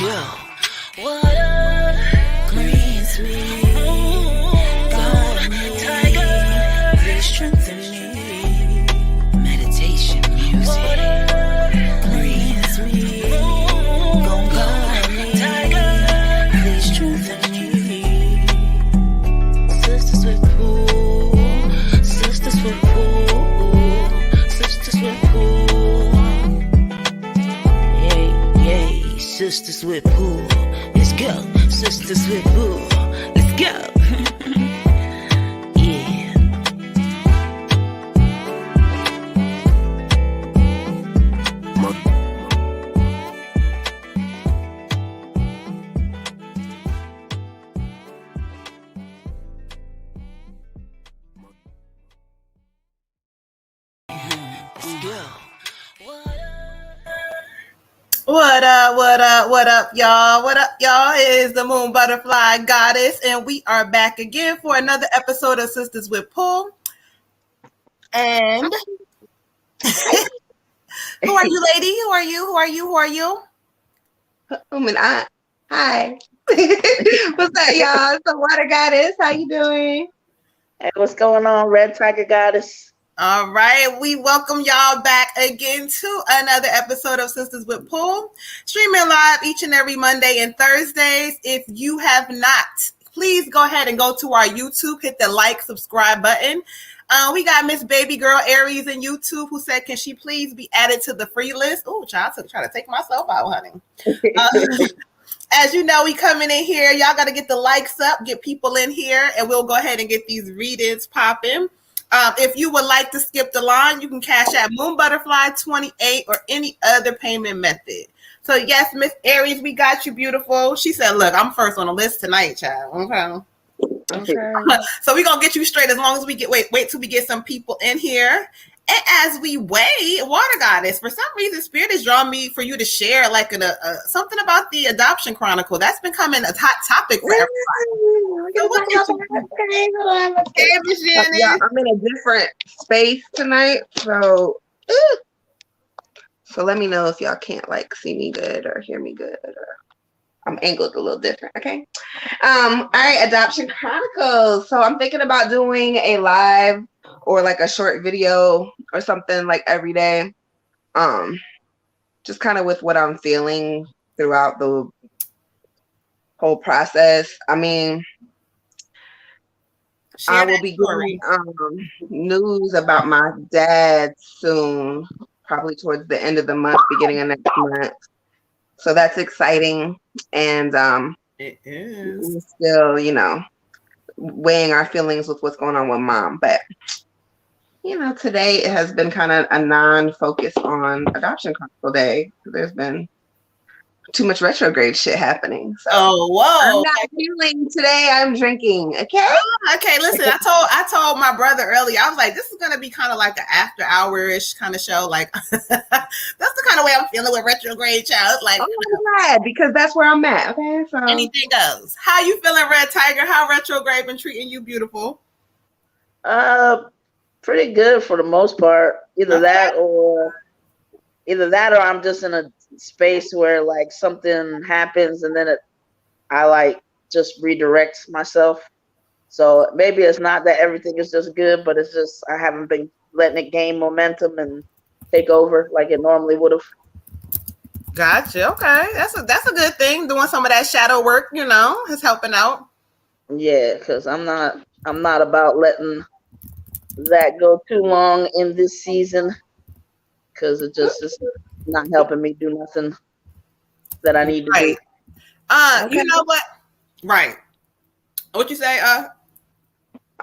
Yo, what up? Greens me. God me. Tiger. Please strengthen me. Meditation music. Greens me. God me. Tiger. Please strengthen me. Sisters with pool. Sisters with pool. Sisters with pool. Yay, sisters with pool. Let's go. Sisters with pool. Let's go. Yeah. Let's go. What up, what up, what up, y'all? What up, y'all? It is the Moon Butterfly Goddess, and we are back again for another episode of Sisters with Pool. And who are you, lady? Who are you? Who are you? Who are you? Hi. What's up, y'all? It's the Water Goddess. How you doing? Hey, what's going on, Red Tiger Goddess? All right, we welcome y'all back again to another episode of Sisters with Pool, streaming live each and every Monday and Thursdays. If you have not, please go ahead and go to our YouTube, hit the like, subscribe button. We got Miss Baby Girl Aries in YouTube who said, can she please be added to the free list? Oh, child, I'm trying to take myself out, honey. As you know, we coming in here. Y'all got to get the likes up, get people in here, and we'll go ahead and get these readings popping. If you would like to skip the line, you can cash out Moon Butterfly 28 or any other payment method. So yes, Miss Aries, we got you, beautiful. She said, look, I'm first on the list tonight, child. Okay. So we're gonna get you straight as long as we get wait till we get some people in here. And as we wait, Water Goddess, for some reason, Spirit has drawn me for you to share like something about the Adoption Chronicle. That's been coming a hot topic for everybody. Hey, Miss Janet. Yeah, I'm in a different space tonight, so let me know if y'all can't like see me good or hear me good, or I'm angled a little different. Okay. All right, Adoption Chronicles. So I'm thinking about doing a live or like a short video or something like every day. Just kind of with what I'm feeling throughout the whole process. I mean, I will be getting news about my dad soon, probably towards the end of the month, beginning of next month. So that's exciting. And it is. we're still, weighing our feelings with what's going on with mom. But today it has been kind of a non-focus on Adoption Chronicle Day. There's been too much retrograde shit happening. So whoa. I'm not feeling today. I'm drinking. Okay. Okay. Listen, I told my brother earlier, I was like, this is going to be kind of like an after hour-ish kind of show. Like, that's the kind of way I'm feeling with retrograde, child. Like, because that's where I'm at. Okay. So anything goes. How you feeling, Red Tiger? How retrograde been treating you, beautiful? Pretty good for the most part. Either that or I'm just in a space where like something happens and then I like just redirect myself. So maybe it's not that everything is just good, but it's just I haven't been letting it gain momentum and take over like it normally would have. Gotcha. Okay, that's a good thing. Doing some of that shadow work, is helping out. Yeah, because I'm not about letting that go too long in this season, because it just is not helping me do nothing that I need to do. Okay. You know what? Right. What you say?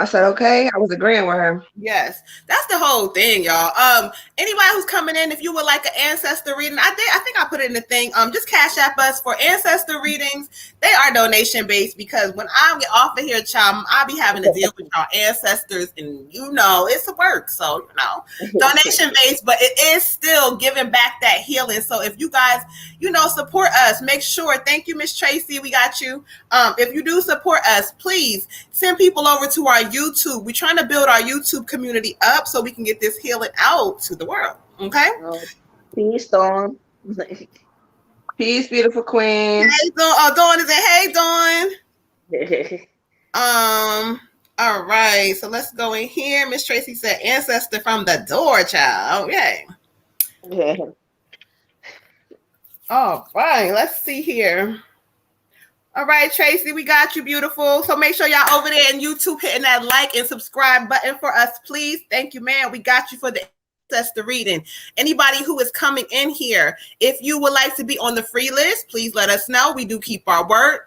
I said, okay. I was agreeing with her. Yes, that's the whole thing, y'all. Anybody who's coming in, if you would like an ancestor reading, I think I put it in the thing. Just cash app us for ancestor readings. They are donation based because when I get off of here, child, I'll be having to deal with our ancestors, and it's a work. So donation based, but it is still giving back that healing. So if you guys, support us, make sure. Thank you, Miss Tracy. We got you. If you do support us, please send people over to our YouTube. We're trying to build our YouTube community up so we can get this healing out to the world. Okay. Peace on. Peace, beautiful queen. Hey, Dawn. Oh, Dawn is it? Hey, Dawn. All right. So let's go in here. Miss Tracy said, "Ancestor from the door, child." Okay. All right. Let's see here. All right, Tracy, we got you, beautiful. So make sure y'all over there in YouTube hitting that like and subscribe button for us, please. Thank you, man. We got you for the ancestor reading. Anybody who is coming in here, if you would like to be on the free list, please let us know. We do keep our word.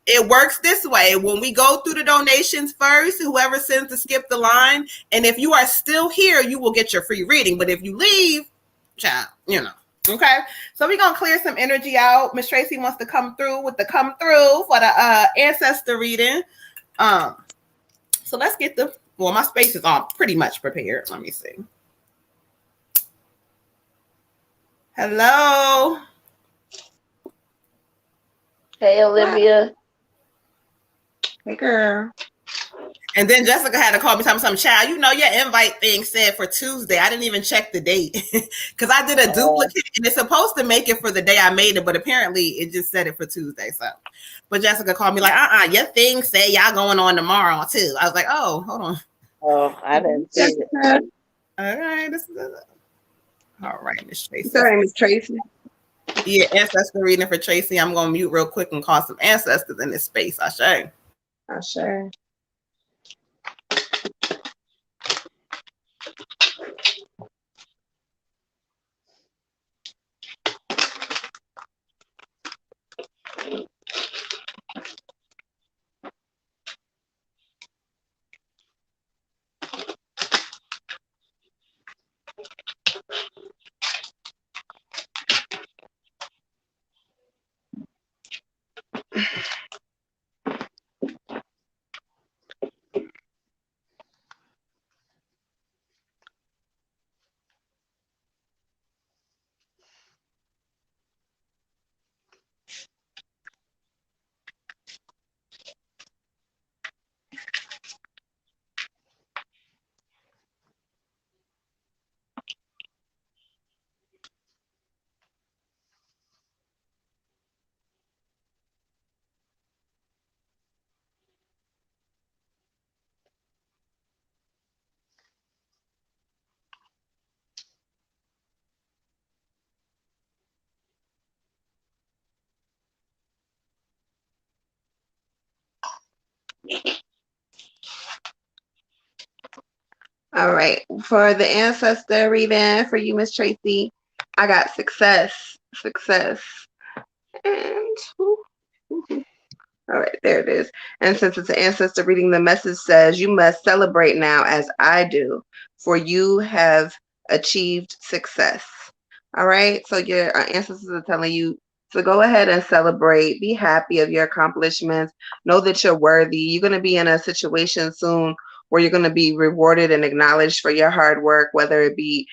It works this way. When we go through the donations first, whoever sends to skip the line, and if you are still here, you will get your free reading. But if you leave, child, you know. Okay, so we're gonna clear some energy out. Miss Tracy wants to come through with the come through for the ancestor reading. So let's get my space is all pretty much prepared. Let me see. Hello. Hey, Olivia. Hey, girl. And then Jessica had to call me talking some child. You know your invite thing said for Tuesday. I didn't even check the date because I did a duplicate and it's supposed to make it for the day I made it, but apparently it just said it for Tuesday. So, but Jessica called me like, your thing said y'all going on tomorrow too. I was like, oh, hold on. Oh, I didn't see it. All right, this is all right, Miss Tracy. Sorry, Miss Tracy. Yeah, ancestor reading for Tracy. I'm gonna mute real quick and call some ancestors in this space. I sure. All right. For the ancestor reading for you, Miss Tracy, I got success. And all right, there it is. And since it's an ancestor reading, the message says, "You must celebrate now as I do, for you have achieved success." All right. So your ancestors are telling you to go ahead and celebrate. Be happy of your accomplishments. Know that you're worthy. You're going to be in a situation soon where you're going to be rewarded and acknowledged for your hard work, whether it be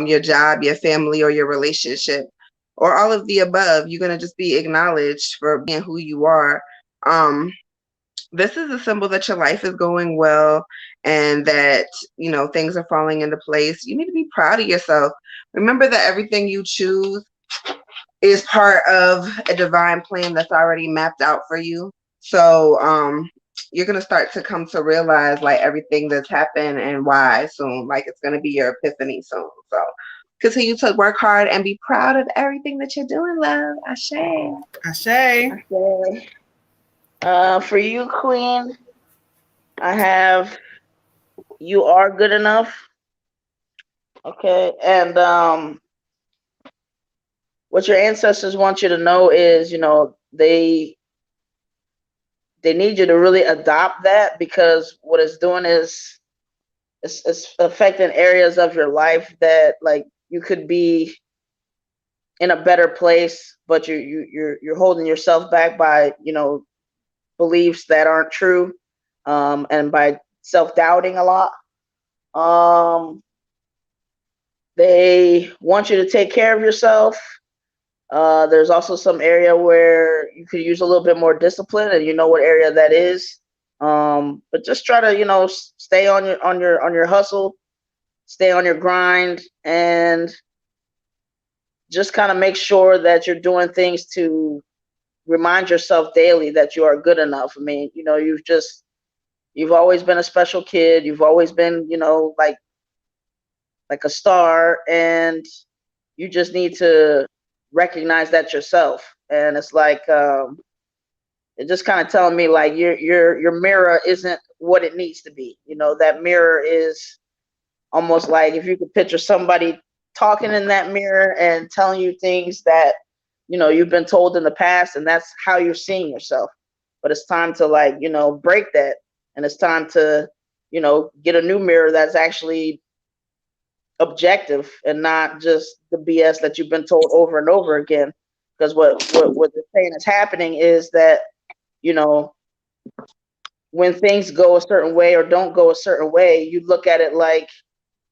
your job, your family, or your relationship, or all of the above. You're going to just be acknowledged for being who you are. This is a symbol that your life is going well and that, you know, things are falling into place. You need to be proud of yourself. Remember that everything you choose is part of a divine plan that's already mapped out for you. So you're going to start to come to realize like everything that's happened and why soon. Like it's going to be your epiphany soon. So continue to work hard and be proud of everything that you're doing, love. Ashe. For you, Queen, I have "You Are Good Enough." Okay, and what your ancestors want you to know is, you know, they need you to really adopt that, because what it's doing is it's affecting areas of your life that like you could be in a better place, but you're holding yourself back by, you know, beliefs that aren't true, and by self-doubting a lot. They want you to take care of yourself. There's also some area where you could use a little bit more discipline, and you know what area that is. But just try to, you know, stay on your hustle, stay on your grind, and just kind of make sure that you're doing things to remind yourself daily that you are good enough. I mean, you've always been a special kid. You've always been, like a star, and you just need to recognize that yourself. And it's like, it just kind of telling me like your mirror isn't what it needs to be. That mirror is almost like if you could picture somebody talking in that mirror and telling you things that you've been told in the past, and that's how you're seeing yourself. But it's time to break that, and it's time to get a new mirror that's actually objective and not just the BS that you've been told over and over again. Because what they're saying is happening is that when things go a certain way or don't go a certain way, you look at it like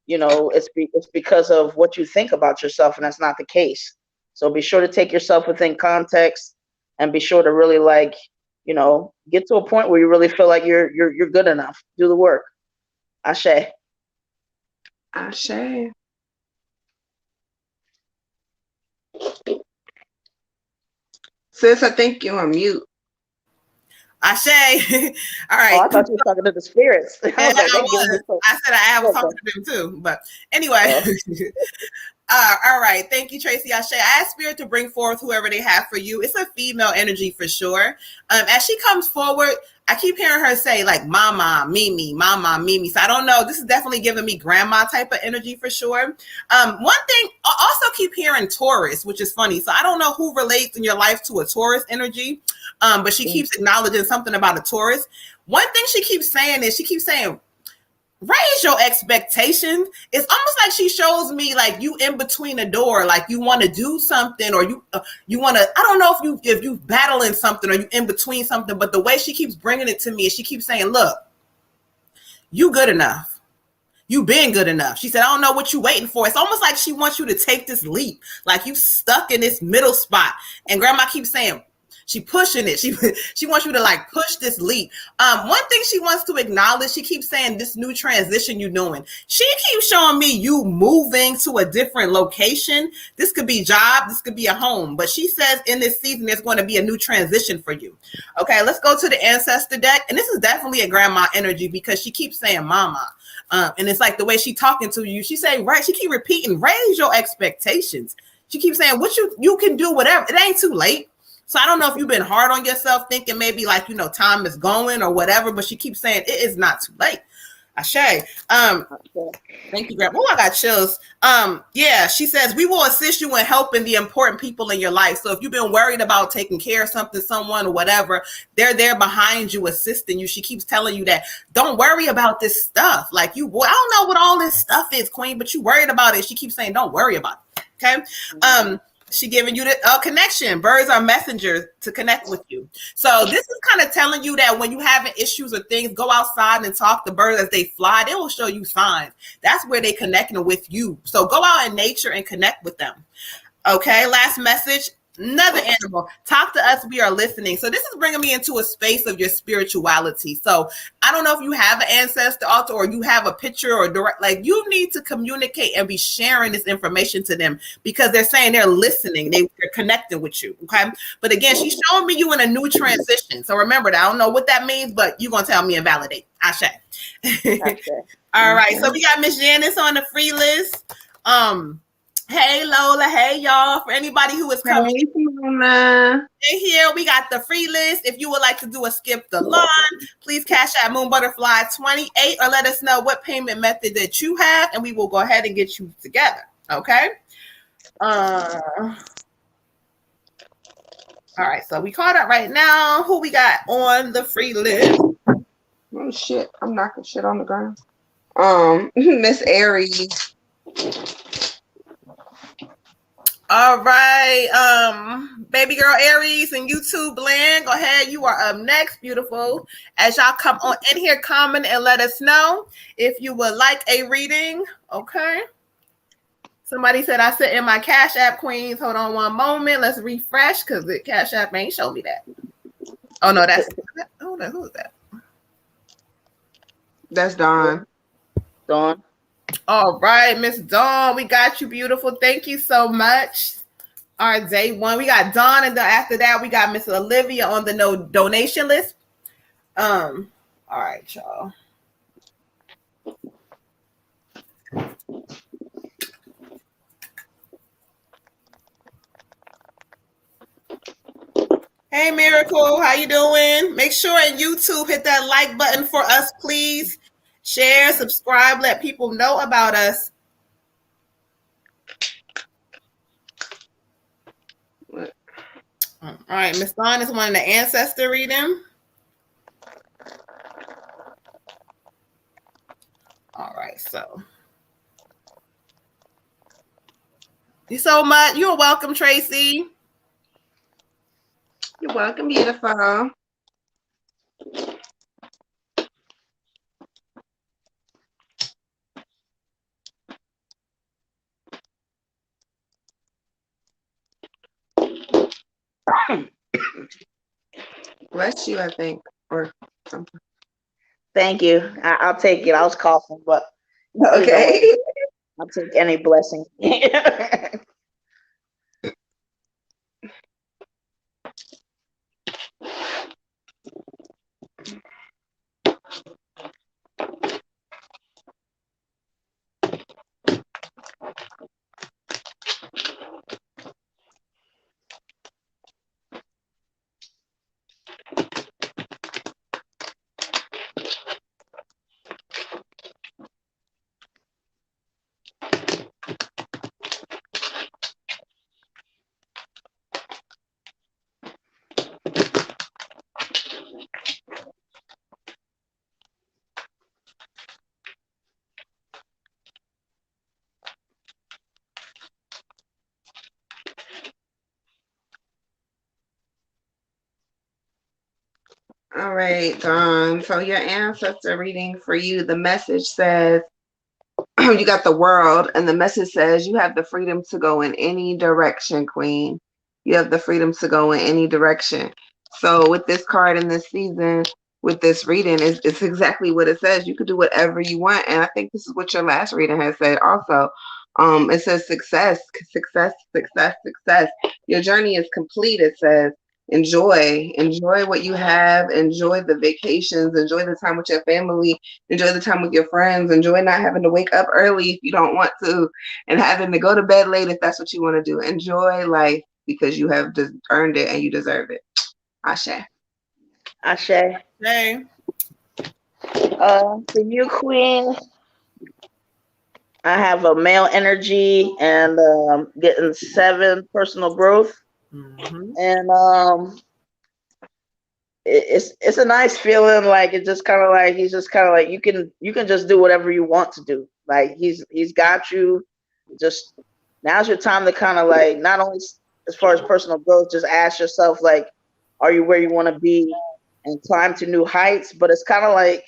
it's because of what you think about yourself, and that's not the case. So be sure to take yourself within context, and be sure to really get to a point where you really feel like you're good enough. Do the work. Ashe. Ashe. Sis, I think you're on mute. Ashe. All right. Oh, I thought you were talking to the spirits. I was like, I said I was talking to them too. But anyway. All right. Thank you, Tracy Ashe. I asked Spirit to bring forth whoever they have for you. It's a female energy for sure. As she comes forward, I keep hearing her say like mama, Mimi, mama, Mimi. So I don't know. This is definitely giving me grandma type of energy for sure. One thing, I also keep hearing Taurus, which is funny. So I don't know who relates in your life to a Taurus energy, but she keeps acknowledging something about a Taurus. One thing she keeps saying is raise your expectations. It's almost like she shows me like you in between a door, like you want to do something, or you want to. I don't know if you battling something or you in between something, but the way she keeps bringing it to me is she keeps saying, "Look, you good enough. You been good enough." She said, "I don't know what you waiting for." It's almost like she wants you to take this leap, like you stuck in this middle spot. And Grandma keeps saying, she pushing it. She wants you to like push this leap. One thing she wants to acknowledge, she keeps saying this new transition you're doing. She keeps showing me you moving to a different location. This could be job, this could be a home. But she says in this season, there's going to be a new transition for you. Okay, let's go to the ancestor deck. And this is definitely a grandma energy because she keeps saying mama. And it's like the way she talking to you. She say, right, she keep repeating, raise your expectations. She keeps saying, what you can do, whatever. It ain't too late. So I don't know if you've been hard on yourself, thinking maybe like, time is going or whatever, but she keeps saying it is not too late. Ashe. Thank you, Grandma. Oh, I got chills. Yeah, she says, we will assist you in helping the important people in your life. So if you've been worried about taking care of something, someone or whatever, they're there behind you, assisting you. She keeps telling you that don't worry about this stuff. Like I don't know what all this stuff is, Queen, but you worried about it. She keeps saying, don't worry about it. Okay. She giving you the connection. Birds are messengers to connect with you. So this is kind of telling you that when you having issues or things, go outside and talk to birds as they fly. They will show you signs. That's where they connecting with you. So go out in nature and connect with them. Okay, last message. Another animal. Talk to us. We are listening. So this is bringing me into a space of your spirituality. So I don't know if you have an ancestor altar or you have a picture or direct, like you need to communicate and be sharing this information to them because they're saying they're listening. They're connecting with you. Okay. But again, she's showing me you in a new transition. So remember that. I don't know what that means, but you're going to tell me and validate. Ashe. All right. So we got Miss Janice on the free list. Hey Lola, hey y'all. For anybody who is coming in here, we got the free list. If you would like to do a skip the line, please cash out Moon Butterfly 28 or let us know what payment method that you have, and we will go ahead and get you together. Okay. All right, so we caught up right now. Who we got on the free list? Oh shit, I'm knocking shit on the ground. Miss Aries. All right, baby girl Aries and YouTube land. Go ahead, you are up next, beautiful. As y'all come on in here, comment and let us know if you would like a reading. Okay. Somebody said I sit in my Cash App, Queens. Hold on one moment. Let's refresh because the Cash App ain't show me that. Oh no, that's who is that? That's Dawn. Dawn. All right, Miss Dawn, we got you, beautiful. Thank you so much. All right, day one. We got Dawn, and then after that, we got Miss Olivia on the no donation list. All right, y'all. Hey, Miracle, how you doing? Make sure in YouTube hit that like button for us, please. Share, subscribe, let people know about us. What? All right, Miss Dawn is wanting the ancestor reading. All right, so you so much. You're welcome, Tracy. You're welcome, beautiful. Bless you, I think, or something. Thank you. I'll take it. I was coughing, but Okay. I'll take any blessing. All right, Dawn. So your ancestor reading for you, the message says, you got the world, and the message says you have the freedom to go in any direction, Queen. You have the freedom to go in any direction. So with this card in this season, with this reading, it's exactly what it says. You could do whatever you want. And I think this is what your last reading has said also. It says success, success, success, success. Your journey is complete, it says. Enjoy what you have, enjoy the vacations, enjoy the time with your family, enjoy the time with your friends, enjoy not having to wake up early if you don't want to, and having to go to bed late if that's what you want to do. Enjoy life because you have earned it and you deserve it. Ashe. Ashe. Hey. For you, Queen, I have a male energy and getting 7 personal growth. Mm-hmm. And it's a nice feeling. Like it's just kind of like he's just kind of like you can just do whatever you want to do. Like he's got you. Just now's your time to kind of like not only as far as personal growth, just ask yourself like, are you where you want to be and climb to new heights? But it's kind of like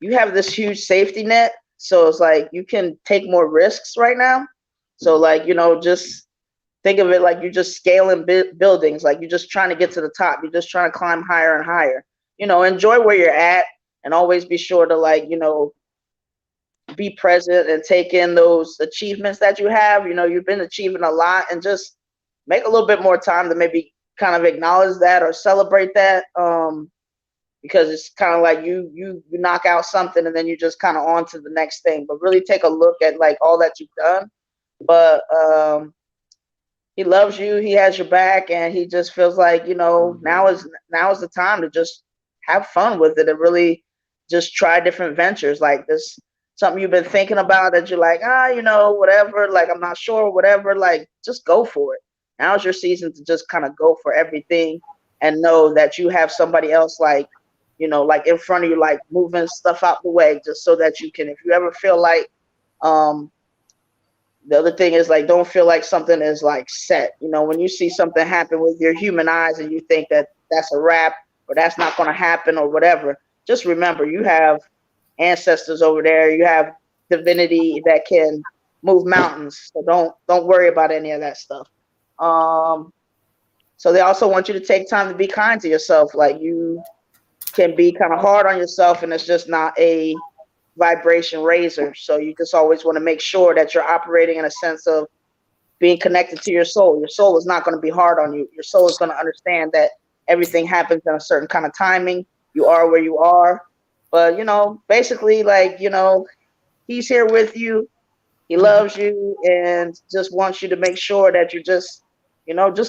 you have this huge safety net, so it's like you can take more risks right now. So like just think of it like you're just scaling buildings, like you're just trying to get to the top. You're just trying to climb higher and higher. Enjoy where you're at and always be sure to like, be present and take in those achievements that you have. You've been achieving a lot and just make a little bit more time to maybe kind of acknowledge that or celebrate that. Because it's kind of like you knock out something and then you just kind of on to the next thing. But really take a look at like all that you've done. But he loves you, he has your back, and he just feels like, now is the time to just have fun with it and really just try different ventures. Like this something you've been thinking about that you're like, whatever, like I'm not sure, whatever, like just go for it. Now's your season to just kind of go for everything and know that you have somebody else like, like in front of you, like moving stuff out the way just so that you can, if you ever feel like the other thing is like, don't feel like something is like set. When you see something happen with your human eyes and you think that that's a wrap or that's not going to happen or whatever, just remember you have ancestors over there. You have divinity that can move mountains. So don't worry about any of that stuff. So they also want you to take time to be kind to yourself. Like you can be kind of hard on yourself and it's just not a vibration raiser. So you just always want to make sure that you're operating in a sense of being connected to your soul. Your soul is not going to be hard on you. Your soul is going to understand that everything happens in a certain kind of timing. You are where you are. But, basically, like, he's here with you. He loves you and just wants you to make sure that you just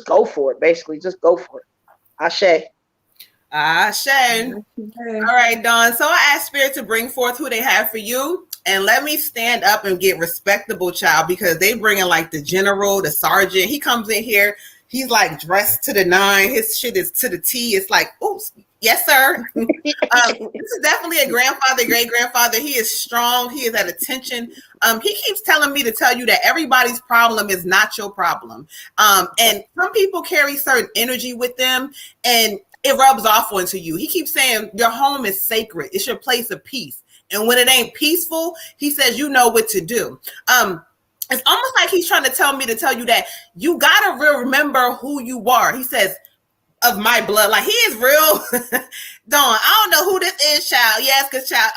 go for it. Basically, just go for it. Ashe. Ashe. All right, Dawn. So I asked Spirit to bring forth who they have for you. And let me stand up and get respectable, child, because they bring in like the general, the sergeant. He comes in here. He's like dressed to the nine. His shit is to the T. It's like, oops, yes, sir. This is definitely a grandfather, great grandfather. He is strong. He is at attention. He keeps telling me to tell you that everybody's problem is not your problem. And some people carry certain energy with them, and it rubs off onto you. He keeps saying your home is sacred. It's your place of peace. And when it ain't peaceful, he says you know what to do. It's almost like he's trying to tell me to tell you that you gotta remember who you are. He says, of my blood, like he is real. Dawn, I don't know who this is, child. Yes, because child,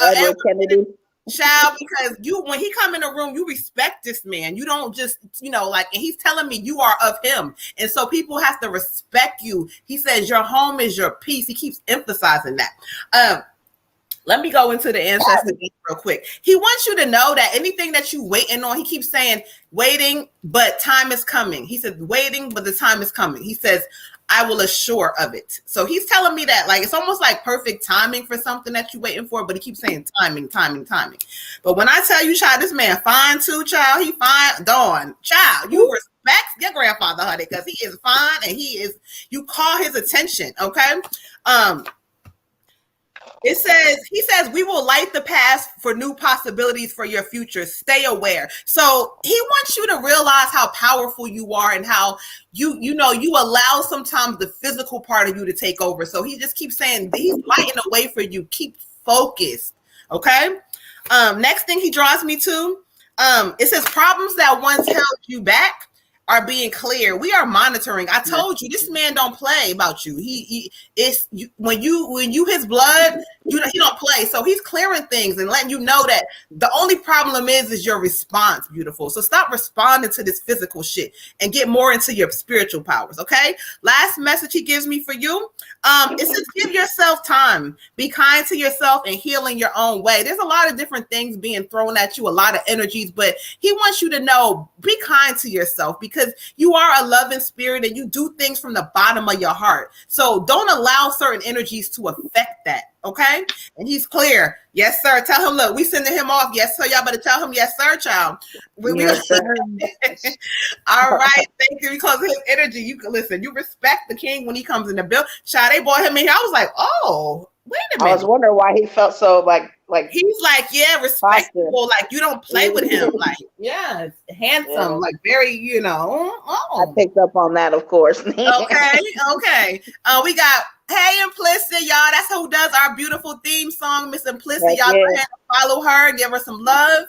Kennedy. Child, because when he come in the room, you respect this man. You don't just, and he's telling me you are of him. And so people have to respect you. He says your home is your peace. He keeps emphasizing that. Let me go into the ancestors real quick. He wants you to know that anything that you waiting on, he keeps saying waiting, but time is coming. He said waiting, but the time is coming. He says, I will assure of it. So he's telling me that like it's almost like perfect timing for something that you're waiting for, but he keeps saying timing. But when I tell you, child, this man fine too, child. He fine. Dawn, child, you respect your grandfather, honey, because he is fine and you call his attention, okay? He says, we will light the path for new possibilities for your future. Stay aware. So he wants you to realize how powerful you are and how you allow sometimes the physical part of you to take over. So he just keeps saying he's lighting a way for you. Keep focused. Okay. Next thing he draws me to, it says problems that once held you back are being clear. We are monitoring. I told you this man don't play about you. When you his blood, he don't play. So he's clearing things and letting you know that the only problem is your response, beautiful. So stop responding to this physical shit and get more into your spiritual powers. Okay. Last message he gives me for you. It says give yourself time, be kind to yourself and heal in your own way. There's a lot of different things being thrown at you, a lot of energies, but he wants you to know, be kind to yourself because you are a loving spirit and you do things from the bottom of your heart. So don't allow certain energies to affect that. Okay. And he's clear. Yes, sir. Tell him, look, we sending him off. Yes, sir. Y'all better tell him, yes, sir, child. Yes, sir. All right. Thank you. Because his energy, you can listen, you respect the king when he comes in the bill. Child, they brought him in here. I was like, oh, wait a minute. I was wondering why he felt so like he's like, yeah, respectable. Like you don't play with him. Like, yeah, handsome, like very, I picked up on that, of course. Okay. We got Hey Implicit, y'all. That's who does our beautiful theme song, Miss Implicit. Y'all go ahead and follow her and give her some love.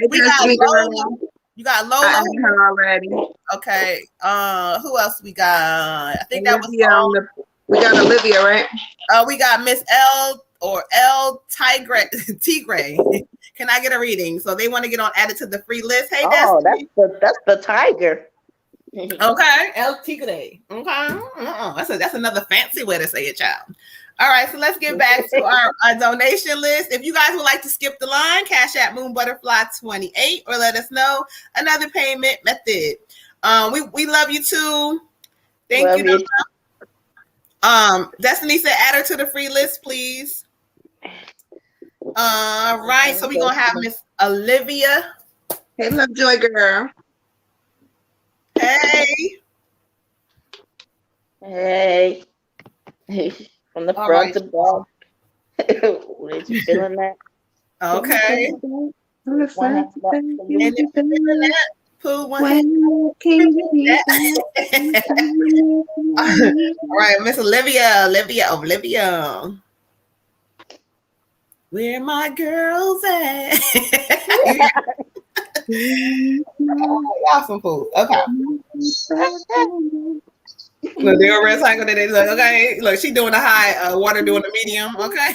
We got Lola. You got Lola. I have her already. Okay. Who else we got? I think that was we got Olivia, right? We got Miss L Tigre. Can I get a reading? So they want to get added to the free list. Hey, that's the tiger. Okay, El Tigre. Okay, that's another fancy way to say it, child. All right, so let's get back to our donation list. If you guys would like to skip the line, Cash App Moon Butterfly 28, or let us know another payment method. We love you too. Thank you. Destiny said add her to the free list, please. All right, so we're gonna have Miss Olivia. Hey, Lovejoy girl. Hey. From the front to back. Did you feeling that? Okay. All right, Miss Olivia. Where my girls at? Y'all some fools. Okay. Look, they're red cycle. They look, okay. Look, she doing the high, water doing the medium. Okay.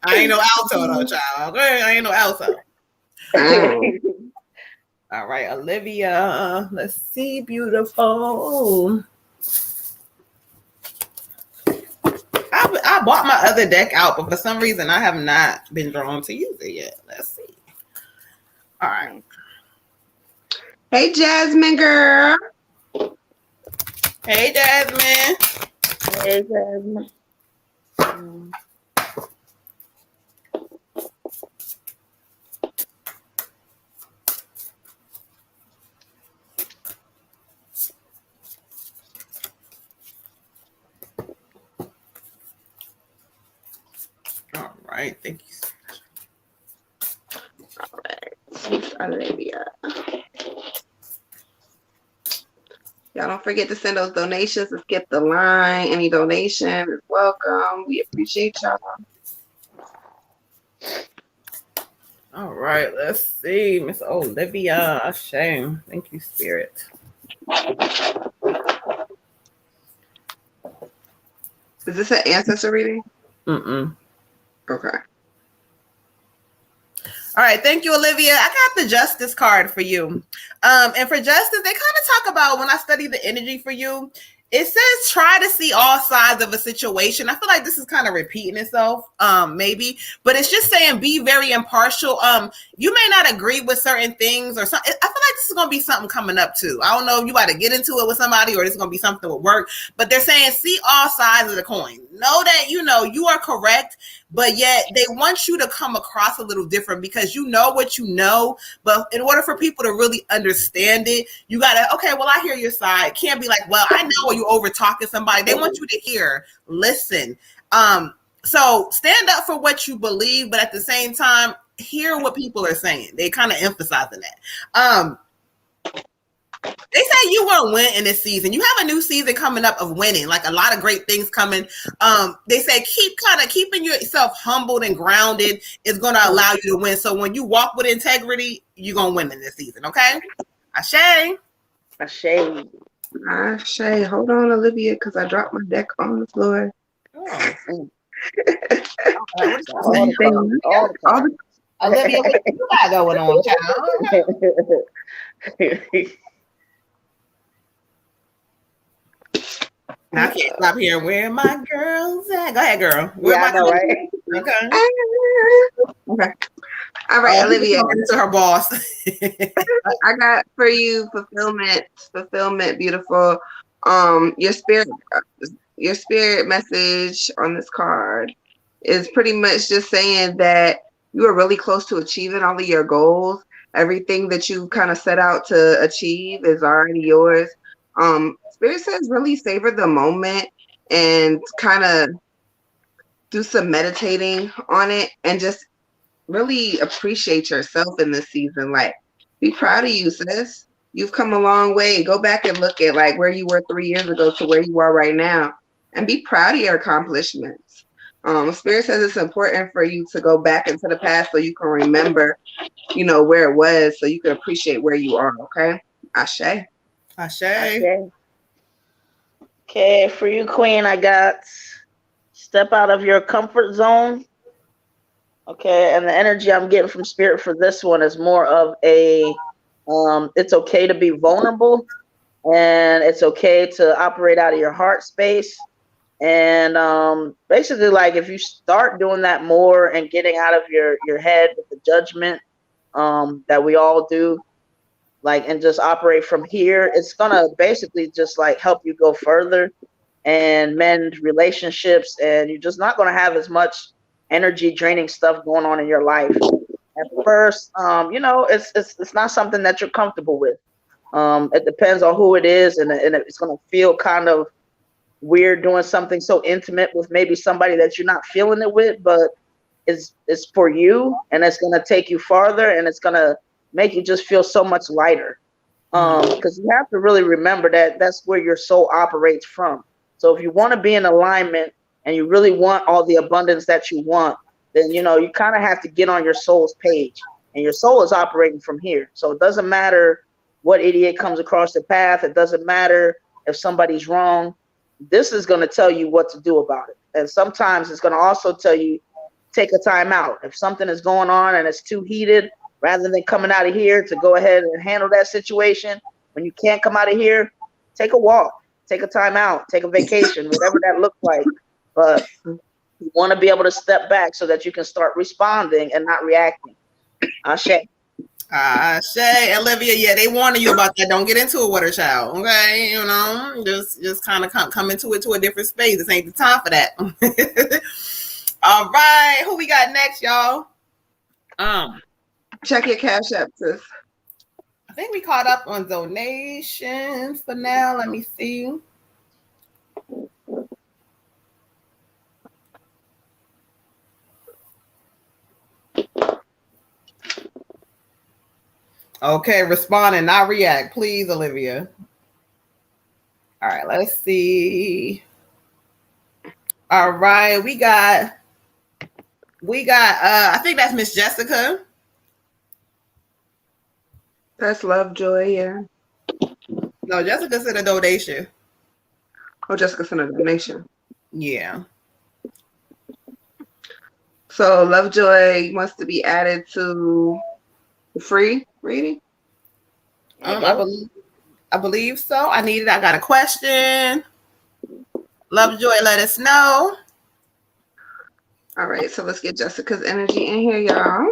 I ain't no alto though, child. Okay, I ain't no alto. All right, Olivia. Let's see, beautiful. I bought my other deck out, but for some reason I have not been drawn to use it yet. Let's see. All right. Hey, Jasmine girl. Hey, Jasmine. Hey, Jasmine. All right, thank you. All right, Olivia. Y'all don't forget to send those donations to Skip the Line. Any donation is welcome. We appreciate y'all. All right, let's see, Miss Olivia. Shame. Thank you, Spirit. Is this an ancestor reading? Mm-mm. Okay. All right, thank you, Olivia. I got the Justice card for you. And for Justice, they kind of talk about when I study the energy for you, it says try to see all sides of a situation. I feel like this is kind of repeating itself, maybe, but it's just saying be very impartial. You may not agree with certain things or something. I feel like this is going to be something coming up too. I don't know if you got to get into it with somebody or this is going to be something with work, but they're saying see all sides of the coin. Know that, you are correct, but yet they want you to come across a little different because you know what you know. But in order for people to really understand it, you got to, okay, well, I hear your side. Can't be like, well, I know you over talking somebody. They want you to hear, listen. So stand up for what you believe, but at the same time, hear what people are saying. They kind of emphasizing that. They say you won't win in this season. You have a new season coming up of winning, like a lot of great things coming. They say keeping yourself humbled and grounded is going to allow you to win. So when you walk with integrity, you're going to win in this season. Okay. Ashe. Ashe. Ashe. Hold on, Olivia, because I dropped my deck on the floor. Oh. Olivia, what you got going on, child? I can't stop hearing where my girls at. Go ahead, girl. Where I know, right? Okay. Okay. All right, Olivia. To her boss. I got for you fulfillment, beautiful. Your spirit message on this card is pretty much just saying that you are really close to achieving all of your goals. Everything that you kind of set out to achieve is already yours. Spirit says really savor the moment and kind of do some meditating on it and just really appreciate yourself in this season. Like, be proud of you, sis. You've come a long way. Go back and look at like where you were 3 years ago to where you are right now and be proud of your accomplishments. Spirit says it's important for you to go back into the past so you can remember, where it was so you can appreciate where you are, okay? Ashe. Ashe. Okay, for you, Queen, I got step out of your comfort zone. Okay, and the energy I'm getting from Spirit for this one is more of a it's okay to be vulnerable and it's okay to operate out of your heart space. And basically, like, if you start doing that more and getting out of your head with the judgment that we all do, like, and just operate from here, it's gonna basically just like help you go further and mend relationships, and you're just not gonna have as much energy draining stuff going on in your life. At first, it's not something that you're comfortable with. It depends on who it is, and it's gonna feel kind of weird doing something so intimate with maybe somebody that you're not feeling it with, but it's for you, and it's gonna take you farther, and it's gonna make you just feel so much lighter. Because you have to really remember that that's where your soul operates from. So if you want to be in alignment and you really want all the abundance that you want, then you kind of have to get on your soul's page, and your soul is operating from here. So it doesn't matter what idiot comes across the path. It doesn't matter if somebody's wrong. This is going to tell you what to do about it. And sometimes it's going to also tell you, take a time out. If something is going on and it's too heated, rather than coming out of here to go ahead and handle that situation. When you can't come out of here, take a walk, take a time out, take a vacation, whatever that looks like. But you want to be able to step back so that you can start responding and not reacting. Ashe. Shay, Olivia, yeah, they warning you about that. Don't get into it with her, child. Okay, you know, just kind of come into it to a different space. This ain't the time for that. All right, who we got next, y'all? Check your cash app, sis. I think we caught up on donations for now. Let me see. Okay, respond and not react, please, Olivia. All right, let's see. All right, we got I think that's Miss Jessica. That's Lovejoy, yeah. No, Jessica sent a donation. Oh, Jessica sent a donation. Yeah. So Lovejoy wants to be added to the free reading? I believe so. I got a question. Lovejoy, let us know. All right, so let's get Jessica's energy in here, y'all.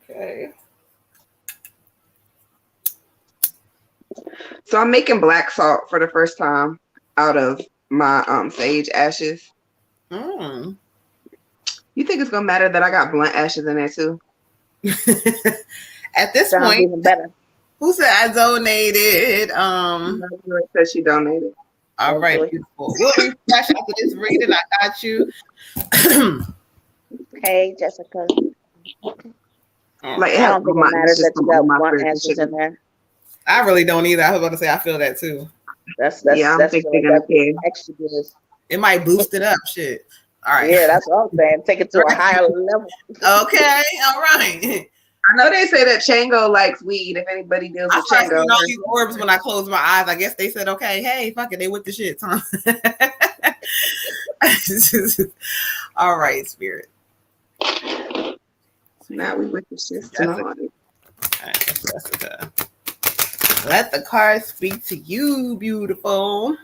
Okay. So I'm making black salt for the first time out of my sage ashes. Mm. You think it's gonna matter that I got blunt ashes in there too? At this Sounds point, even better. who said I donated? Lovejoy said she donated. All right, beautiful. We'll refresh after this reading. I got you. Hey, Jessica. Like I don't think it matters that you got my blunt fridge ashes in there. I really don't either. I was about to say I feel that too. That's yeah, I don't think they're gonna care. Extra good. It might boost it up. Shit. All right. Yeah, that's what I'm saying. Take it to a higher level. Okay. All right. I know they say that Chango likes weed. If anybody deals I with start Chango, seeing all these orbs when I close my eyes. I guess they said, okay, hey, fuck it, they with the shit, huh? All right, spirit. now we with the shit. Jessica. Let the cards speak to you, beautiful.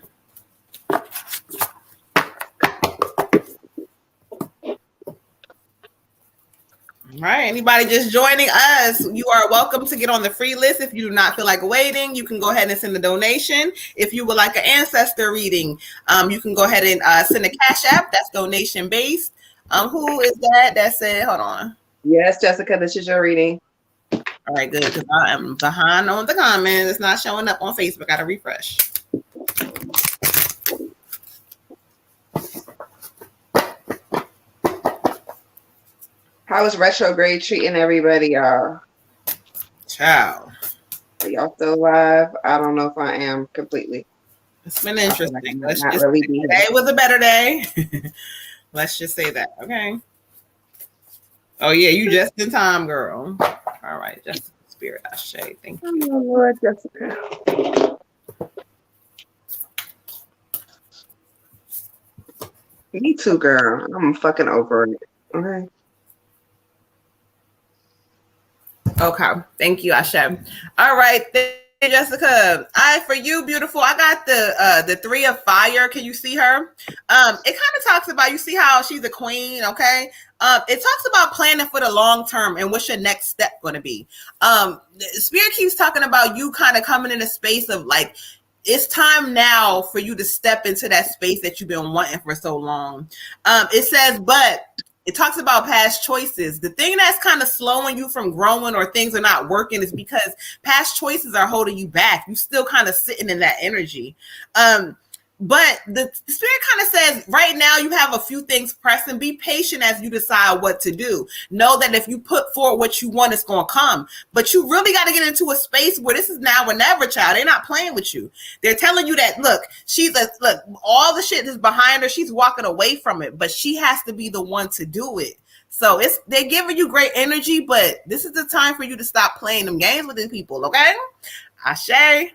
All right, anybody just joining us, you are welcome to get on the free list. If you do not feel like waiting, you can go ahead and send a donation. If you would like an ancestor reading, you can go ahead and send a cash app. That's donation based. Who is that? That said, hold on. Yes, Jessica, this is your reading. All right, good, because I am behind on the comments. It's not showing up on Facebook. Got to refresh. How is retrograde treating everybody, y'all? Ciao. Are y'all still alive? I don't know if I am completely. It's been interesting. Like today was a better day. Let's just say that. Okay. Oh, yeah, you just in time, girl. All right, Jessica Spirit, Ashe. Thank you. Oh, Lord, Jessica. Me too, girl. I'm fucking over it. Okay. Okay. Thank you, Ashe. All right. Jessica, for you, beautiful. I got the 3 of fire. Can you see her? It kind of talks about, you see how she's a queen, okay? It talks about planning for the long term and what's your next step going to be. Spirit keeps talking about you kind of coming in a space of like, it's time now for you to step into that space that you've been wanting for so long. It says, but it talks about past choices. The thing that's kind of slowing you from growing or things are not working is because past choices are holding you back. You still kind of sitting in that energy. But the spirit kind of says right now you have a few things pressing. Be patient as you decide what to do. Know that if you put forward what you want, it's going to come. But you really got to get into a space where this is now or never, child. They're not playing with you. They're telling you that, look, look, all the shit is behind her. She's walking away from it, but she has to be the one to do it. So they're giving you great energy, but this is the time for you to stop playing them games with these people, okay? Ashe.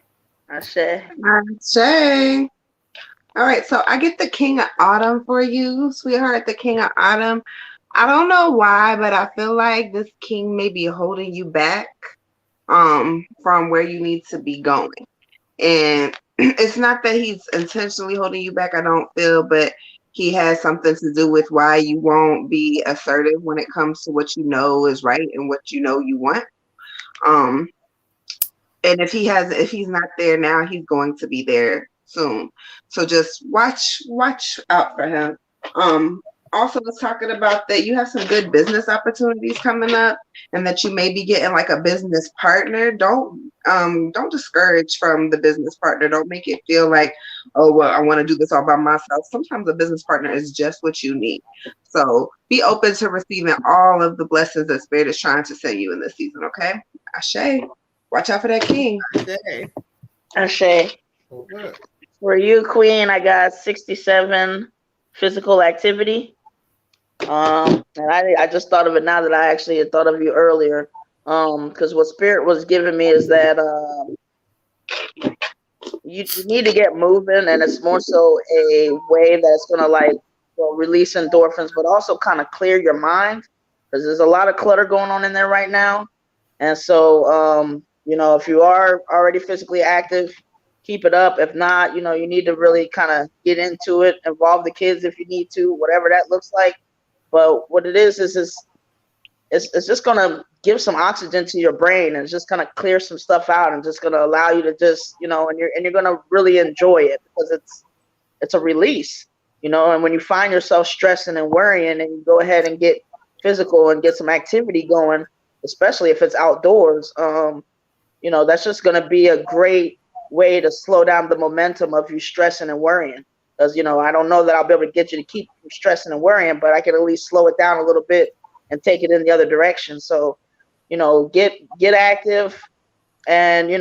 Ashe. Ashe. All right, so I get the King of Autumn for you, sweetheart. The King of Autumn. I don't know why, but I feel like this king may be holding you back from where you need to be going. And it's not that he's intentionally holding you back, I don't feel, but he has something to do with why you won't be assertive when it comes to what you know is right and what you know you want. Um, and if he's not there now, he's going to be there soon. So just watch out for him. Also was talking about that you have some good business opportunities coming up and that you may be getting like a business partner. Don't discourage from the business partner. Don't make it feel like, oh well, I want to do this all by myself. Sometimes a business partner is just what you need. So be open to receiving all of the blessings that Spirit is trying to send you in this season, okay? Ashe. Watch out for that king. Ashe. For you, Queen, I got 67 physical activity. And I just thought of it now that I actually had thought of you earlier. Because what Spirit was giving me is that you need to get moving, and it's more so a way that's gonna release endorphins, but also kind of clear your mind, because there's a lot of clutter going on in there right now. And so, if you are already physically active, keep it up. If not, you need to really kind of get into it, involve the kids if you need to, whatever that looks like. But what it is it's just going to give some oxygen to your brain, and it's just going to clear some stuff out, and just going to allow you to just, and you're going to really enjoy it, because it's a release, and when you find yourself stressing and worrying, and you go ahead and get physical and get some activity going, especially if it's outdoors, that's just going to be a great way to slow down the momentum of you stressing and worrying. Because, I don't know that I'll be able to get you to keep stressing and worrying, but I can at least slow it down a little bit and take it in the other direction. So, get active. And,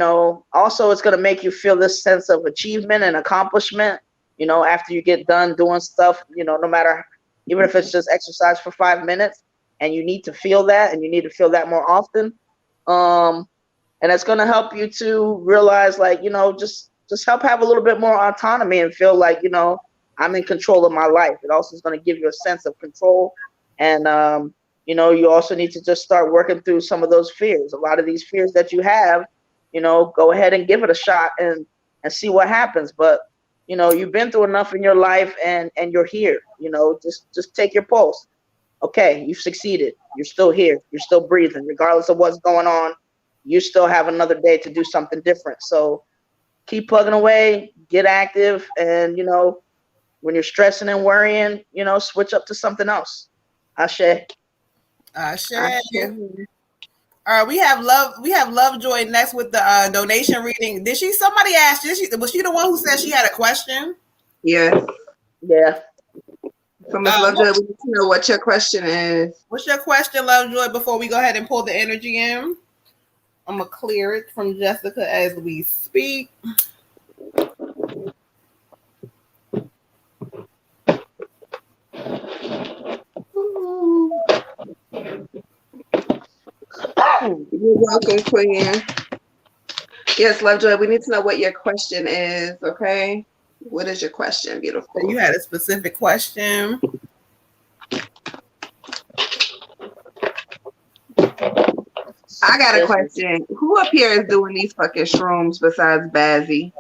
also it's going to make you feel this sense of achievement and accomplishment, after you get done doing stuff, no matter, even if it's just exercise for 5 minutes, and you need to feel that, and you need to feel that more often. And it's going to help you to realize, just help have a little bit more autonomy and feel like, I'm in control of my life. It also is going to give you a sense of control. And, you also need to just start working through some of those fears. A lot of these fears that you have, go ahead and give it a shot and see what happens. But, you've been through enough in your life, and you're here, just take your pulse. Okay, you've succeeded. You're still here. You're still breathing. Regardless of what's going on, you still have another day to do something different. So keep plugging away, get active, and, when you're stressing and worrying, switch up to something else. Ashe. Ashe. All right, we have Lovejoy next with the donation reading. Somebody asked, was she the one who said she had a question? Yes. Yeah. So Ms. Lovejoy, we need to know what your question is. What's your question, Lovejoy, before we go ahead and pull the energy in? I'm going to clear it from Jessica as we speak. You're welcome, Queen. Yes, Lovejoy, we need to know what your question is, okay? What is your question, beautiful? So you had a specific question. I got a question. Who up here is doing these fucking shrooms besides Bazzy?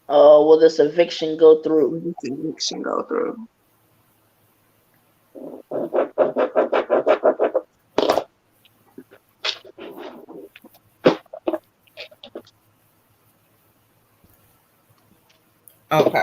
Oh, will this eviction go through? Will this eviction go through? Okay.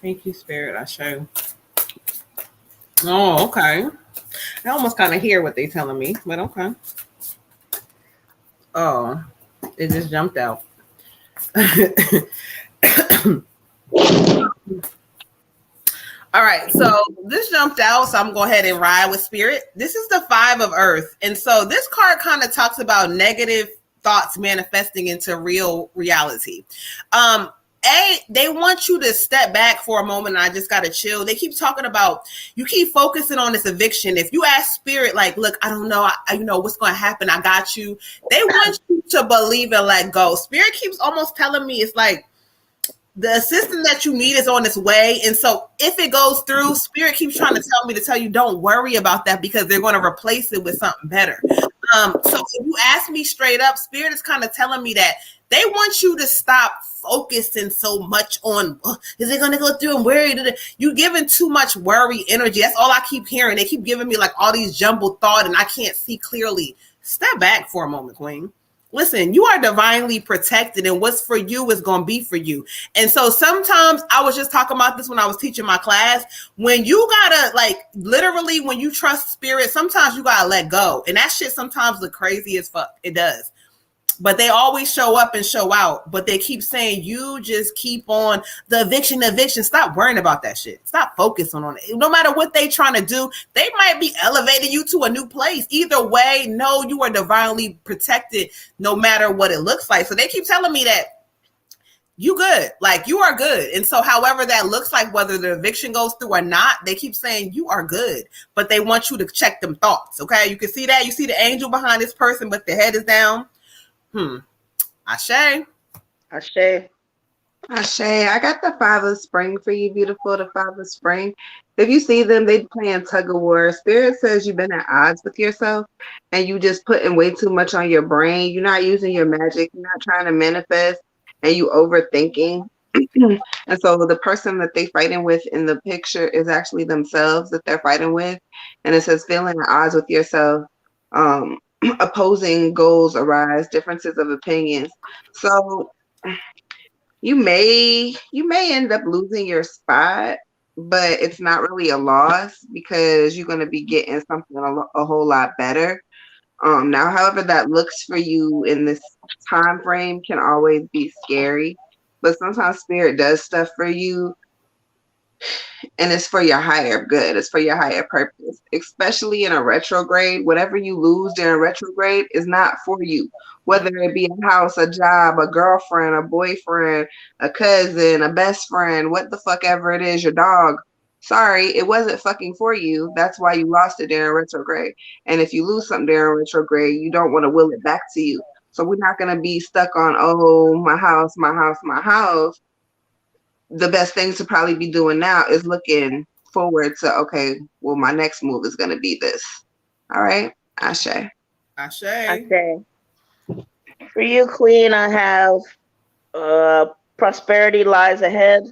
Thank you, Spirit. I show. Oh, okay. I almost kind of hear what they telling me, but okay. Oh, it just jumped out. All right, so this jumped out, so I'm gonna go ahead and ride with Spirit. This is the Five of Earth, and so this card kind of talks about negative thoughts manifesting into real reality. They want you to step back for a moment. And I just gotta chill. They keep talking about you keep focusing on this eviction. If you ask Spirit, like, look, I don't know, you know what's going to happen. I got you. They want you to believe and let go. Spirit keeps almost telling me it's like the assistant that you need is on its way. And so if it goes through, Spirit keeps trying to tell me to tell you, don't worry about that because they're going to replace it with something better. So if you ask me straight up, Spirit is kind of telling me that they want you to stop focusing so much on, is it going to go through and where you giving too much worry energy. That's all I keep hearing. They keep giving me like all these jumbled thoughts and I can't see clearly. Step back for a moment, Queen. Listen, you are divinely protected and what's for you is going to be for you. And so sometimes I was just talking about this when I was teaching my class. When you gotta like literally when you trust Spirit, sometimes you gotta let go. And that shit sometimes look crazy as fuck. It does. But they always show up and show out. But they keep saying, you just keep on the eviction. Stop worrying about that shit. Stop focusing on it. No matter what they trying to do, they might be elevating you to a new place. Either way, no, you are divinely protected no matter what it looks like. So they keep telling me that you good. Like, you are good. And so however that looks like, whether the eviction goes through or not, they keep saying you are good. But they want you to check them thoughts, okay? You can see that. You see the angel behind this person, but the head is down. Ashe. Ashe. I got the Five of Spring for you, beautiful. The Five of Spring. If you see them, they playing tug of war. Spirit says you've been at odds with yourself and you just putting way too much on your brain. You're not using your magic. You're not trying to manifest and you overthinking. And so the person that they fighting with in the picture is actually themselves that they're fighting with. And it says feeling at odds with yourself. Opposing goals arise, differences of opinions. So you may end up losing your spot, but it's not really a loss because you're going to be getting something a whole lot better. Now, however that looks for you in this time frame can always be scary, but sometimes Spirit does stuff for you and it's for your higher good. It's for your higher purpose, especially in a retrograde. Whatever you lose during retrograde is not for you, whether it be a house, a job, a girlfriend, a boyfriend, a cousin, a best friend, what the fuck ever it is, your dog. Sorry, it wasn't fucking for you. That's why you lost it during retrograde. And if you lose something during retrograde, you don't want to will it back to you. So we're not going to be stuck on, oh, my house, my house, my house. The best thing to probably be doing now is looking forward to, okay, well, my next move is going to be this. All right. Ashe. For you, Queen, I have prosperity lies ahead.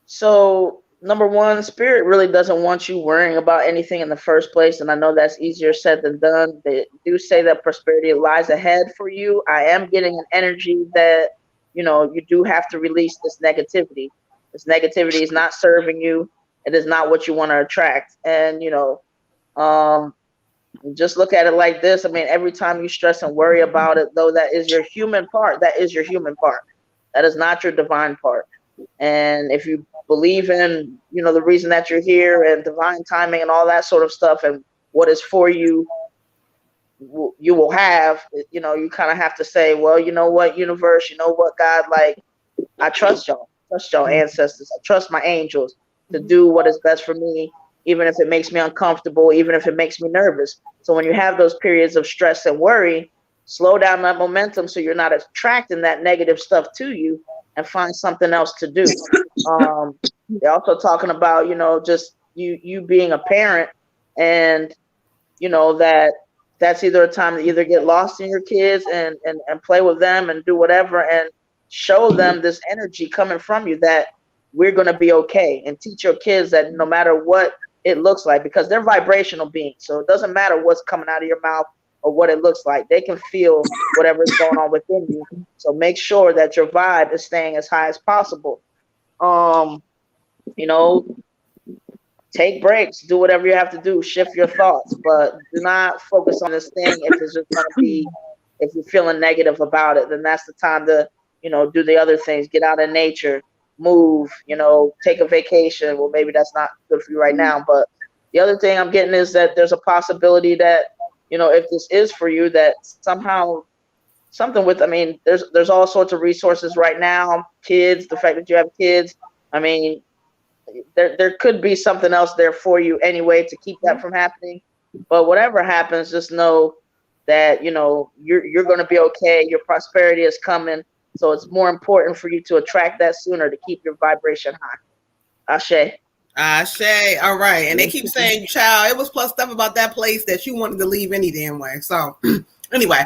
So number one, Spirit really doesn't want you worrying about anything in the first place. And I know that's easier said than done. They do say that prosperity lies ahead for you. I am getting an energy that, you know, you do have to release this negativity. This negativity is not serving you. It is not what you want to attract. And, you know, just look at it like this. I mean, every time you stress and worry about it, though, that is your human part. That is your human part. That is not your divine part. And if you believe in, you know, the reason that you're here and divine timing and all that sort of stuff and what is for you, you will have, you know, you kind of have to say, well, you know what, universe, you know what, God, like, I trust y'all ancestors. I trust my angels to do what is best for me, even if it makes me uncomfortable, even if it makes me nervous. So when you have those periods of stress and worry, slow down that momentum so you're not attracting that negative stuff to you and find something else to do. They're also talking about, you know, just you being a parent and, you know, that's either a time to either get lost in your kids and play with them and do whatever and show them this energy coming from you that we're going to be okay, and teach your kids that no matter what it looks like, because they're vibrational beings. So it doesn't matter what's coming out of your mouth. or what it looks like. They can feel whatever's going on within you. So make sure that your vibe is staying as high as possible. You know, take breaks, do whatever you have to do, shift your thoughts, but do not focus on this thing if it's just going to be, if you're feeling negative about it, then that's the time to, you know, do the other things, get out in nature, move, you know, take a vacation. Well, maybe that's not good for you right now, but the other thing I'm getting is that there's a possibility that, you know, if this is for you, that somehow something with, I mean, there's all sorts of resources right now, kids, the fact that you have kids, I mean, there could be something else there for you anyway to keep that from happening. But whatever happens, just know that, you know, you're going to be okay. Your prosperity is coming. So it's more important for you to attract that sooner, to keep your vibration high. Ashe. Ashe. All right. And they keep saying, child, it was plus stuff about that place that you wanted to leave any damn way. So anyway,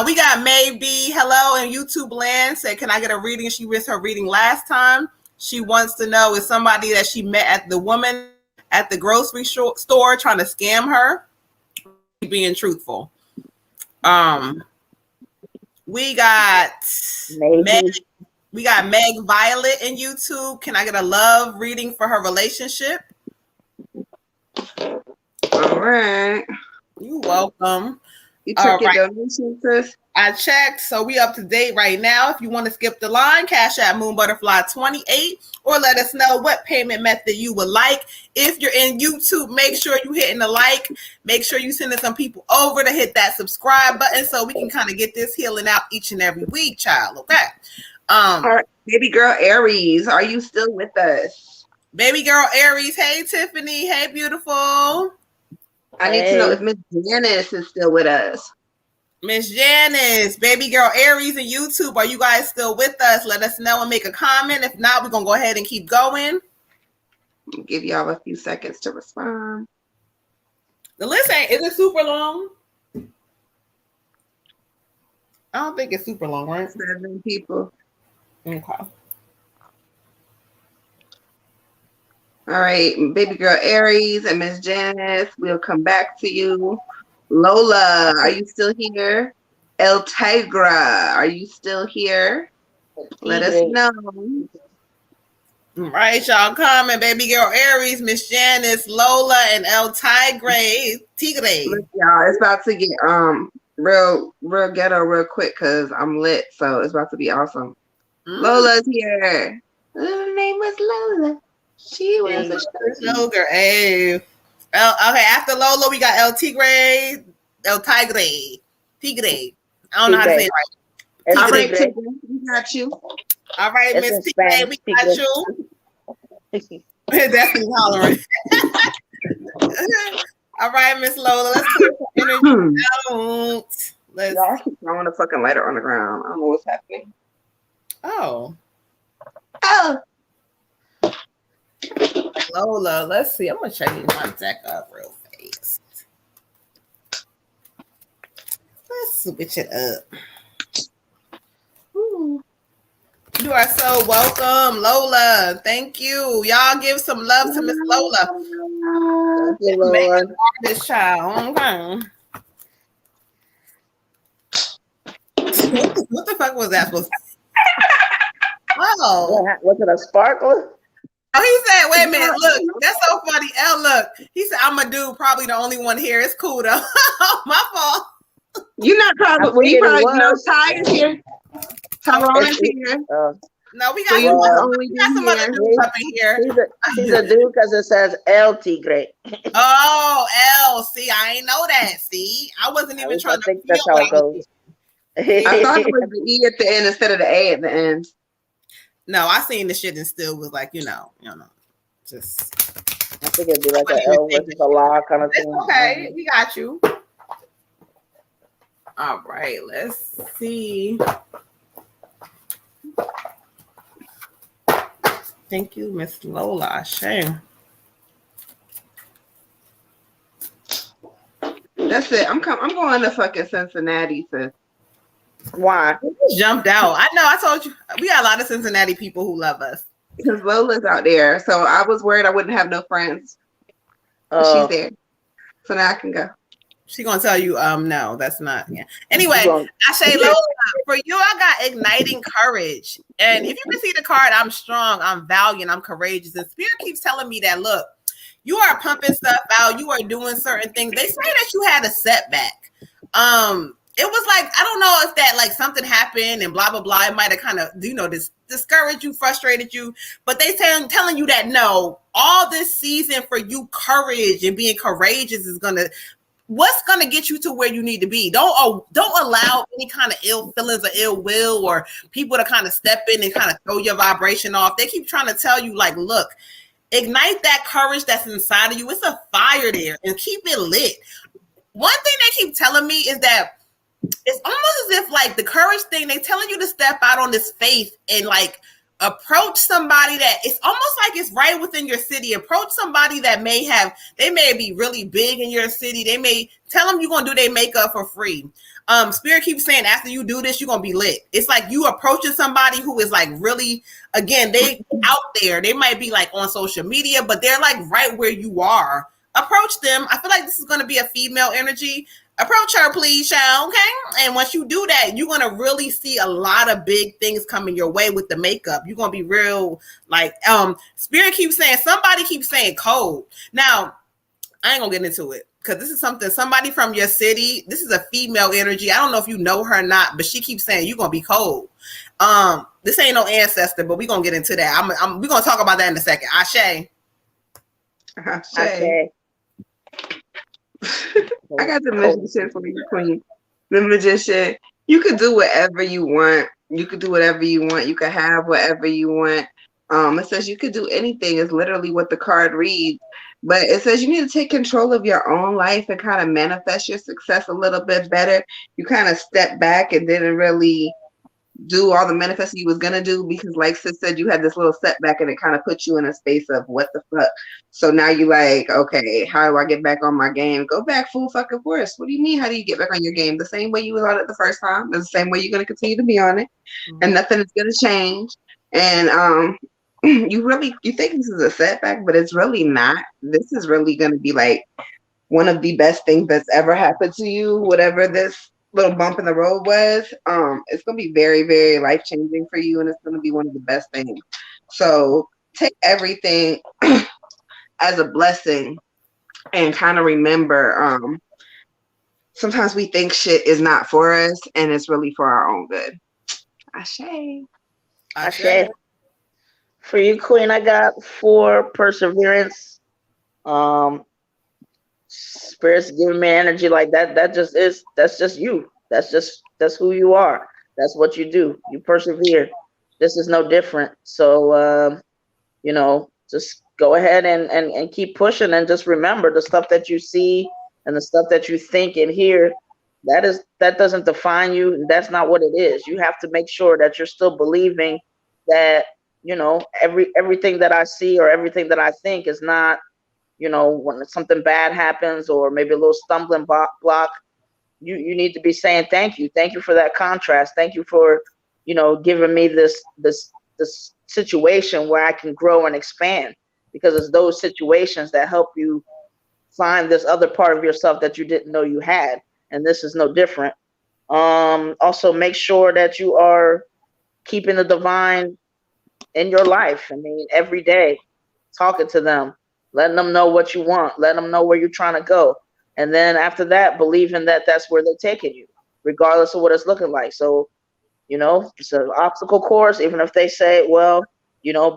we got Maybe. Hello in YouTube land. Said, can I get a reading? She missed her reading last time. She wants to know, is somebody that she met at the woman at the grocery store trying to scam her? Being truthful. We got Meg Violet in YouTube. Can I get a love reading for her relationship? All right. You're welcome. You took your donation, sis? I checked, so we up to date right now. If you want to skip the line, Cash App Moon Butterfly 28, or let us know what payment method you would like. If you're in YouTube, make sure you hitting the like. Make sure you sending some people over to hit that subscribe button so we can kind of get this healing out each and every week, child. Okay. All right, baby girl Aries, are you still with us? Baby girl Aries, hey Tiffany, hey beautiful. I need to know if Miss Janice is still with us. Miss Janice, baby girl Aries and YouTube, are you guys still with us? Let us know and make a comment. If not, we're going to go ahead and keep going. I'll give y'all a few seconds to respond. The list is it super long? I don't think it's super long, right? 7 people. Okay. All right, baby girl Aries and Miss Janice, we'll come back to you. Lola, are you still here? El Tigra, are you still here? Let us know. All right, y'all comment. Baby girl Aries, Miss Janice, Lola, and El Tigre. Look, y'all, it's about to get real ghetto real quick because I'm lit, so it's about to be awesome. Lola's here. Her name was Lola. She was a sugar. Hey. Okay, after Lola, we got El Tigre. El Tigre. Tigre. I don't know how to say it right. All right, Tigre, we got you. All right, Miss Tigre, we got you. That's hollering. All right, Miss Lola, let's put energy out. Y'all keep throwing a fucking lighter on the ground. I don't know what's happening. Oh. Lola, let's see. I'm gonna check my deck up real fast. Let's switch it up. Ooh. You are so welcome, Lola. Thank you. Y'all give some love to Miss Lola. Thank you, Lola. This child. Okay. What the fuck was that supposed to be? Oh. Was it a sparkler? Oh, he said, wait a minute, look, that's so funny. Elle, look, he said, I'm a dude, probably the only one here. It's cool though. My fault. You're not probably, well, you probably know Ty is here. Tyrone is here. No, we got some other dudes up in here. He's a dude because it says El Tigre. Oh, L. See, I ain't know that. See, I wasn't even trying to think that's how it goes. I thought it was the E at the end instead of the A at the end. No, I seen the shit and still was like, you know, just. I think it'd be like an L versus a law kind of thing. Okay, we got you. All right, let's see. Thank you, Miss Lola. Shame. That's it. I'm going to fucking Cincinnati, sis. Why? Jumped out. I know. I told you. We got a lot of Cincinnati people who love us. Because Lola's out there. So I was worried I wouldn't have no friends. But she's there. So now I can go. She gonna tell you, no, that's not. Yeah. Anyway, Well, I say, Lola, for you, I got igniting courage. And if you can see the card, I'm strong, I'm valiant, I'm courageous. And Spirit keeps telling me that, look, you are pumping stuff out, you are doing certain things. They say that you had a setback. It was like, I don't know if that like something happened and blah blah blah. It might have kind of, discouraged you, frustrated you, but they telling you that no, all this season for you, courage and being courageous is what's gonna get you to where you need to be. Don't allow any kind of ill feelings or ill will or people to kind of step in and kind of throw your vibration off. They keep trying to tell you like, look, ignite that courage that's inside of you. It's a fire there and keep it lit. One thing they keep telling me is that it's almost as if like the courage thing, they telling you to step out on this faith and like approach somebody that it's almost like it's right within your city. Approach somebody that they may be really big in your city. They may tell them you're going to do their makeup for free. Spirit keeps saying after you do this, you're going to be lit. It's like you approaching somebody who is like really, again, they out there. They might be like on social media, but they're like right where you are. Approach them. I feel like this is going to be a female energy. Approach her, please, Shao. Okay. And once you do that, you're going to really see a lot of big things coming your way with the makeup. You're going to be real, like, Spirit keeps saying, somebody keeps saying cold. Now, I ain't going to get into it because this is somebody from your city. This is a female energy. I don't know if you know her or not, but she keeps saying you're going to be cold. This ain't no ancestor, but we're going to get into that. We're going to talk about that in a second. Ashe. Ashe. I got the magician for you, Queen. The magician. You could do whatever you want. You could do whatever you want. You could have whatever you want. It says you could do anything. Is literally what the card reads. But it says you need to take control of your own life and kind of manifest your success a little bit better. You kind of step back and didn't really do all the manifesting you was gonna do because like Sis said, you had this little setback and it kind of put you in a space of what the fuck. So now you like, okay, how do I get back on my game? Go back full fucking force. What do you mean? How do you get back on your game? The same way you was on it the first time. The same way you're gonna continue to be on it, and nothing is gonna change. And you think this is a setback, but it's really not. This is really gonna be like one of the best things that's ever happened to you. Whatever this little bump in the road was, it's gonna be very, very life-changing for you, and it's gonna be one of the best things. So take everything as a blessing and kind of remember, sometimes we think shit is not for us and it's really for our own good. Ashe. Ashe. For you, Queen, I got 4 perseverance. Spirit's giving me energy like that. That's just you. That's who you are. That's what you do. You persevere. This is no different. So, just go ahead and keep pushing, and just remember the stuff that you see and the stuff that you think and hear, that doesn't define you. That's not what it is. You have to make sure that you're still believing that, everything that I see or everything that I think is not, when something bad happens or maybe a little stumbling block, you need to be saying thank you for that contrast, thank you for giving me this situation where I can grow and expand, because it's those situations that help you find this other part of yourself that you didn't know you had, and this is no different. Also make sure that you are keeping the divine in your life. I mean, every day talking to them, letting them know what you want, letting them know where you're trying to go. And then after that, believing that that's where they're taking you, regardless of what it's looking like. So, it's an obstacle course. Even if they say, well,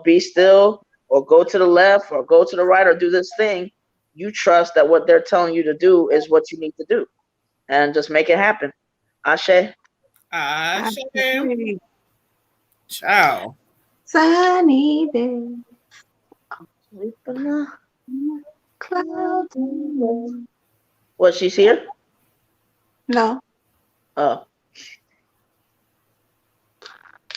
be still or go to the left or go to the right or do this thing, you trust that what they're telling you to do is what you need to do, and just make it happen. Ashe. Ashe. Ciao. Sunny day. Clouds. What, she's here? No. Oh.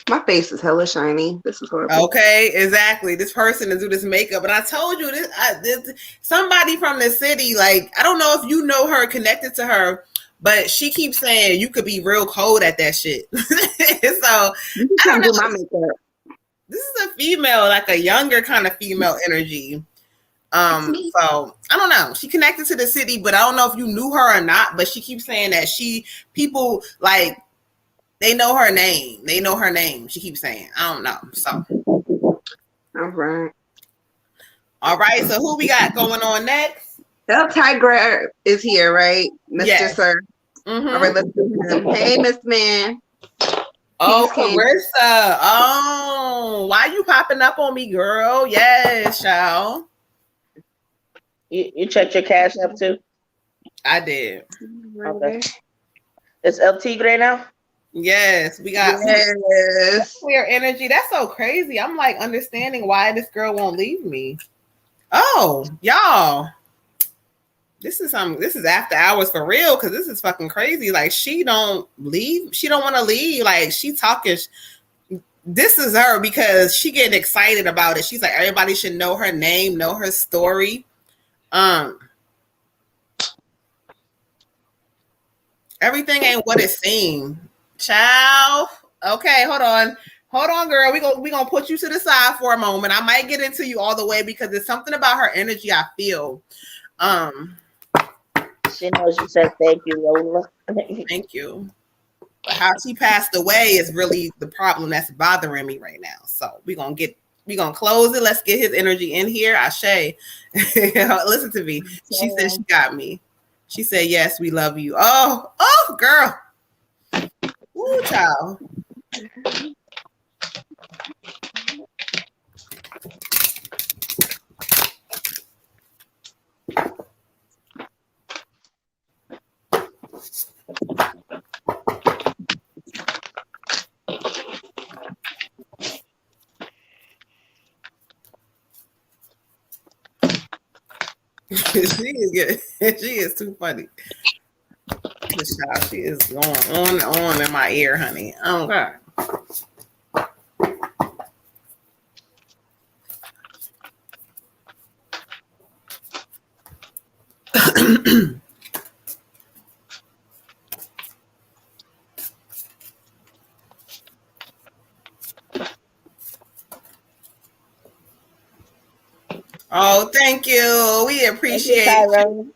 My face is hella shiny. This is horrible. Okay, exactly. This person to do this makeup, and I told you this somebody from the city. Like, I don't know if you know her, connected to her, but she keeps saying you could be real cold at that shit. So You can do my makeup. This is a female, like a younger kind of female energy. So I don't know. She connected to the city, but I don't know if you knew her or not. But she keeps saying that people like they know her name. They know her name. She keeps saying, I don't know. So all right. So who we got going on next? El Tiger is here, right, Mr. Yes. Sir? Mm-hmm. All right, let's do him. Hey, Miss Man. Oh, Carissa. Oh, why you popping up on me, girl? Yes, y'all. You checked your cash app too? I did. Okay. It's El Tigre now? Yes, we got clear energy. That's so crazy. I'm like understanding why this girl won't leave me. Oh, y'all. This is after hours for real, because this is fucking crazy. Like, she don't leave. She don't want to leave. Like, she talking. This is her because she getting excited about it. She's like, everybody should know her name, know her story. Everything ain't what it seemed. Child. Okay, hold on, girl. We gonna put you to the side for a moment. I might get into you all the way because there's something about her energy I feel. She knows you said thank you, Lola. Thank you. But how she passed away is really the problem that's bothering me right now. So we're gonna close it. Let's get his energy in here. Ashe. Listen to me. She said she got me. She said, yes, we love you. Oh, girl. Ooh, child. She is good. She is too funny. This child, she is going on and on in my ear, honey. Oh God. Oh, thank you. We appreciate you.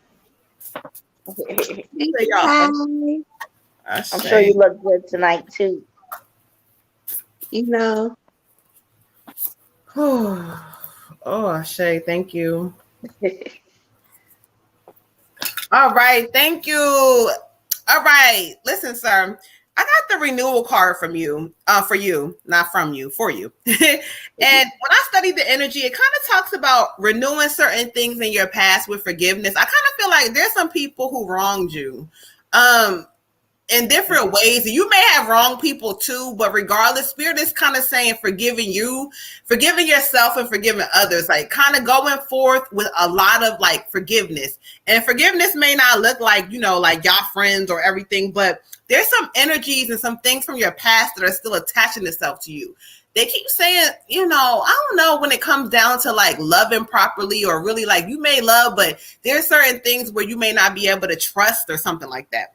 I'm sure you look good tonight too. You know. Oh, Shay, thank you. All right, thank you. All right, listen, sir. I got the renewal card from you, for you, not from you, for you. And when I studied the energy, it kind of talks about renewing certain things in your past with forgiveness. I kind of feel like there's some people who wronged you in different ways. And you may have wronged people too, but regardless, Spirit is kind of saying forgiving you, forgiving yourself, and forgiving others. Like kind of going forth with a lot of like forgiveness. And forgiveness may not look like, like y'all friends or everything, but there's some energies and some things from your past that are still attaching itself to you. They keep saying, I don't know, when it comes down to like loving properly or really like you may love, but there's certain things where you may not be able to trust or something like that.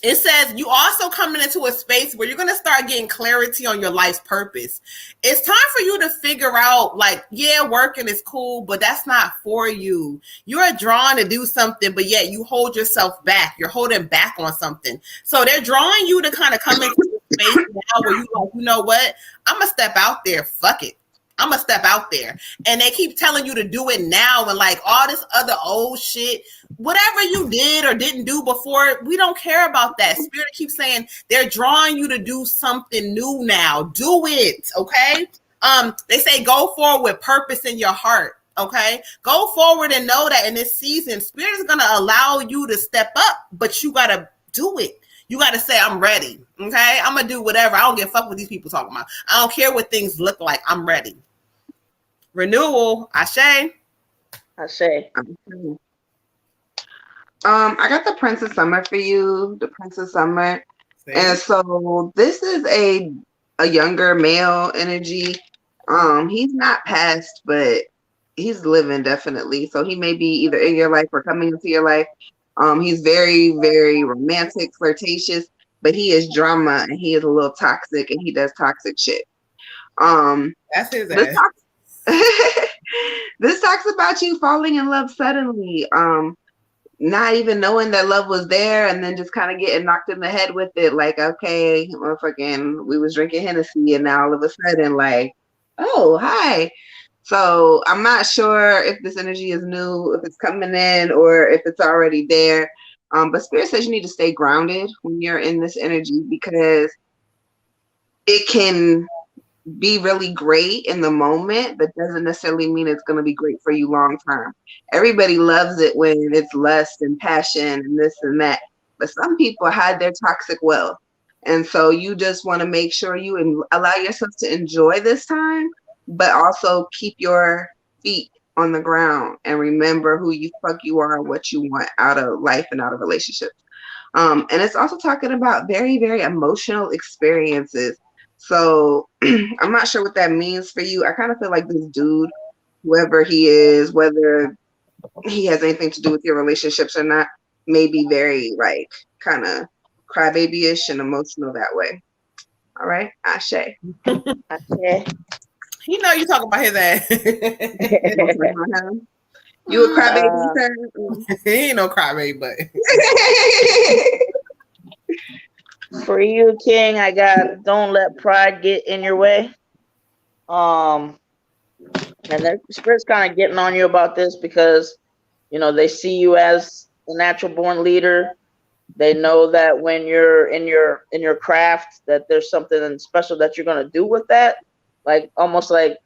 It says you also coming into a space where you're going to start getting clarity on your life's purpose. It's time for you to figure out like, yeah, working is cool, but that's not for you. You're drawn to do something, but yet you hold yourself back. You're holding back on something. So they're drawing you to kind of come into a space now where you like, you know what? I'm going to step out there. Fuck it. I'm going to step out there. And they keep telling you to do it now and like all this other old shit, whatever you did or didn't do before, we don't care about that. Spirit keeps saying they're drawing you to do something new now. Do it, okay? They say go forward with purpose in your heart, okay? Go forward and know that in this season, Spirit is going to allow you to step up, but you got to do it. You got to say, I'm ready, okay? I'm going to do whatever. I don't give a fuck what these people talking about. I don't care what things look like. I'm ready. Renewal, Ashe. I got the Prince of Summer for you, the Prince of Summer. Same. And so this is a younger male energy. He's not past, but he's living definitely. So he may be either in your life or coming into your life. He's very, very romantic, flirtatious, but he is drama and he is a little toxic and he does toxic shit. That's his ass. This about you falling in love suddenly, not even knowing that love was there, and then just kind of getting knocked in the head with it. Like, okay, motherfucking, we was drinking Hennessy, and now all of a sudden, like, oh, hi. So I'm not sure if this energy is new, if it's coming in, or if it's already there. But Spirit says you need to stay grounded when you're in this energy, because it can be really great in the moment, but doesn't necessarily mean it's going to be great for you long term. Everybody loves it when it's lust and passion and this and that, but some people hide their toxic well. And so you just want to make sure you allow yourself to enjoy this time, but also keep your feet on the ground and remember who you fuck you are and what you want out of life and out of relationships. And it's also talking about very, very emotional experiences. So I'm not sure what that means for you. I kind of feel like this dude, whoever he is, whether he has anything to do with your relationships or not, may be very like kind of crybaby-ish and emotional that way. All right, Ashe. Ashe. He know you talking about his ass. You a crybaby, sir? He ain't no crybaby, but For you, King, I got don't let pride get in your way. And the spirit's kind of getting on you about this because, you know, they see you as a natural born leader. They know that when you're in your craft, that there's something special that you're gonna do with that, like almost like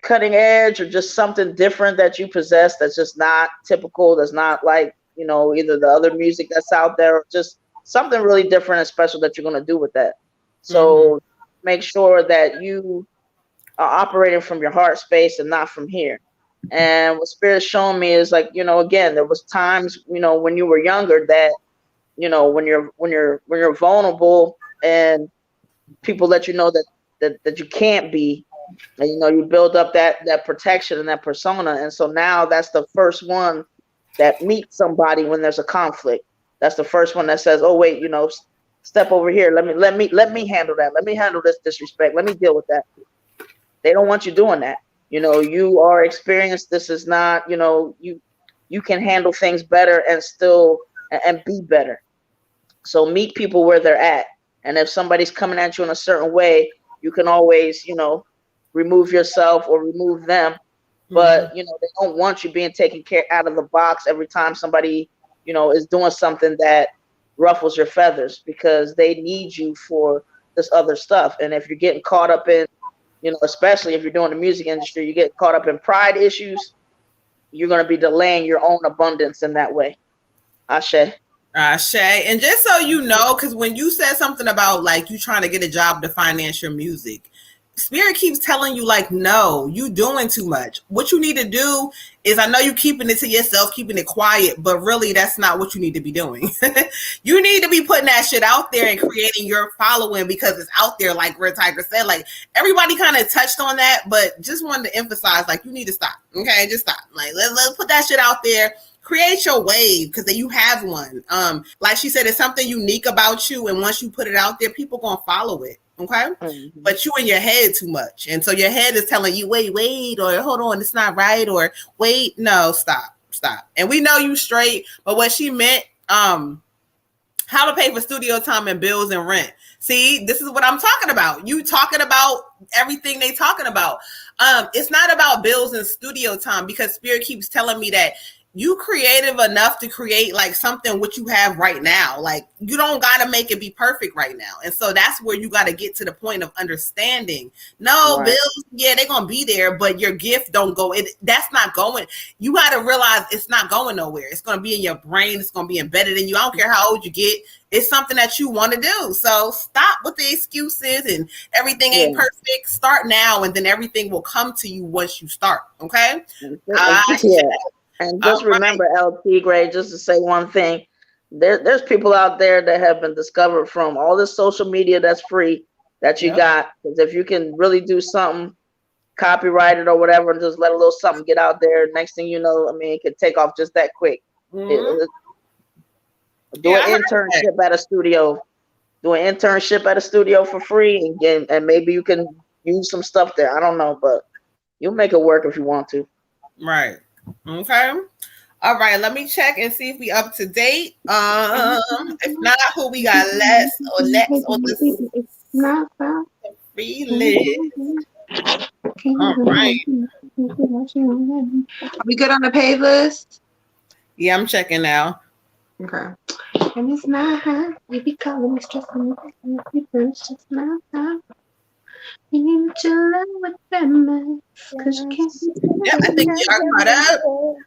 cutting edge or just something different that you possess that's just not typical. That's not like, you know, either the other music that's out there or just something really different and special that you're going to do with that. So make sure that you are operating from your heart space and not from here. And what Spirit's showing me is like, you know, again, there was times, you know, when you were younger that, you know, when you're vulnerable and people let you know that you can't be, and, you know, you build up that protection and that persona. And so now that's the first one that meets somebody when there's a conflict. That's the first one that says, "Oh wait, you know, step over here. Let me handle that. Let me handle this disrespect. Let me deal with that." They don't want you doing that. You know, you are experienced. This is not, you know, you can handle things better and still and be better. So meet people where they're at. And if somebody's coming at you in a certain way, you can always, you know, remove yourself or remove them. But, you know, they don't want you being taken care out of the box every time somebody, you know, is doing something that ruffles your feathers, because they need you for this other stuff. And if you're getting caught up in, you know, especially if you're doing the music industry, you get caught up in pride issues, you're going to be delaying your own abundance in that way. Ashe. Ashe. And just so you know, because when you said something about like you trying to get a job to finance your music, Spirit keeps telling you like, no, you doing too much. What you need to do is, I know you keeping it to yourself, keeping it quiet, but really that's not what you need to be doing. You need to be putting that shit out there and creating your following, because it's out there, like Red Tiger said. Like, everybody kind of touched on that, but just wanted to emphasize, like, you need to stop. Okay, just stop. Like, let's put that shit out there. Create your wave, because you have one. Like she said, it's something unique about you, and once you put it out there, people gonna follow it. Okay, but you in your head too much, and so your head is telling you, wait, or hold on, it's not right, or wait, no, stop. And we know you straight, but what she meant, how to pay for studio time and bills and rent. See, this is what I'm talking about. You talking about everything they talking about. It's not about bills and studio time, because Spirit keeps telling me that you creative enough to create like something what you have right now. Like, you don't got to make it be perfect right now. And so that's where you got to get to the point of understanding. No, right. Bills, yeah, they're going to be there, but your gift don't go. That's not going. You got to realize it's not going nowhere. It's going to be in your brain. It's going to be embedded in you. I don't care how old you get. It's something that you want to do. So stop with the excuses and everything ain't perfect. Start now, and then everything will come to you once you start. Okay? And just remember, LT Gray, just to say one thing, there's people out there that have been discovered from all this social media that's free that you got. Because if you can really do something, copyrighted or whatever, and just let a little something get out there, next thing you know, I mean, it could take off just that quick. Do an internship at a studio. Do an internship at a studio for free, and maybe you can use some stuff there. I don't know, but You'll make it work if you want to. Right. Okay. All right. Let me check and see if we up to date. If not, who we got less or next on this free list? All right. Are we good on the pay list? Yeah, I'm checking now. Okay. And it's not hot. We be calling me stressing me first. It's not hot. You need to love with them. Cause you can't. Yeah, I think you are caught up.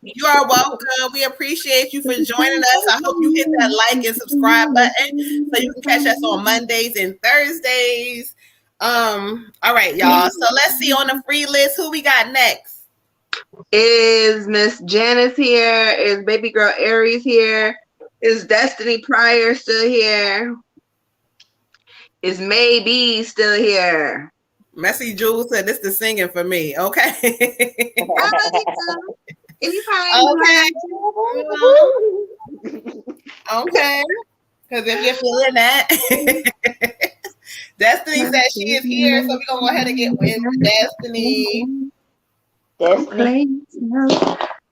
You are welcome. We appreciate you for joining us. I hope you hit that like and subscribe button so you can catch us on Mondays and Thursdays. All right, y'all. So let's see on the free list who we got next. Is Miss Janice here? Is baby girl Aries here? Is Destiny Pryor still here? Is Maybe still here? Messy Jules said this is singing for me. Okay. Okay. Because if you're feeling that. Destiny says she is here, so we're going to go ahead and get with Destiny.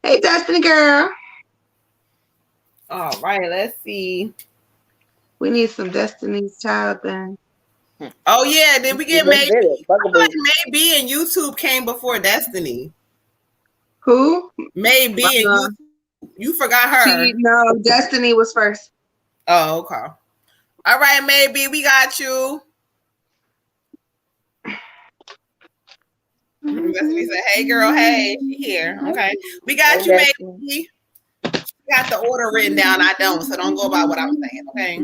Hey, Destiny girl. All right, let's see. We need some Destiny's Child then. Oh, yeah. Did we get Maybe? I feel like Maybe and YouTube came before Destiny. Who? Maybe and YouTube. You forgot her. No, Destiny was first. Oh, okay. All right, Maybe. We got you. Destiny said, hey, girl. Hey, she here. Okay. We got you, Maybe. Got the order written down. I don't, so don't go by what I'm saying, okay?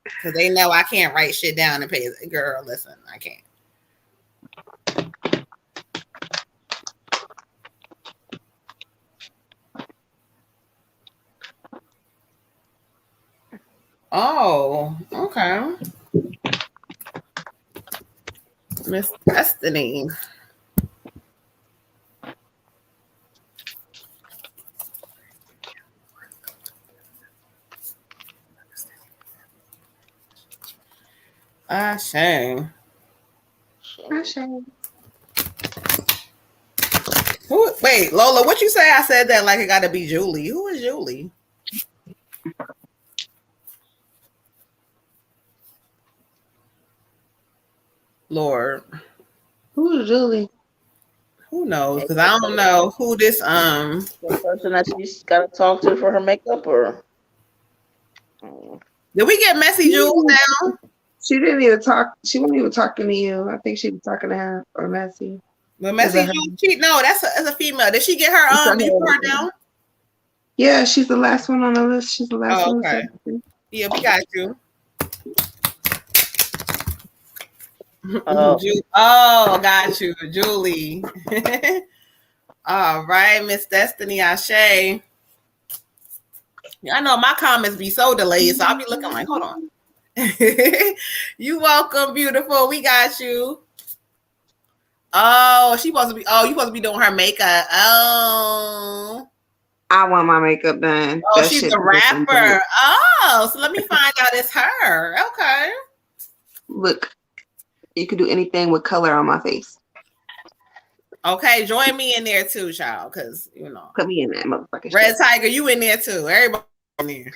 Because they know I can't write shit down and pay it. Girl, listen, I can't. Oh, okay. Miss Destiny. Shame. Who? Wait, Lola, what you say? I said that like it got to be Julie. Who is Julie? Lord. Who is Julie? Who knows? Because I don't know who this the person that she's got to talk to for her makeup, or did we get Messy Jules now? She didn't even talk. She wasn't even talking to you. I think she was talking to her or Messy. But Messy Jules, no, that's a female. Did she get her report down? Yeah, she's the last one on the list. She's the last one. Okay. Yeah, we got you. Got you, Julie. All right, Miss Destiny Ashe. I know my comments be so delayed, so I'll be looking like, hold on. You welcome, beautiful. We got you. Oh, you supposed to be doing her makeup. Oh. I want my makeup done. Oh, she's a rapper. Oh, so let me find out it's her. Okay. Look, you can do anything with color on my face. Okay, join me in there too, child, because, you know. Put me in that motherfucker. Red Tiger, you in there too. Everybody in there.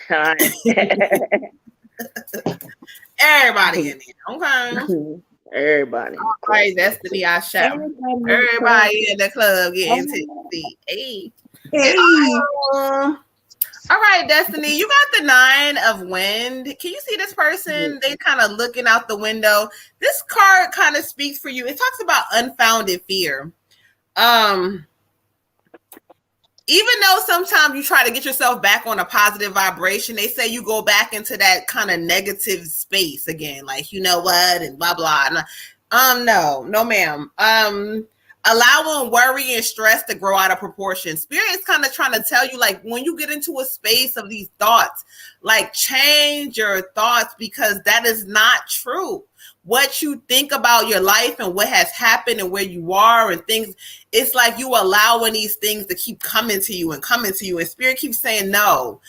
Everybody in there. Okay. Everybody. All right, Destiny, I shout. Everybody in the club getting tipsy. Hey. All right, Destiny, you got the 9 of Wind. Can you see this person? They kind of looking out the window. This card kind of speaks for you. It talks about unfounded fear. Even though sometimes you try to get yourself back on a positive vibration, they say you go back into that kind of negative space again, like, you know what, and blah, blah. No, ma'am. Allowing worry and stress to grow out of proportion. Spirit's kind of trying to tell you, like, when you get into a space of these thoughts, like, change your thoughts, because that is not true. What you think about your life and what has happened and where you are and things, it's like you allowing these things to keep coming to you. And Spirit keeps saying no.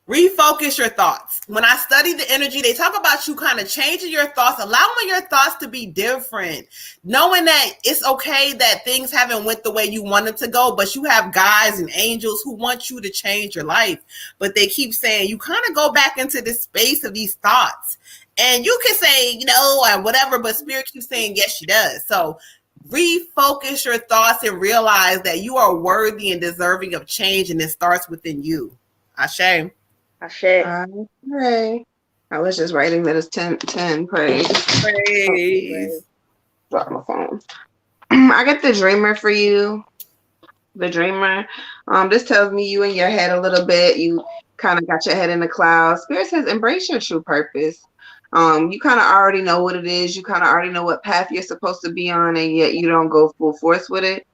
refocus your thoughts. When I study the energy, they talk about you kind of changing your thoughts, allowing your thoughts to be different, knowing that it's okay that things haven't went the way you wanted to go, but you have guides and angels who want you to change your life. But they keep saying you kind of go back into this space of these thoughts. And you can say, or whatever, but spirit keeps saying, yes, she does. So refocus your thoughts and realize that you are worthy and deserving of change, and it starts within you. Ashe. Ashe. Pray. I was just writing that it's 10. Praise. Praise. Drop my phone. I got the dreamer for you. The dreamer. This tells me you in your head a little bit. You kind of got your head in the clouds. Spirit says embrace your true purpose. You kind of already know what it is. You kind of already know what path you're supposed to be on, and yet you don't go full force with it.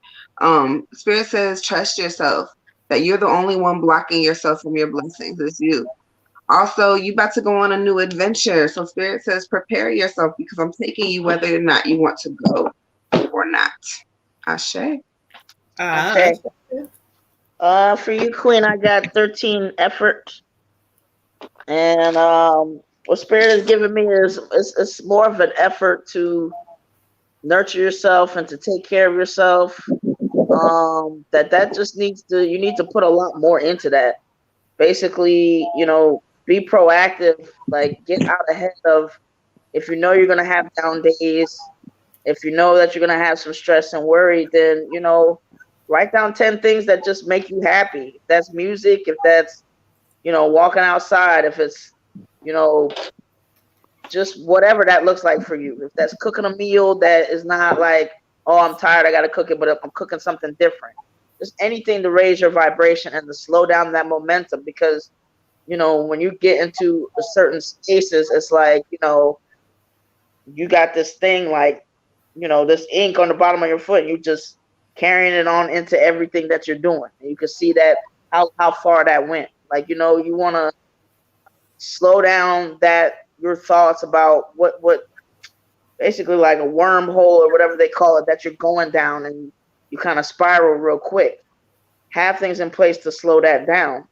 Spirit says trust yourself, that you're the only one blocking yourself from your blessings. It's you. Also, you about to go on a new adventure. So Spirit says prepare yourself, because I'm taking you whether or not you want to go or not. Ashe. Ashe. For you, Queen, I got 13 effort. And what Spirit has given me is it's more of an effort to nurture yourself and to take care of yourself. That just you need to put a lot more into that. Basically, be proactive, like get out ahead of, if you know you're gonna have down days, if you know that you're gonna have some stress and worry, then write down 10 things that just make you happy. If that's music, if that's walking outside, if it's just whatever that looks like for you. If that's cooking a meal that is not like, oh, I'm tired, I gotta cook it, but if I'm cooking something different, just anything to raise your vibration and to slow down that momentum. Because when you get into certain spaces, it's like you got this thing like this ink on the bottom of your foot, and you just carrying it on into everything that you're doing, and you can see that how far that went. Like you want to slow down your thoughts about what basically like a wormhole or whatever they call it that you're going down, and you kind of spiral real quick. Have things in place to slow that down.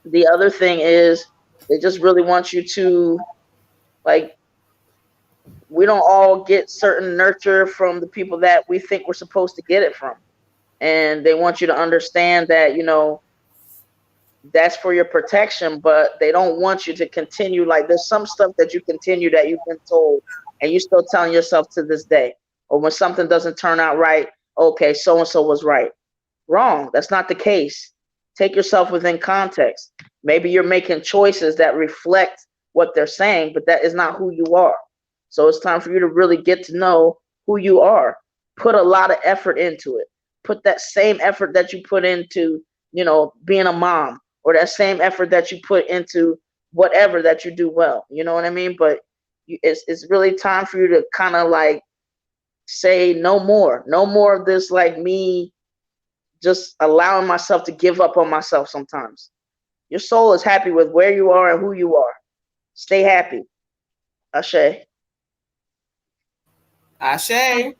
The other thing is they just really want you to, like, we don't all get certain nurture from the people that we think we're supposed to get it from. And they want you to understand that, that's for your protection, but they don't want you to continue. Like there's some stuff that you continue that you've been told and you're still telling yourself to this day. Or when something doesn't turn out right, okay, so-and-so was right. Wrong. That's not the case. Take yourself within context. Maybe you're making choices that reflect what they're saying, but that is not who you are. So it's time for you to really get to know who you are. Put a lot of effort into it. Put that same effort that you put into, being a mom, or that same effort that you put into whatever that you do well. You know what I mean? But it's really time for you to kind of like say no more of this, like me just allowing myself to give up on myself sometimes. Your soul is happy with where you are and who you are. Stay happy. Ashe. Ashe.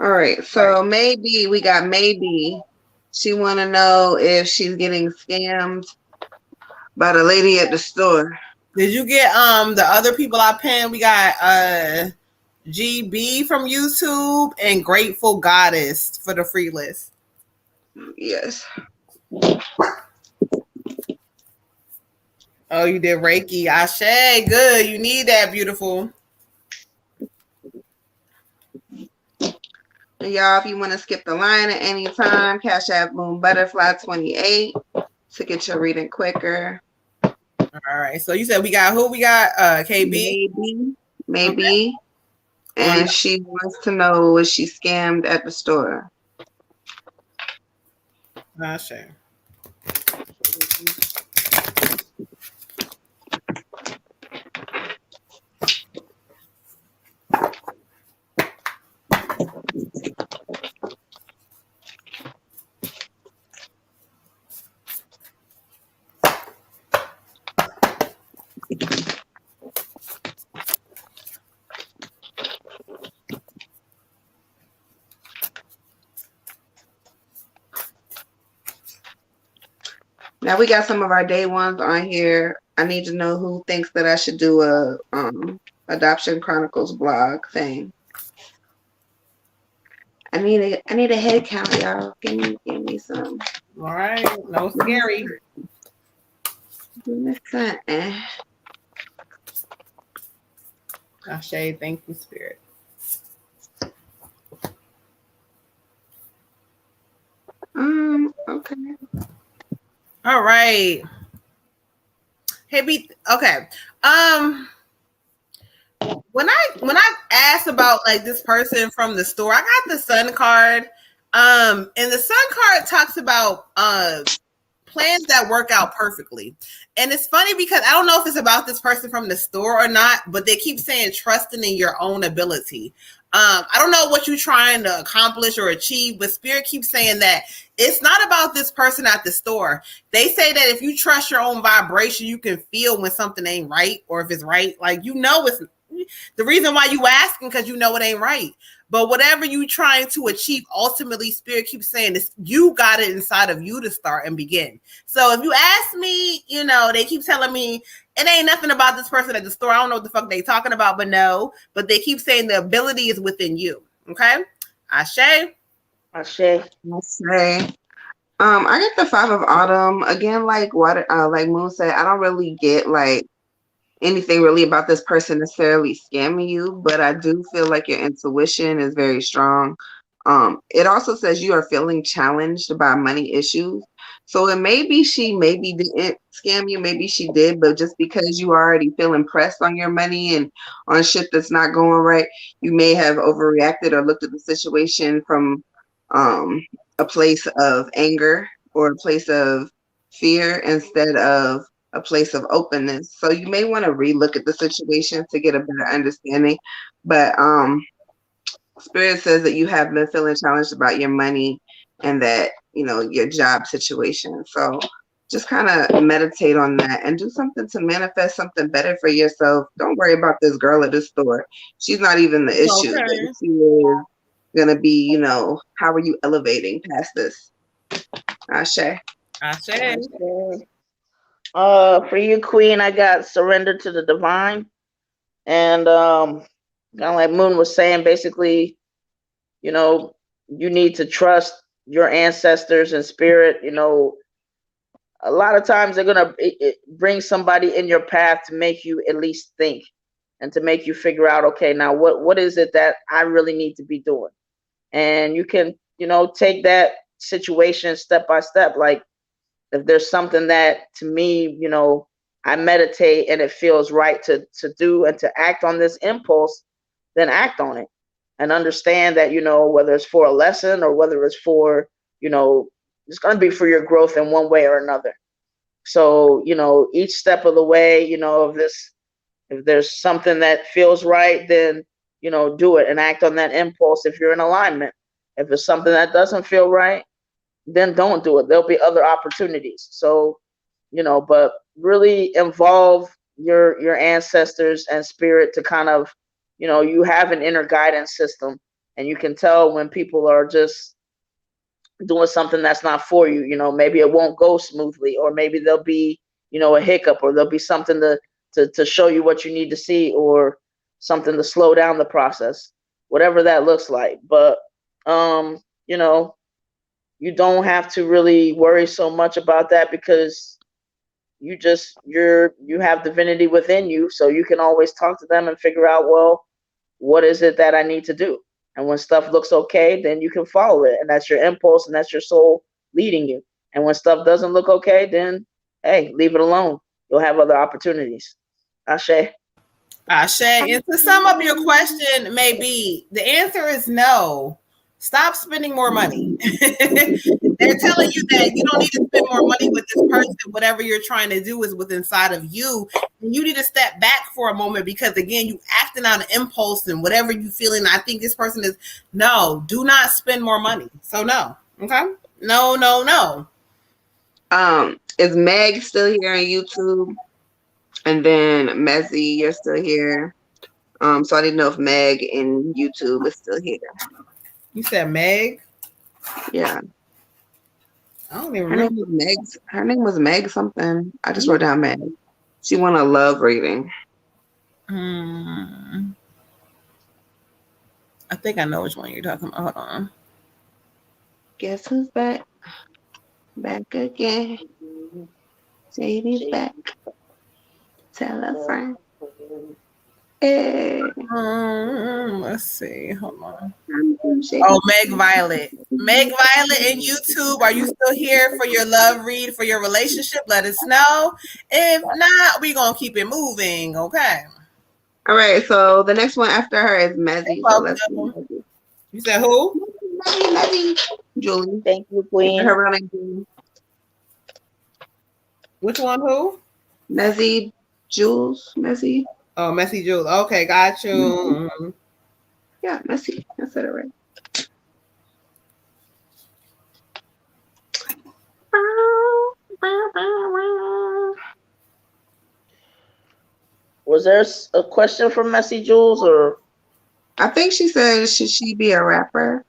All right, so maybe we got maybe. She want to know if she's getting scammed by the lady at the store. Did you get the other people I pinned? We got GB from YouTube and Grateful Goddess for the free list. Yes. Oh, you did Reiki. Ashe, good. You need that, beautiful. And y'all, if you want to skip the line at any time, Cash App Boom Butterfly 28 to get your reading quicker. All right. So you said we got who? We got KB. Maybe. Okay. And she wants to know, was she scammed at the store? Ashe. Now we got some of our day ones on here. I need to know who thinks that I should do a Adoption Chronicles blog thing. I need a head count, y'all. Give me some. All right, no scary. Give me something. Ashe, thank you, Spirit. Okay. All right. Hey, okay. When I asked about like this person from the store, I got the Sun card. And the Sun card talks about plans that work out perfectly. And it's funny because I don't know if it's about this person from the store or not, but they keep saying trusting in your own ability. I don't know what you're trying to accomplish or achieve, but Spirit keeps saying that it's not about this person at the store. They say that if you trust your own vibration, you can feel when something ain't right or if it's right. Like, you know, it's the reason why you asking because you know it ain't right. But whatever you trying to achieve, ultimately, Spirit keeps saying this, you got it inside of you to start and begin. So if you ask me, you know, they keep telling me it ain't nothing about this person at the store. I don't know what the fuck they talking about, but no. But they keep saying the ability is within you. Okay? Ashe. I say. I get the 5 of Autumn again. Like what? Like Moon said, I don't really get like anything really about this person necessarily scamming you, but I do feel like your intuition is very strong. It also says you are feeling challenged by money issues. So it maybe she maybe didn't scam you, maybe she did, but just because you already feel impressed on your money and on shit that's not going right, you may have overreacted or looked at the situation from a place of anger or a place of fear instead of a place of openness. So you may want to relook at the situation to get a better understanding. But Spirit says that you have been feeling challenged about your money and that, you know, your job situation. So just kind of meditate on that and do something to manifest something better for yourself. Don't worry about this girl at the store. She's not even the issue. Okay. The issue is going to be, you know, how are you elevating past this? Ashe. Ashe. For you, Queen, I got Surrender to the Divine. And kind of like Moon was saying, basically, you know, you need to trust your ancestors and spirit. You know, a lot of times they're gonna bring somebody in your path to make you at least think and to make you figure out, okay, now what is it that I really need to be doing? And you can, you know, take that situation step by step. Like if there's something that to me, you know, I meditate and it feels right to do and to act on this impulse, then act on it and understand that, you know, whether it's for a lesson or whether it's for, you know, it's going to be for your growth in one way or another. So, you know, each step of the way, you know, if there's something that feels right, then, you know, do it and act on that impulse if you're in alignment. If it's something that doesn't feel right, then don't do it. There'll be other opportunities. So, you know, but really involve your ancestors and spirit to kind of, you know, you have an inner guidance system and you can tell when people are just doing something that's not for you. You know, maybe it won't go smoothly, or maybe there'll be, you know, a hiccup, or there'll be something to show you what you need to see, or something to slow down the process, whatever that looks like. But you know, you don't have to really worry so much about that because you have divinity within you, so you can always talk to them and figure out, well, what is it that I need to do? And when stuff looks okay, then you can follow it, and that's your impulse and that's your soul leading you. And when stuff doesn't look okay, then hey, leave it alone. You'll have other opportunities. Ashe. Ashe. And to sum up your question, maybe the answer is no. Stop spending more money. They're telling you that you don't need to spend more money with this person. Whatever you're trying to do is within inside of you. And you need to step back for a moment because, again, you acting out an impulse and whatever you feeling. I think this person is, no, do not spend more money. So, no. Okay? No, no, no. Is Meg still here on YouTube? And then Mezzy, you're still here. So I didn't know if Meg in YouTube is still here. You said Meg? Yeah. I don't even Her name remember. was Meg. Her name was Meg something. I just wrote down Meg. She won a love reading. I think I know which one you're talking about. Hold on. Guess who's back? Back again. Sadie's back. Tell a friend. Hey. Let's see. Hold on. Shady. Oh, Meg Violet. Meg Violet in YouTube. Are you still here for your love read for your relationship? Let us know. If not, we're going to keep it moving. Okay. All right, so the next one after her is Mezzy. So let's see. Welcome. You said who? Mezzy. Julie. Thank you, Queen. Her real name. Which one? Who? Mezzy. Jules. Mezzy. Oh, Messy Jules. Okay, got you. Mm-hmm. Yeah, Messy. I said it right. Was there a question from Messy Jules, or? I think she said, should she be a rapper?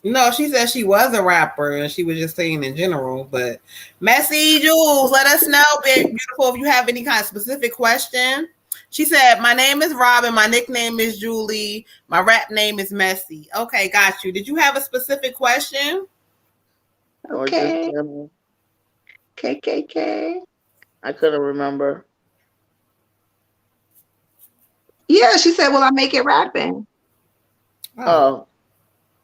No, she said she was a rapper and she was just saying in general. But Messy Jules, let us know, beautiful, if you have any kind of specific question. She said, my name is Robin. My nickname is Julie. My rap name is Messy. Okay, got you. Did you have a specific question? Okay. KKK. I couldn't remember. Yeah, she said, will I make it rapping? Oh.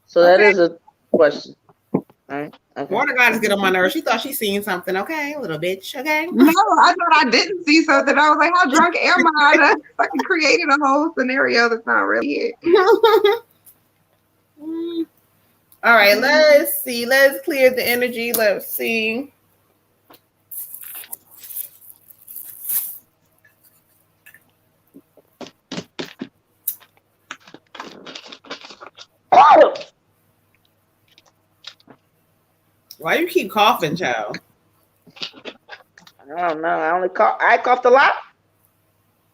So that is a question. All right. Okay. Water goddess get on my nerves. She thought she seen something. Okay, little bitch. Okay. No, I thought I didn't see something. I was like, how drunk am I? I fucking created a whole scenario that's not really it. All right, let's see. Let's clear the energy. Let's see. Why you keep coughing, child? I don't know. I coughed a lot.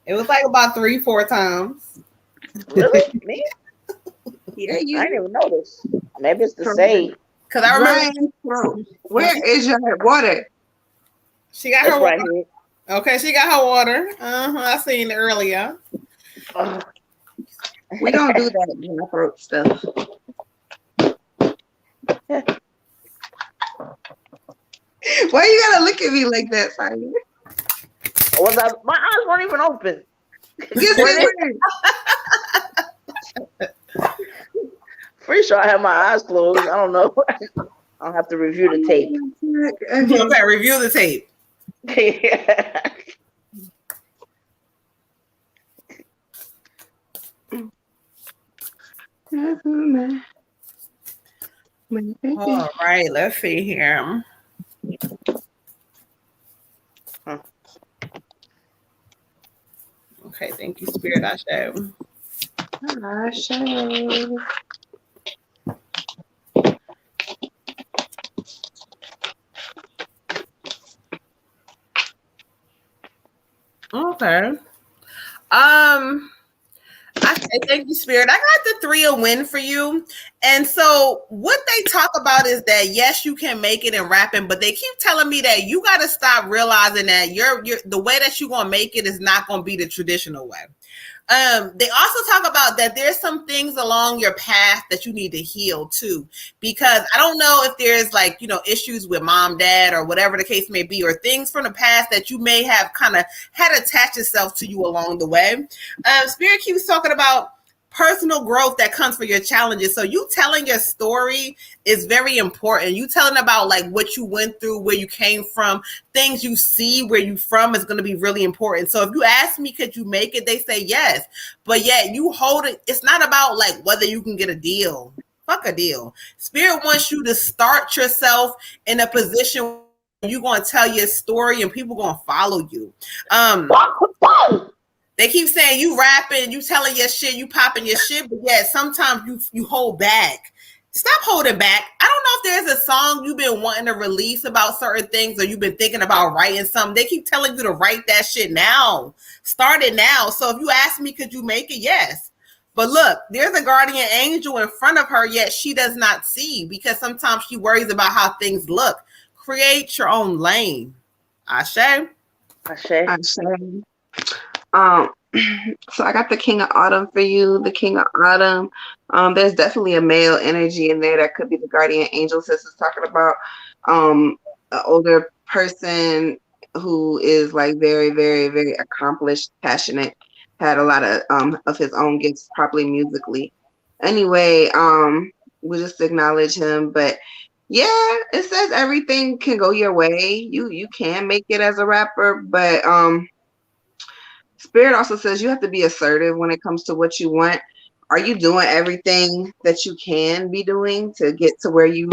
It was like about 3-4 times. Really? Me? Yeah, you. I didn't even notice. Maybe it's the same. Cause I remember. Where is your water? She got her right water. here. Okay, she got her water. I seen it earlier. We don't do that in the throat stuff. Why you gotta look at me like that, Simon? My eyes weren't even open. Yes, they were. Pretty sure I have my eyes closed. I don't know. I'll have to review the tape. Okay, review the tape. All right, let's see here. Okay, thank you, Spirit. I show. Okay. I say thank you, Spirit. I got the 3 a win for you. And so what they talk about is that yes, you can make it in rapping, but they keep telling me that you got to stop realizing that you're the way that you're gonna make it is not gonna be the traditional way. They also talk about that there's some things along your path that you need to heal too, because I don't know if there's like, issues with mom, dad, or whatever the case may be, or things from the past that you may have kind of had attached itself to you along the way. Spirit keeps talking about personal growth that comes for your challenges. So you telling your story is very important. You telling about like what you went through, where you came from, things you see where you from is going to be really important. So if you ask me, could you make it? They say yes. But yet you hold it. It's not about like whether you can get a deal. Fuck a deal. Spirit wants you to start yourself in a position where you're going to tell your story and people going to follow you. They keep saying you rapping, you telling your shit, you popping your shit, but yeah, sometimes you hold back. Stop holding back. I don't know if there's a song you've been wanting to release about certain things, or you've been thinking about writing something. They keep telling you to write that shit now. Start it now. So if you ask me, could you make it? Yes. But look, there's a guardian angel in front of her, yet she does not see because sometimes she worries about how things look. Create your own lane. Ashe. Ashe. So I got the King of Autumn for you. The King of Autumn. There's definitely a male energy in there that could be the guardian angel Sistas talking about. An older person who is like very, very, very accomplished, passionate, had a lot of his own gifts, probably musically. Anyway, we just acknowledge him. But yeah, it says everything can go your way. You can make it as a rapper, but Spirit also says you have to be assertive when it comes to what you want. Are you doing everything that you can be doing to get to where you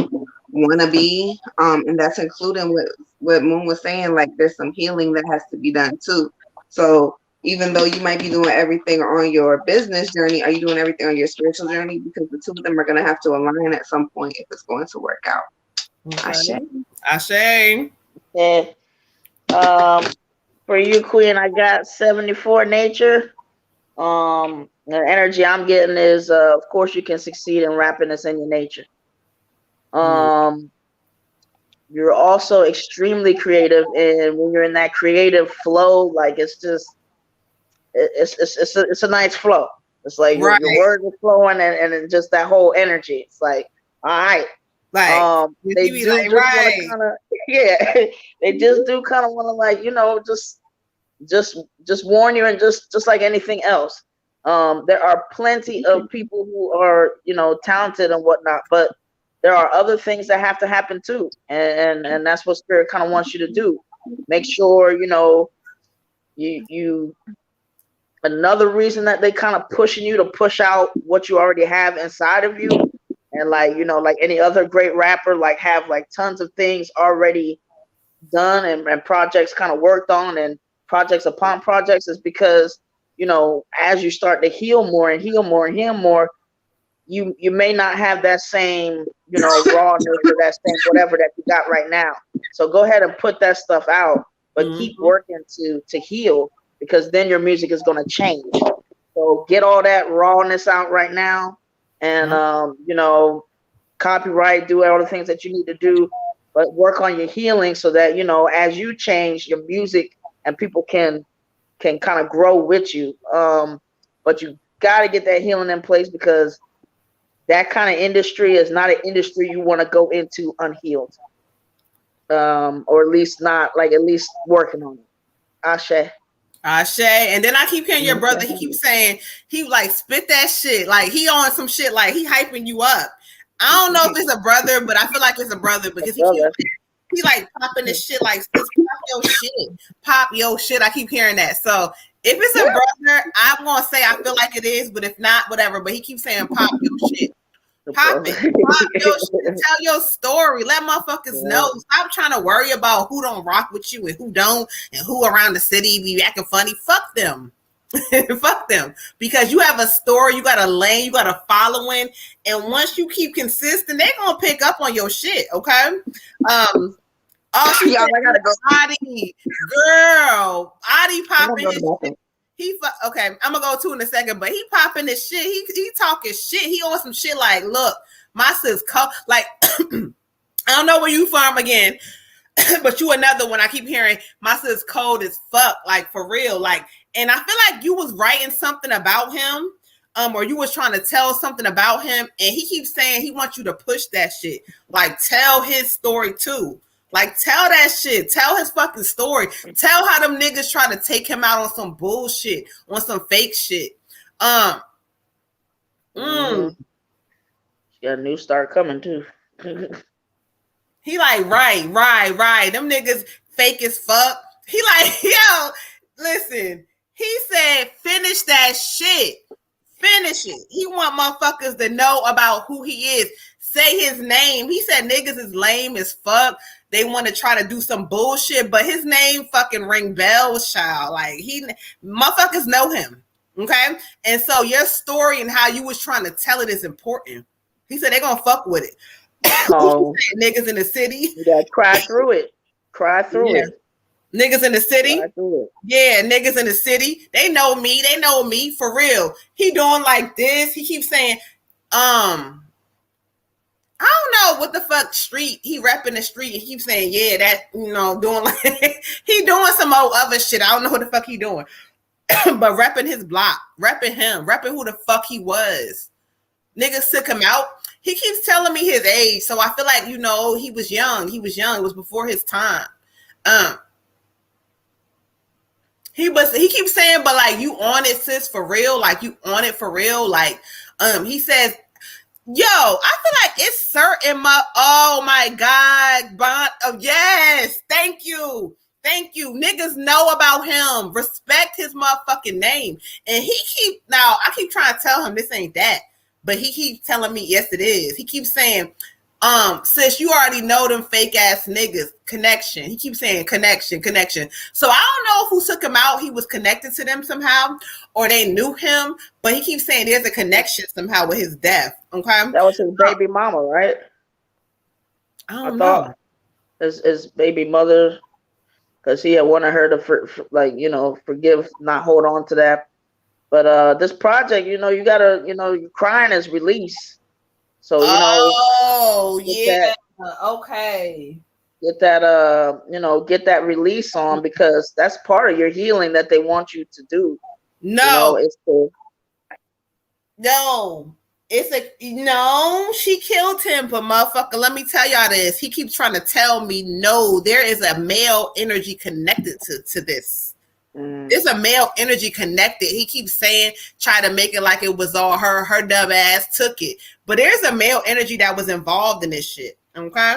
want to be? And that's including what Moon was saying, like there's some healing that has to be done too. So even though you might be doing everything on your business journey, are you doing everything on your spiritual journey? Because the two of them are going to have to align at some point if it's going to work out. Okay. Ashe. Yeah. For you, Queen, I got 74 nature. The energy I'm getting is, of course, you can succeed in rapping. It's in your nature. You're also extremely creative, and when you're in that creative flow, like it's a nice flow. It's like your words are flowing, and just that whole energy. It's like, all right. Like they do like, just want to kind of, yeah, they just do kind of want to, like, you know, just warn you, and just like anything else. There are plenty of people who are, you know, talented and whatnot, but there are other things that have to happen too, and that's what Spirit kind of wants you to do. Make sure, you know, you another reason that they kind of pushing you to push out what you already have inside of you. And like, you know, like any other great rapper, like have like tons of things already done and projects kind of worked on and projects upon projects, is because, you know, as you start to heal more and heal more and heal more, you may not have that same, you know, rawness or that same whatever that you got right now. So go ahead and put that stuff out, but keep working to heal, because then your music is going to change. So get all that rawness out right now. And, you know, copyright, do all the things that you need to do, but work on your healing so that, you know, as you change your music and people can kind of grow with you. But you got to get that healing in place, because that kind of industry is not an industry you want to go into unhealed. Or at least not, like, at least working on it. Ashe. And then I keep hearing your brother, he keeps saying, he like spit that shit, like he on some shit, like he hyping you up. I don't know if it's a brother, but I feel like it's a brother, because he like popping this shit, like pop your shit. I keep hearing that. So if it's a brother, I'm gonna say I feel like it is, but if not, whatever. But he keeps saying pop your shit. Pop it. Pop your shit. Tell your story. Let motherfuckers know. Stop trying to worry about who don't rock with you and who don't, and who around the city be acting funny. Fuck them. Fuck them. Because you have a story, you got a lane, you got a following, and once you keep consistent, they're gonna pick up on your shit. Okay. Also, y'all, I gotta go. Adi, girl, Adi popping his shit. Okay, I'm gonna go to in a second, but he popping this shit. He talking shit. He on some shit like, look, my sis cold. Like, I don't know where you from again, but you another one. I keep hearing my sis cold as fuck, like for real. Like, and I feel like you was writing something about him, or you was trying to tell something about him, and he keeps saying he wants you to push that shit. Like, tell his story too. Like, tell that shit. Tell his fucking story. Tell how them niggas try to take him out on some bullshit, on some fake shit. She got a new start coming too. He like, right. Them niggas fake as fuck. He like, yo, listen. He said, finish that shit. Finish it. He want motherfuckers to know about who he is. Say his name. He said niggas is lame as fuck. They want to try to do some bullshit, but his name fucking ring bells, child. Like, motherfuckers know him. Okay? And so your story and how you was trying to tell it is important. He said they're gonna fuck with it. Niggas in the city. You gotta cry through it. Cry through it. Niggas in the city. I do it. Yeah, niggas in the city. They know me. They know me for real. He doing like this. He keeps saying, I don't know what the fuck street he repping the street. He keeps saying, yeah, that doing like he doing some old other shit. I don't know what the fuck he doing, but repping his block, repping him, repping who the fuck he was. Niggas took him out. He keeps telling me his age, so I feel like he was young. He was young. It was before his time. He keeps saying, but like you on it, sis, for real. Like you on it for real. Like he says. Yo, I feel like it's certain oh my God, oh yes, thank you. Niggas know about him. Respect his motherfucking name. And I keep trying to tell him this ain't that, but he keeps telling me yes it is. He keeps saying, sis, you already know them fake ass niggas. Connection. He keeps saying connection. So I don't know who took him out. He was connected to them somehow, or they knew him, but he keeps saying there's a connection somehow with his death. Okay. That was his baby mama, right? I thought his baby mother, because he had wanted her to forgive, not hold on to that. But this project, you gotta, crying is release. So yeah, okay. Get that release on, because that's part of your healing that they want you to do. No, she killed him, but motherfucker, let me tell y'all this. He keeps trying to tell me, no, there is a male energy connected to this. There's a male energy connected. He keeps saying, try to make it like it was all her dumb ass took it. But there's a male energy that was involved in this shit. Okay?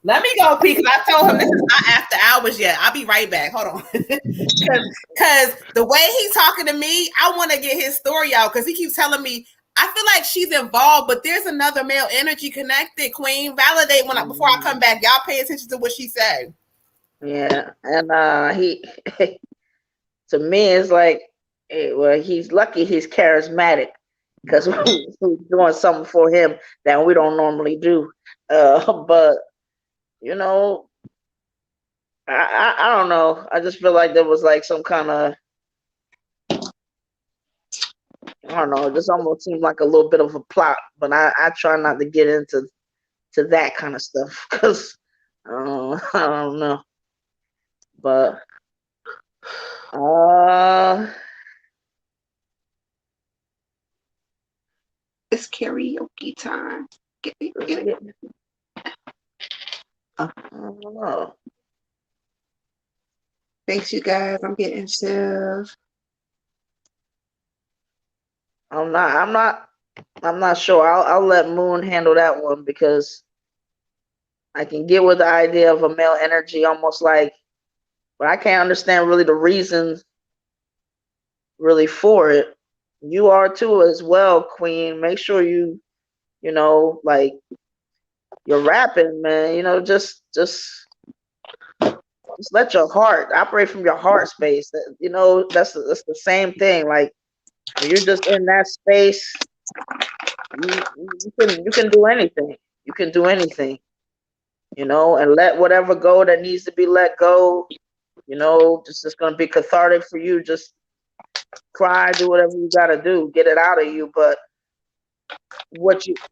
Let me go pee, because I told him this is not after hours yet. I'll be right back. Hold on. Because the way he's talking to me, I want to get his story out, because he keeps telling me, I feel like she's involved, but there's another male energy connected, Queen. Validate before I come back. Y'all pay attention to what she said. Yeah. And he, to me, it's like, well, he's lucky he's charismatic, because we're doing something for him that we don't normally do. But I don't know. I just feel like there was like some kind of, I don't know. It just almost seemed like a little bit of a plot. But I try not to get into that kind of stuff, because I don't know. But it's karaoke time. Get it. I don't know. Thanks, you guys. I'm getting chills. I'm not sure. I'll let Moon handle that one, because I can get with the idea of a male energy, almost like, but I can't understand really the reasons really for it. You are too as well, Queen. Make sure like you're rapping, man. Just let your heart operate from your heart space. That's the same thing. Like, when you're just in that space, you can do anything. You can do anything, and let whatever go that needs to be let go. It's gonna be cathartic for you. Just cry, do whatever you gotta do, get it out of you. But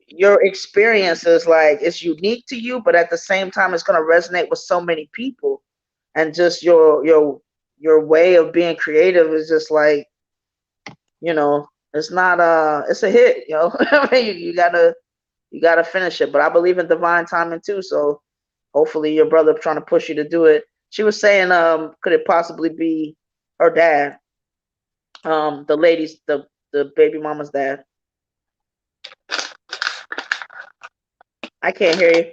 your experience is like, it's unique to you, but at the same time, it's gonna resonate with so many people. And just your way of being creative is just like, it's not it's a hit, I mean, you gotta finish it. But I believe in divine timing too, so hopefully your brother trying to push you to do it. She was saying, could it possibly be her dad, the lady's, the baby mama's dad? I can't hear you.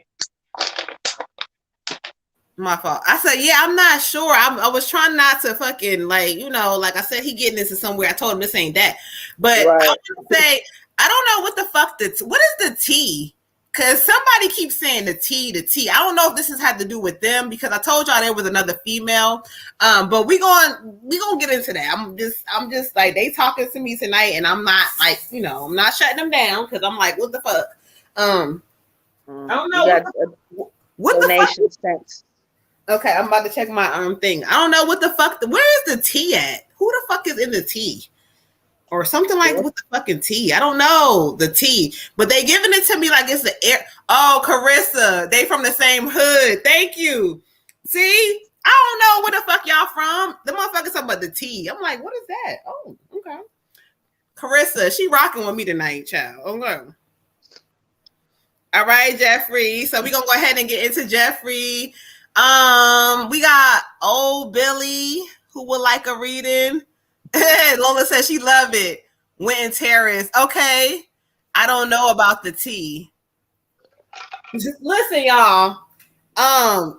My fault. I said, yeah, I'm not sure. I was trying not to fucking, like, like I said, he getting this somewhere. I told him this ain't that. But right. I would say, I don't know what the fuck what is the T? Because somebody keeps saying the T. I don't know if this has had to do with them, because I told y'all there was another female. But we gonna get into that. I'm just like, they talking to me tonight, and I'm not like, I'm not shutting them down, because I'm like, what the fuck? I don't know. What the fuck? Sense. Okay, I'm about to check my thing. I don't know what the fuck. Where is the T at? Who the fuck is in the T? Or something like with the fucking T. I don't know the T, but they giving it to me like it's the air. Oh, Carissa, they from the same hood. Thank you. See, I don't know where the fuck y'all from. The motherfuckers talking about the T. I'm like, what is that? Oh, okay. Carissa, she rocking with me tonight, child. Okay. All right, Jeffrey. So we're gonna go ahead and get into Jeffrey. We got old Billy who would like a reading. Lola says she love it. Winton Terrace. Okay. I don't know about the tea. Listen, y'all.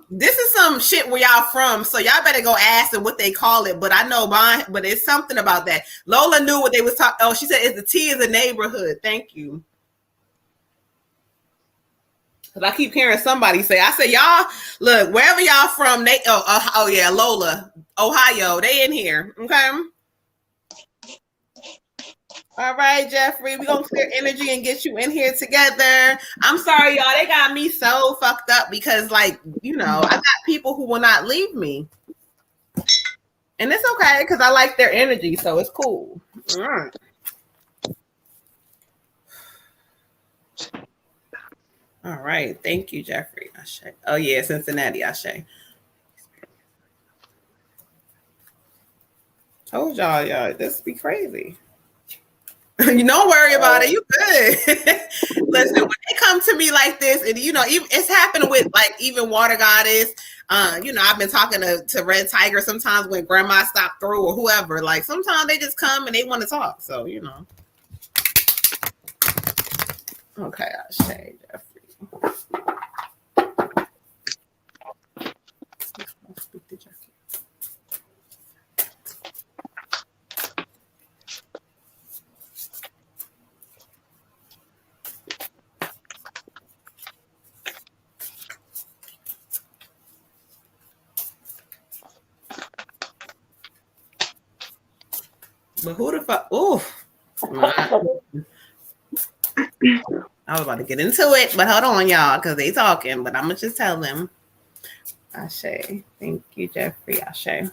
This is some shit where y'all from, so y'all better go ask them what they call it. But I know mine, but it's something about that. Lola knew what they was talking. Oh, she said it's the tea is a neighborhood. Thank you. Cause I keep hearing somebody say, I say, y'all, look, wherever y'all from, they oh yeah, Lola, Ohio, they in here. Okay. All right, Jeffrey, we're going to clear energy and get you in here together. I'm sorry, y'all. They got me so fucked up because, like, you know, I got people who will not leave me. And it's okay because I like their energy, so it's cool. All right. All right. Thank you, Jeffrey. Ashe. Oh, yeah, Cincinnati. Ashe. Told y'all, this be crazy. You don't worry about it. You good. Listen, when they come to me like this, and you know, it's happened with like even Water Goddess. You know, I've been talking to Red Tiger sometimes when Grandma stopped through or whoever. Like sometimes they just come and they want to talk. So you know. Okay, I'll say Jeffrey. Speak to Jeffrey. But who the fuck? Oof. I was about to get into it, but hold on, y'all, because they talking. But I'm gonna just tell them. Ashe. Thank you, Jeffrey. Ashe.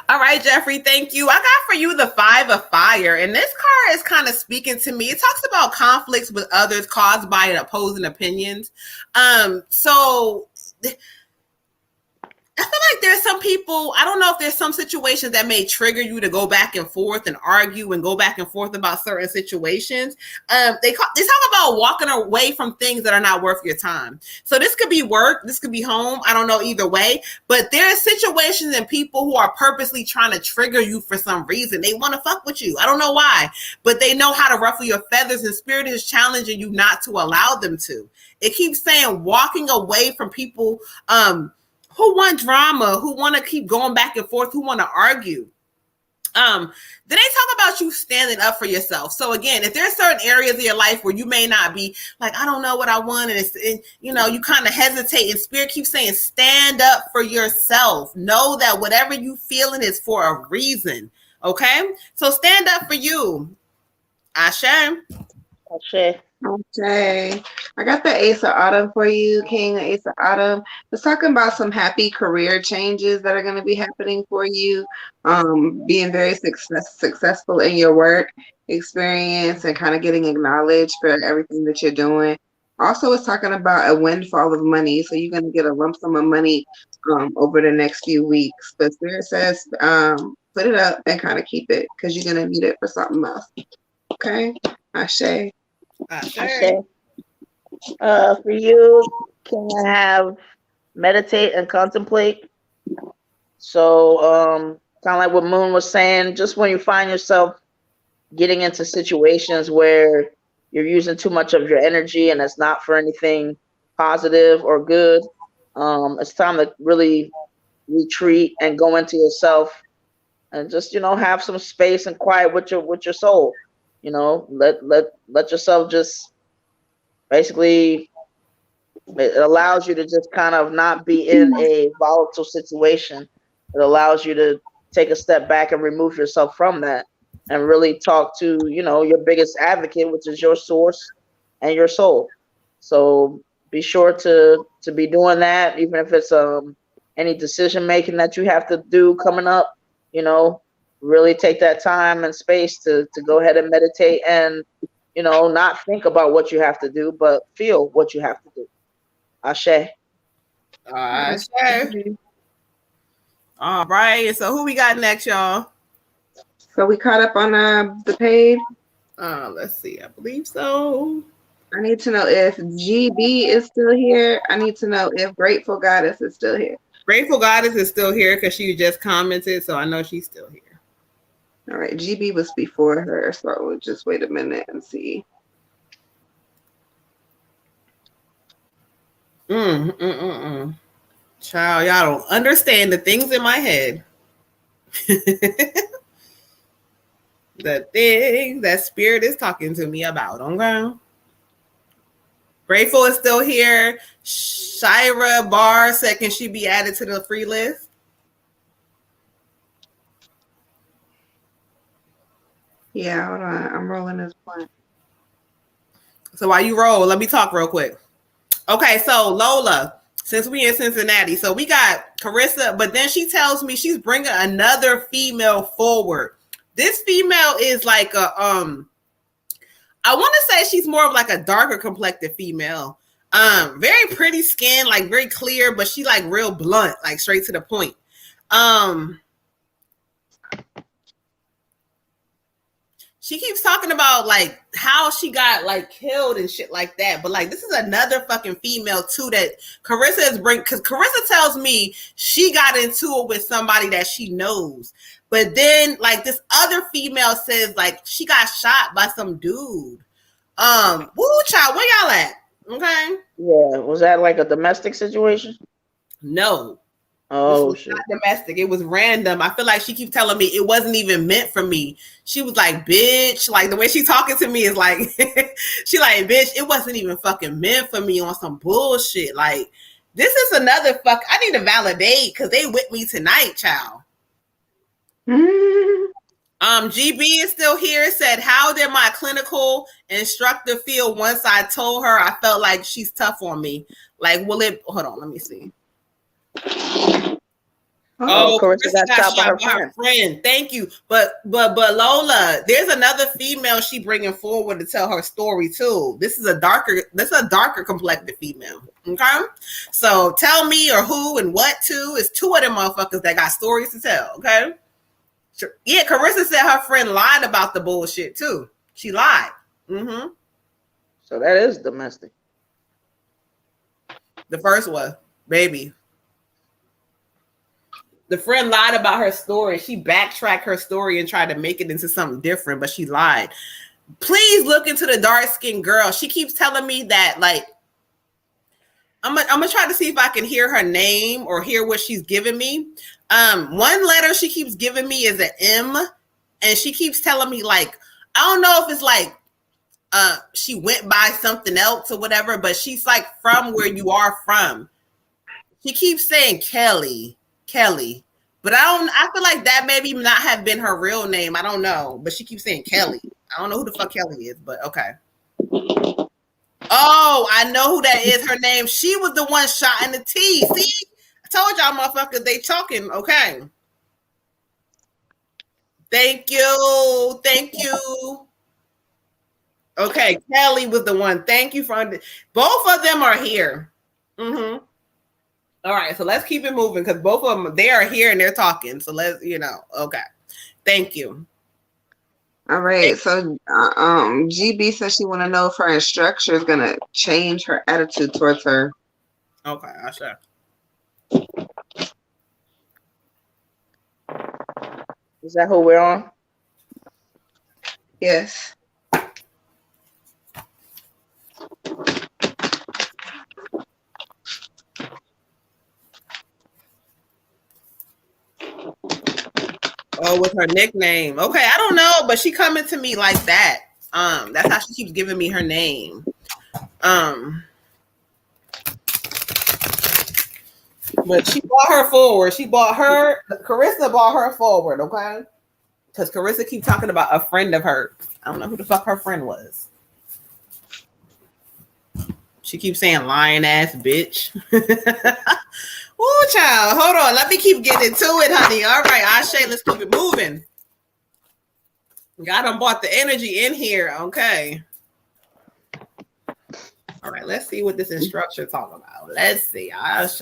All right, Jeffrey, thank you. I got for you the 5 of Fire, and this card is kind of speaking to me. It talks about conflicts with others caused by opposing opinions. So I feel like there's some people, I don't know if there's some situations that may trigger you to go back and forth and argue and go back and forth about certain situations. They talk about walking away from things that are not worth your time. So this could be work, this could be home. I don't know either way, but there are situations and people who are purposely trying to trigger you for some reason. They want to fuck with you. I don't know why, but they know how to ruffle your feathers, and Spirit is challenging you not to allow them to. It keeps saying walking away from people, who want drama, who want to keep going back and forth, who want to argue. Then they talk about you standing up for yourself. So again, if there's certain areas of your life where you may not be like, I don't know what I want, and you know, you kind of hesitate, and Spirit keeps saying, stand up for yourself. Know that whatever you feeling is for a reason. Okay, so stand up for you. Ashe. Ashe. Okay. I got the Ace of Autumn for you, King, Ace of Autumn. It's talking about some happy career changes that are going to be happening for you. Being very successful in your work experience and kind of getting acknowledged for everything that you're doing. Also, it's talking about a windfall of money. So you're going to get a lump sum of money over the next few weeks. But Spirit says put it up and kind of keep it because you're going to need it for something else. Okay? Ashe. Ashe. For you, can I have meditate and contemplate? So, kind of like what Moon was saying, just when you find yourself getting into situations where you're using too much of your energy and it's not for anything positive or good, it's time to really retreat and go into yourself and just, you know, have some space and quiet with your soul. You know, let yourself just basically, it allows you to just kind of not be in a volatile situation. It allows you to take a step back and remove yourself from that and really talk to, you know, your biggest advocate, which is your source, and your soul. So be sure to be doing that, even if it's any decision making that you have to do coming up. You know, really take that time and space to go ahead and meditate and not think about what you have to do, but feel what you have to do. Ashe. Sure. All right. So who we got next, y'all? So we caught up on the page. Let's see. I believe so. I need to know if GB is still here. I need to know if Grateful Goddess is still here. Grateful Goddess is still here because she just commented, so I know she's still here. All right, GB was before her, so we'll just wait a minute and see. Child, y'all don't understand the things in my head. The things that spirit is talking to me about. Okay. Grateful is still here. Shira Barr said, can she be added to the free list? Yeah, hold on. I'm rolling this blunt. So while you roll, let me talk real quick. Okay, so Lola, since we in Cincinnati, so we got Carissa, but then she tells me she's bringing another female forward. This female is like a I want to say she's more of like a darker complected female. Very pretty skin, like very clear, but she like real blunt, like straight to the point. She keeps talking about like how she got like killed and shit like that. But like this is another fucking female too that Carissa is bring, because Carissa tells me she got into it with somebody that she knows. But then like this other female says like she got shot by some dude. Woo child, where y'all at? Okay. Yeah, was that like a domestic situation? No. Oh, this was not domestic. It was random. I feel like she keeps telling me it wasn't even meant for me. She was like, bitch, like the way she's talking to me is like, she like, bitch, it wasn't even fucking meant for me on some bullshit. Like, this is another fuck. I need to validate because they with me tonight, child. GB is still here. Said, how did my clinical instructor feel once I told her I felt like she's tough on me? Like, will it? Hold on, let me see. Oh, Carissa got shot by her friend. Thank you, but Lola, there's another female she bringing forward to tell her story too. This is a darker complected female. Okay, so tell me or who and what too. It's two of them motherfuckers that got stories to tell. Okay, yeah, Carissa said her friend lied about the bullshit too. She lied. So that is domestic. The first one, baby. The friend lied about her story. She backtracked her story and tried to make it into something different, but she lied. Please look into the dark-skinned girl. She keeps telling me that, like, I'm gonna try to see if I can hear her name or hear what she's giving me. One letter she keeps giving me is an M, and she keeps telling me, like, I don't know if it's like she went by something else or whatever, but she's like from where you are from. She keeps saying Kelly, but I feel like that maybe not have been her real name. I don't know, but she keeps saying Kelly. I don't know who the fuck Kelly is, but okay. Oh, I know who that is. Her name. She was the one shot in the T. See, I told y'all motherfuckers they talking. Okay. Thank you. Okay, Kelly was the one. Thank you for both of them are here. All right, so let's keep it moving because both of them, they are here and they're talking. So let's, okay. Thank you. All right, so GB says she want to know if her instructor is going to change her attitude towards her. Okay, I'll show. Is that who we're on? Yes. Oh, with her nickname. Okay, I don't know, but she coming to me like that. That's how she keeps giving me her name. But she brought her forward. Carissa brought her forward, okay? Because Carissa keep talking about a friend of hers. I don't know who the fuck her friend was. She keeps saying lying ass bitch. Ooh, child. Hold on. Let me keep getting to it, honey. All right, Ashe, let's keep it moving. God done bought the energy in here. Okay. All right, let's see what this instructor talk about. Let's see. Ashe.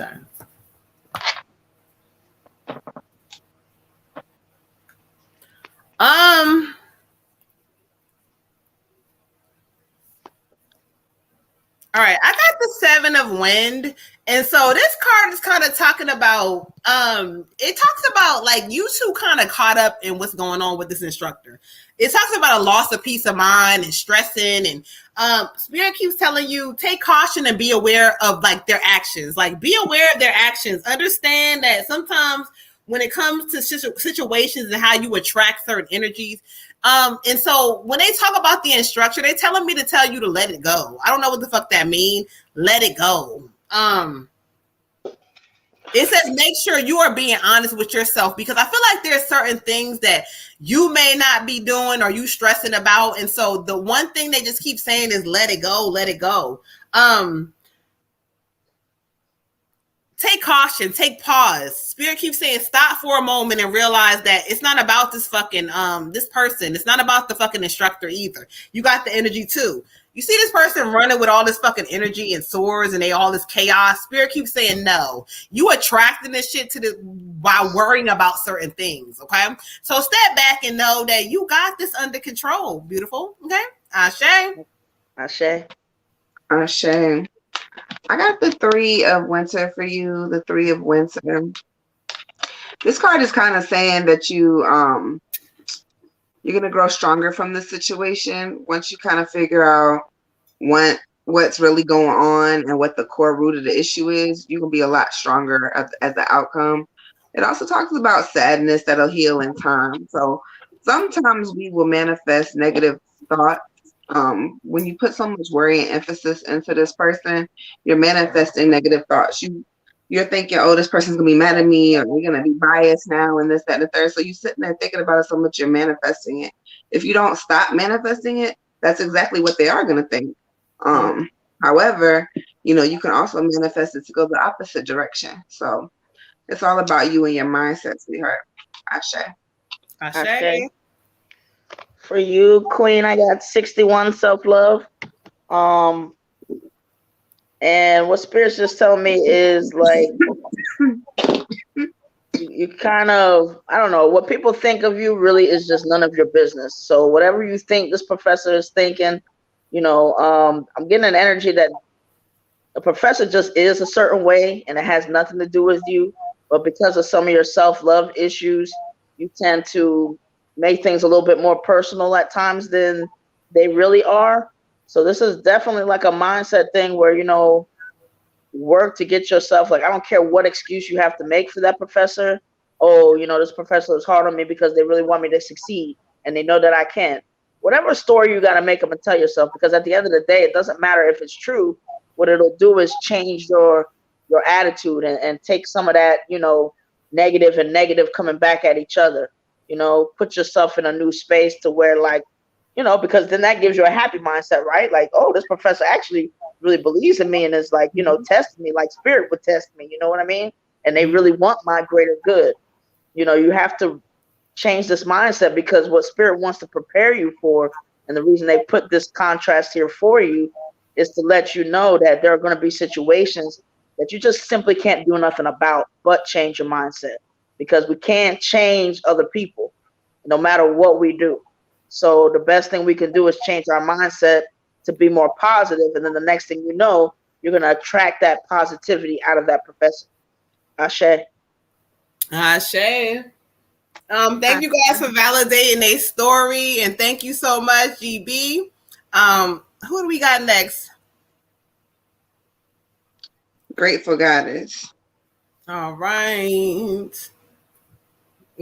All right, I got the 7 of Wind. And so this card is kind of talking about, it talks about like you two kind of caught up in what's going on with this instructor. It talks about a loss of peace of mind and stressing. And Spirit keeps telling you, take caution and be aware of like their actions. Like be aware of their actions. Understand that sometimes when it comes to situations and how you attract certain energies, and so when they talk about the instructor, they're telling me to tell you to let it go. I don't know what the fuck that means. Let it go. It says make sure you are being honest with yourself, because I feel like there's certain things that you may not be doing or you stressing about. And so the one thing they just keep saying is let it go, let it go. Take caution, take pause. Spirit keeps saying stop for a moment and realize that it's not about this fucking this person. It's not about the fucking instructor either. You got the energy too. You see this person running with all this fucking energy and swords and they all this chaos. Spirit keeps saying no. You attracting this shit to the while worrying about certain things. Okay, so step back and know that you got this under control. Beautiful. Okay, Ashe. Ashe. Ashe. I got the 3 of Winter for you, the 3 of Winter. This card is kind of saying that you're going to grow stronger from this situation once you kind of figure out what's really going on and what the core root of the issue is. You can be a lot stronger as the outcome. It also talks about sadness that'll heal in time. So sometimes we will manifest negative thoughts. When you put so much worry and emphasis into this person, you're manifesting negative thoughts. You're thinking, oh, this person's gonna be mad at me, or you're gonna be biased now, and this, that, and the third. So you're sitting there thinking about it so much, you're manifesting it. If you don't stop manifesting it, that's exactly what they are gonna think. However, you can also manifest it to go the opposite direction. So it's all about you and your mindset, sweetheart. Ashe. Ashe. For you, Queen, I got 61 self-love. And what Spirit's just telling me is like you kind of, I don't know, what people think of you really is just none of your business. So whatever you think this professor is thinking, I'm getting an energy that a professor just is a certain way and it has nothing to do with you. But because of some of your self-love issues, you tend to make things a little bit more personal at times than they really are. So this is definitely like a mindset thing where, work to get yourself, like, I don't care what excuse you have to make for that professor. Oh, this professor is hard on me because they really want me to succeed and they know that I can't. Whatever story you got to make up and tell yourself, because at the end of the day, it doesn't matter if it's true. What it'll do is change your attitude and take some of that, negative and negative coming back at each other. Put yourself in a new space to where, like, because then that gives you a happy mindset, right? Like, oh, this professor actually really believes in me and is like, testing me like Spirit would test me. You know what I mean? And they really want my greater good. You have to change this mindset, because what Spirit wants to prepare you for, and the reason they put this contrast here for you, is to let you know that there are going to be situations that you just simply can't do nothing about but change your mindset. Because we can't change other people no matter what we do. So the best thing we can do is change our mindset to be more positive. And then the next thing you know, you're going to attract that positivity out of that professor. Ashe. Ashe. Thank you guys for validating a story. And thank you so much, GB. Who do we got next? Grateful Goddess. All right.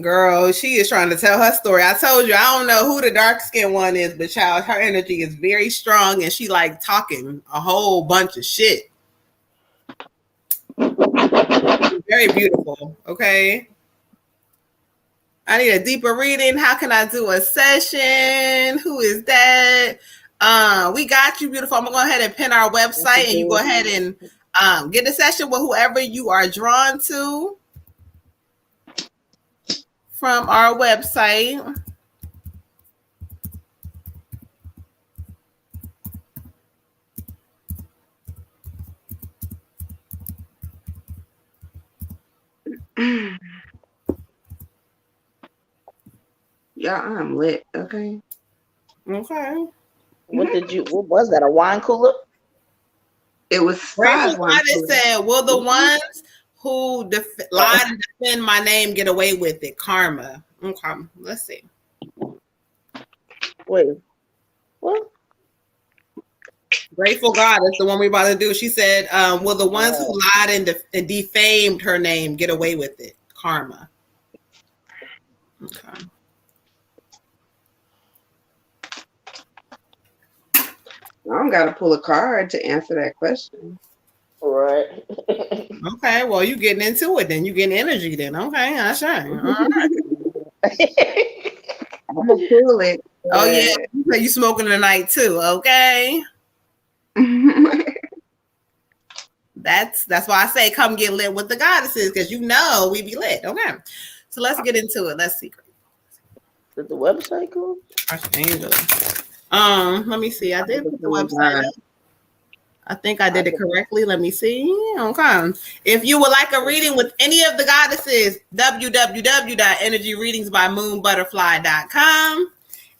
Girl, she is trying to tell her story. I told you, I don't know who the dark skinned one is, but child, her energy is very strong and she like talking a whole bunch of shit. Very beautiful. Okay. I need a deeper reading. How can I do a session? Who is that? We got you, beautiful. I'm gonna go ahead and pin our website, and you go ahead and get a session with whoever you are drawn to from our website. Yeah, I'm lit. Okay. Okay. What was that? A wine cooler? It was Grateful 5 1. Goddess said, "Will the ones who lie and defend my name get away with it?" Karma. Okay. Let's see. Wait. What? Grateful Goddess, the one we're about to do. She said, "Will the ones who lied and defamed her name get away with it?" Karma. Okay. I don't got to pull a card to answer that question. Right. Okay. Well, you getting into it then. You getting energy then. Okay. I sure. All right. I'm gonna pull it. Oh yeah. You smoking tonight too. Okay. That's why I say come get lit with the goddesses, because you know we be lit. Okay. So let's get into it. Let's see. Did the website go? Let me see. I did put the website up. I think I did it correctly. Let me see. Okay. If you would like a reading with any of the goddesses, www.energyreadingsbymoonbutterfly.com,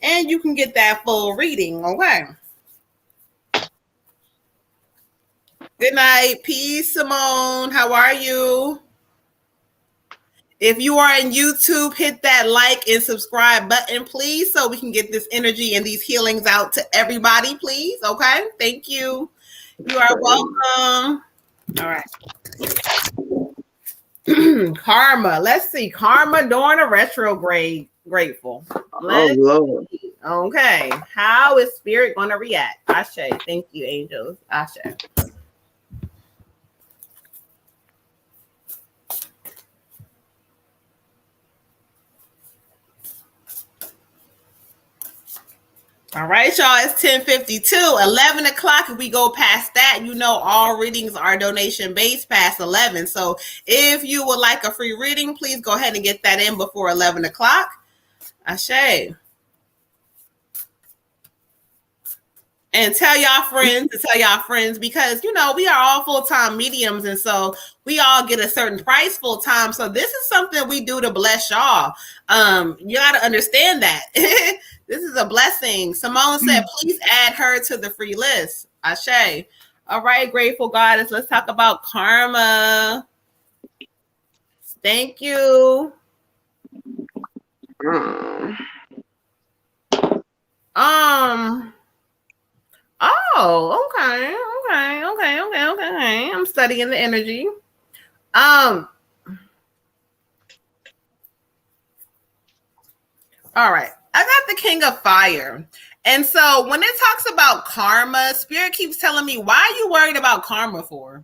and you can get that full reading. Okay. Good night. Peace, Simone. How are you? If you are in YouTube, hit that like and subscribe button, please, so we can get this energy and these healings out to everybody, please. Okay. Thank you. You are welcome. All right. Karma. Let's see. Karma during a retrograde. Grateful. Oh, Lord. Okay. How is spirit going to react? Ashe. Thank you, angels. Ashe. All right, y'all. It's 10:52, 11 o'clock. If we go past that, you know all readings are donation based past 11. So if you would like a free reading, please go ahead and get that in before 11 o'clock. Ashe. And tell y'all friends, because, you know, we are all full-time mediums. And so we all get a certain price full-time. So this is something we do to bless y'all. You got to understand that. This is a blessing. Simone said, please add her to the free list. Ashe. All right, Grateful Goddess. Let's talk about karma. Thank you. Oh, okay. I'm studying the energy. All right. I got the King of Fire. And so when it talks about karma, Spirit keeps telling me, why are you worried about karma for?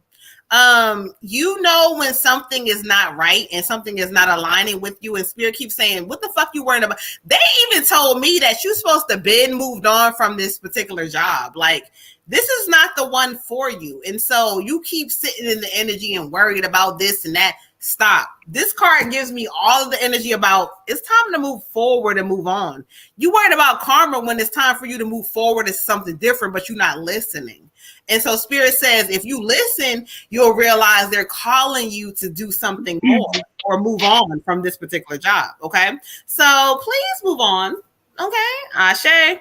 You know when something is not right and something is not aligning with you, and Spirit keeps saying, what the fuck you worried about? They even told me that you're supposed to been moved on from this particular job. Like, this is not the one for you. And so you keep sitting in the energy and worried about this and that. Stop. This card gives me all of the energy about it's time to move forward and move on. You worried about karma when it's time for you to move forward to something different, but you're not listening. And so Spirit says, if you listen, you'll realize they're calling you to do something more or move on from this particular job. Okay. So please move on. Okay. Ashe.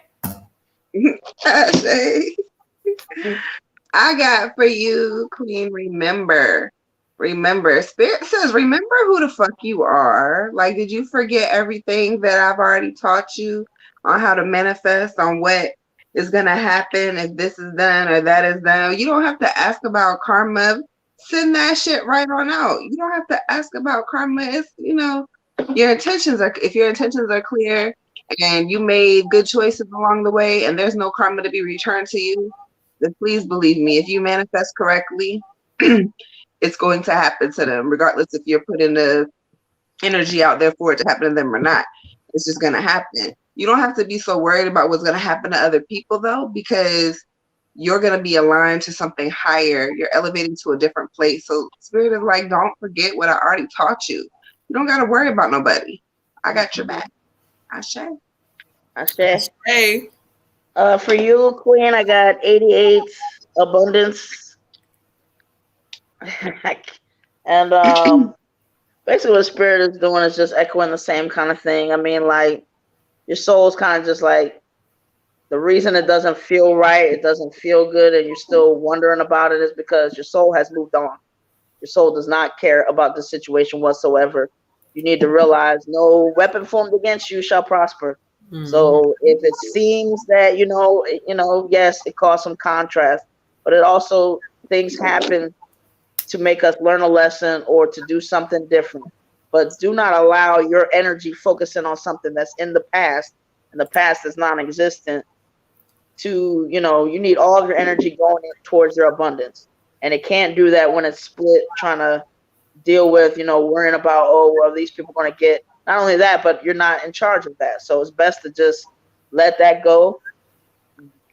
Ashe. I got for you, Queen, remember, Spirit says, remember who the fuck you are. Like, did you forget everything that I've already taught you on how to manifest, on what is going to happen if this is done or that is done? You don't have to ask about karma. Send that shit right on out. You don't have to ask about karma. It's, you know, if your intentions are clear and you made good choices along the way and there's no karma to be returned to you, then please believe me, if you manifest correctly, it's going to happen to them, regardless if you're putting the energy out there for it to happen to them or not. It's just going to happen. You don't have to be so worried about what's going to happen to other people, though, because you're going to be aligned to something higher. You're elevating to a different place. So Spirit is like, don't forget what I already taught you. You don't got to worry about nobody. I got your back. I say. Hey. For you, Queen, I got 88 abundance. And basically what Spirit is doing is just echoing the same kind of thing. I mean, like, your soul's kind of just like, the reason it doesn't feel right, it doesn't feel good, and you're still wondering about it is because your soul has moved on. Your soul does not care about the situation whatsoever. You need to realize no weapon formed against you shall prosper. Mm-hmm. So if it seems that, yes, it caused some contrast, but it also, things happen to make us learn a lesson or to do something different. But do not allow your energy focusing on something that's in the past, and the past is non-existent, to, you need all of your energy going in towards your abundance. And it can't do that when it's split, trying to deal with, worrying about, oh, well, these people are going to get, not only that, but you're not in charge of that. So it's best to just let that go.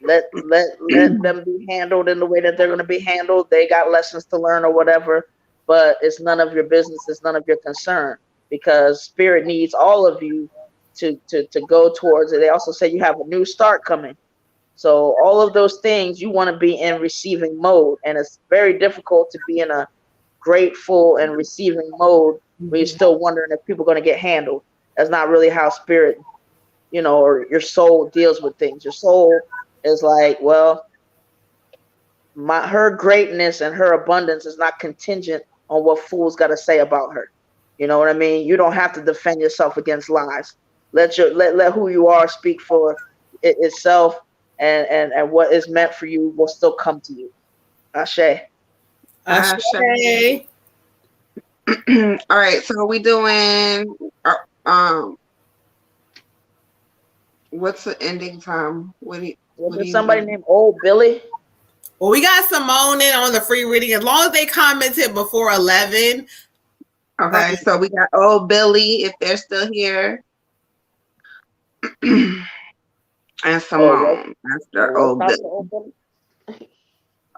Let them be handled in the way that they're going to be handled. They got lessons to learn or whatever, but it's none of your business. It's none of your concern, because Spirit needs all of you to go towards it. They also say you have a new start coming. So all of those things, you want to be in receiving mode. And it's very difficult to be in a grateful and receiving mode when you're still wondering if people are going to get handled. That's not really how Spirit, or your soul deals with things. Your soul is like, well, her greatness and her abundance is not contingent on what fools got to say about her. You know what I mean? You don't have to defend yourself against lies. Let who you are speak for itself, and what is meant for you will still come to you. Ashe. Ashe. All right, so we doing what's the ending time? Somebody named Old Billy? Well, we got Simone in on the free reading, as long as they commented before 11. Okay, so we got Old Billy, if they're still here. And Simone after Old Billy.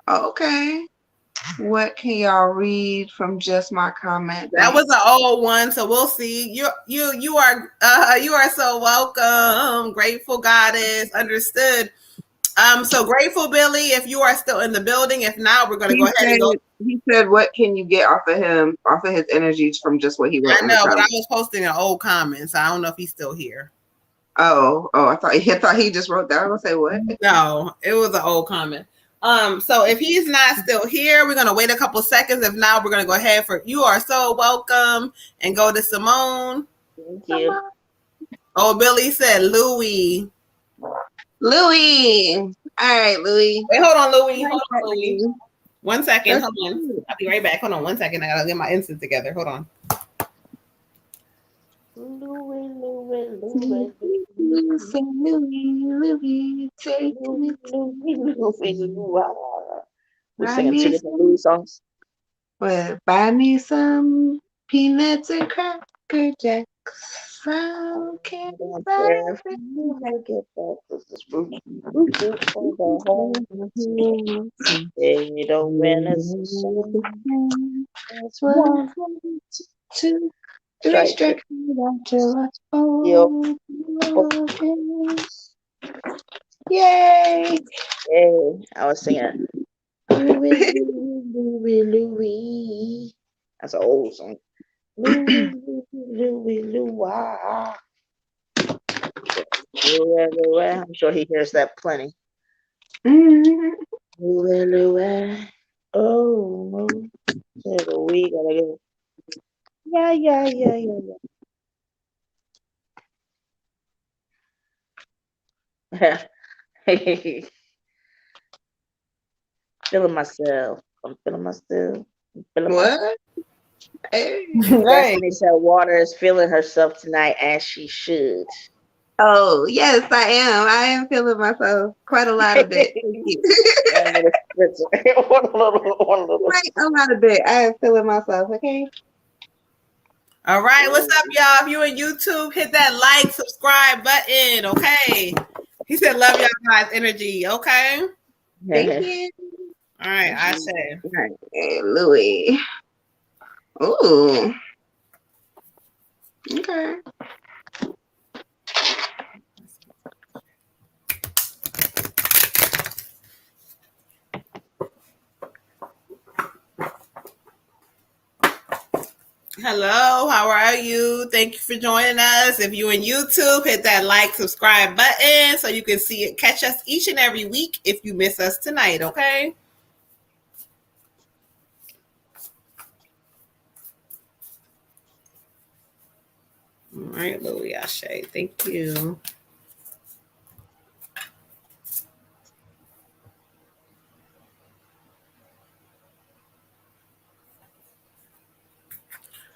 Okay. What can y'all read from just my comment? That was an old one, so we'll see. You are so welcome. Grateful Goddess, understood. So Grateful Billy, if you are still in the building, if not, we're going to go ahead and go. He said, "What can you get off of his energies from just what he wrote?" I know, but I was posting an old comment, so I don't know if he's still here. Oh, I thought he just wrote that. I was gonna say what? No, it was an old comment. So if he's not still here, we're gonna wait a couple seconds. If not, we're gonna go ahead for you are so welcome and go to Simone. Thank you. Oh, Billy said Louis. All right, Louis. Wait, hold on, Louis. 1 second. Hold on. I'll be right back. Hold on 1 second. I gotta get my instance together. Hold on. Louis, take me. We're singing 2 different Louis songs. Well, buy me some peanuts and Cracker Jacks. So can They don't win us. That's 1, 2, 3 strike until I open. Yay! Yay! I was singing Louis. That's an old song. Louis. I'm sure he hears that plenty. Louis. Oh, we gotta go. Yeah. Feeling myself. I'm feeling myself. What? Hey. Destiny said water is feeling herself tonight as she should. Oh, yes, I am. I am feeling myself quite a lot of it. Thank you. One little. Quite a lot of it. I am feeling myself, okay? All right, what's up, y'all? If you in YouTube, hit that like, subscribe button, okay? He said, love y'all guys' energy, okay? Thank you. All right, I say. All right, Louis. Ooh. Okay. Hello, how are you? Thank you for joining us. If you're in YouTube, hit that like, subscribe button so you can see it. Catch us each and every week if you miss us tonight, okay? All right, Louis Ashe. Thank you.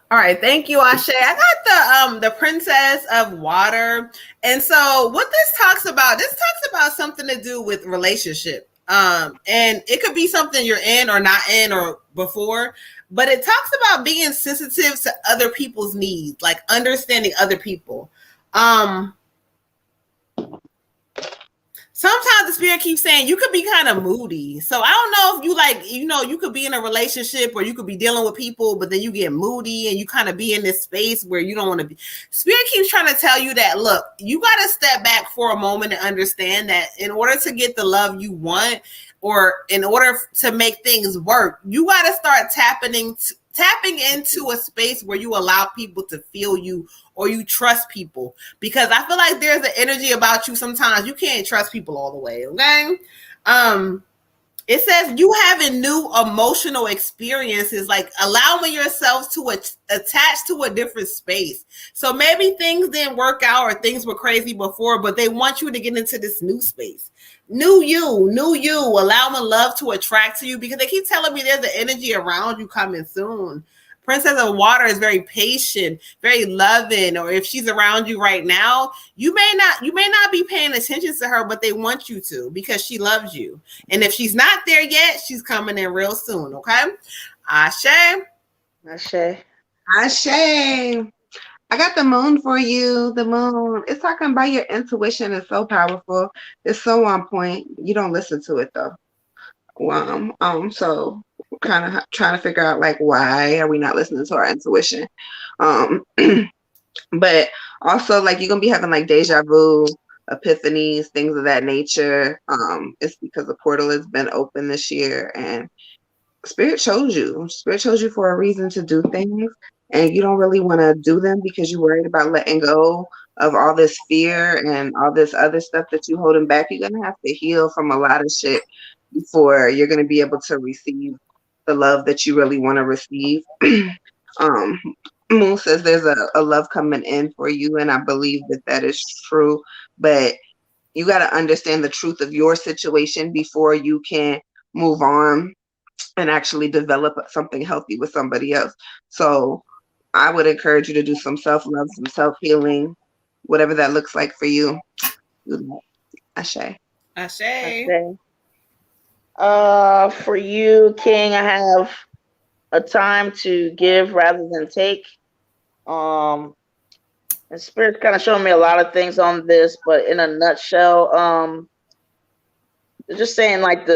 All right, thank you, Ashe. I got the Princess of Water. And so what this talks about something to do with relationship. And it could be something you're in or not in or before, but it talks about being sensitive to other people's needs, like understanding other people. Sometimes the spirit keeps saying you could be kind of moody. So I don't know if you you could be in a relationship or you could be dealing with people, but then you get moody and you kind of be in this space where you don't want to be. Spirit keeps trying to tell you that, look, you got to step back for a moment and understand that in order to get the love you want or in order to make things work, you got to start tapping into a space where you allow people to feel you or you trust people, because I feel like there's an energy about you sometimes you can't trust people all the way, okay? It says you having new emotional experiences, like allowing yourself to attach to a different space. So maybe things didn't work out or things were crazy before, but they want you to get into this new space. New you, allowing love to attract to you, because they keep telling me there's an energy around you coming soon. Princess of Water is very patient, very loving, or if she's around you right now, you may not be paying attention to her, but they want you to because she loves you. And if she's not there yet, she's coming in real soon, okay? Ashe. Ashe. I got the moon for you. The moon. It's talking about your intuition is so powerful. It's so on point. You don't listen to it though. So kind of trying to figure out like why are we not listening to our intuition? But also like you're gonna be having like deja vu, epiphanies, things of that nature. It's because the portal has been open this year and Spirit chose you. Spirit chose you for a reason to do things, and you don't really want to do them because you're worried about letting go of all this fear and all this other stuff that you're holding back. You're gonna have to heal from a lot of shit before you're gonna be able to receive the love that you really want to receive. Moon says there's a love coming in for you, and I believe that is true. But you got to understand the truth of your situation before you can move on and actually develop something healthy with somebody else. So I would encourage you to do some self-love, some self-healing, whatever that looks like for you. Ashe. For you, King, I have a time to give rather than take. And Spirit's kind of showing me a lot of things on this, but in a nutshell, just saying like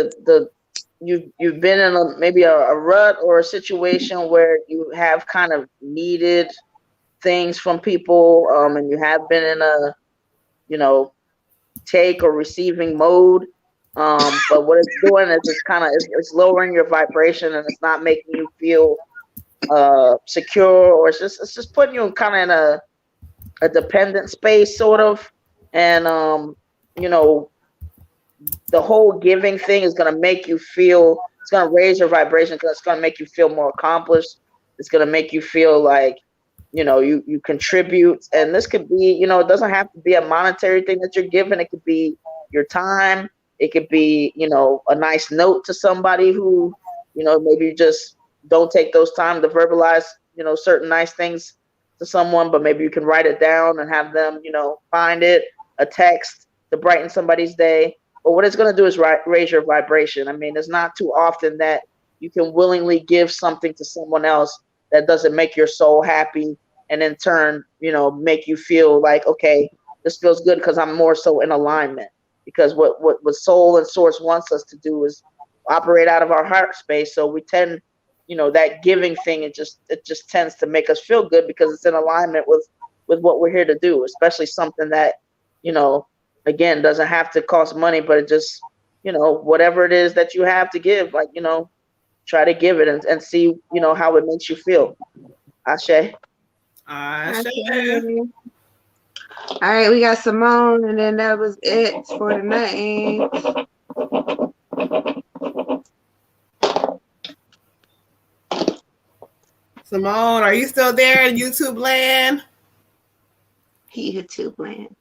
you've been in maybe a rut or a situation where you have kind of needed things from people, and you have been in a take or receiving mode. But what it's doing is it's lowering your vibration, and it's not making you feel secure, or it's just putting you kind of in a dependent space, sort of. And the whole giving thing is going to make you feel, it's going to raise your vibration because it's going to make you feel more accomplished. It's going to make you feel like, you contribute. And this could be, it doesn't have to be a monetary thing that you're giving. It could be your time. It could be, a nice note to somebody who, maybe you just don't take those time to verbalize, certain nice things to someone, but maybe you can write it down and have them, find it, a text to brighten somebody's day. But what it's going to do is raise your vibration. I mean, it's not too often that you can willingly give something to someone else that doesn't make your soul happy and in turn, make you feel like, okay, this feels good because I'm more so in alignment. Because what soul and source wants us to do is operate out of our heart space. So we tend, that giving thing, it just tends to make us feel good because it's in alignment with what we're here to do, especially something that, again, doesn't have to cost money, but it just, whatever it is that you have to give, like, try to give it and see, how it makes you feel. Ashe. Okay. All right, we got Simone, and then that was it for tonight. Simone, are you still there in YouTube land? YouTube land.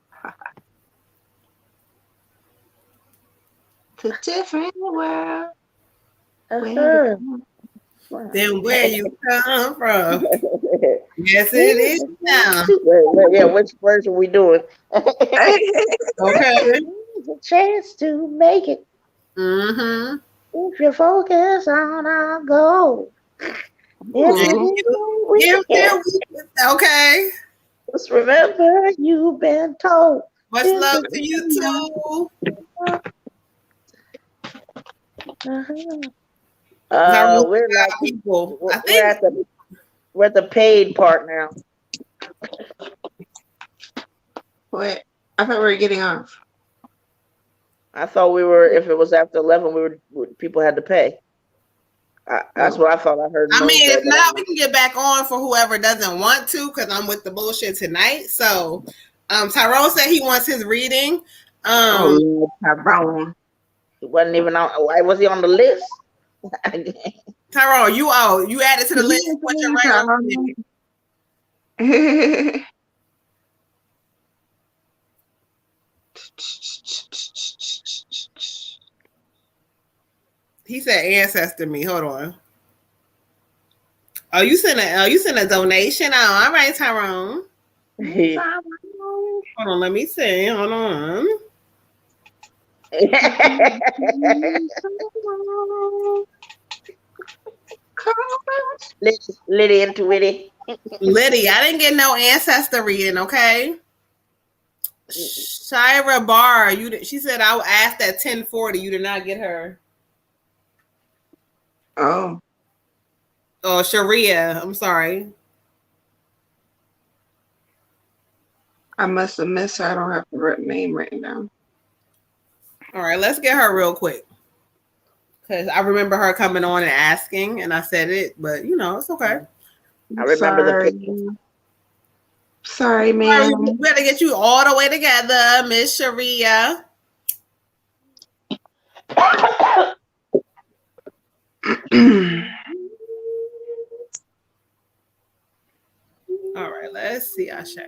It's a different world. Uh-huh. Then where you come from? Yes, it is now. Yeah, which version we doing? Okay. There's a chance to make it Mm-hmm. if you focus on our goal. Okay. Just remember, you've been told. Much love to you too. We're like people. we're at the paid part now. What? I thought we were getting off. I thought we were. If it was after 11, people had to pay. That's what I thought I heard. I mean, if not, we can get back on for whoever doesn't want to, because I'm with the bullshit tonight. So, Tyrone said he wants his reading. Tyrone. He wasn't even on. Why was he on the list? Tyrone, you added to the list. What's your right? He said ancestor me. Hold on. Oh, you sent a donation. Oh, all right, Tyrone. Hold on, let me see. Hold on. Liddy into Witty. Liddy, I didn't get no ancestor reading, okay? Shira Barr, she said I asked at 10:40. You did not get her. Oh. Oh, Sharia. I'm sorry. I must have missed her. I don't have the name written down. All right, let's get her real quick. Because I remember her coming on and asking, and I said it, but it's okay. I remember the picture. Sorry, man. We better get you all the way together, Miss Sharia. All right, let's see, Ashe.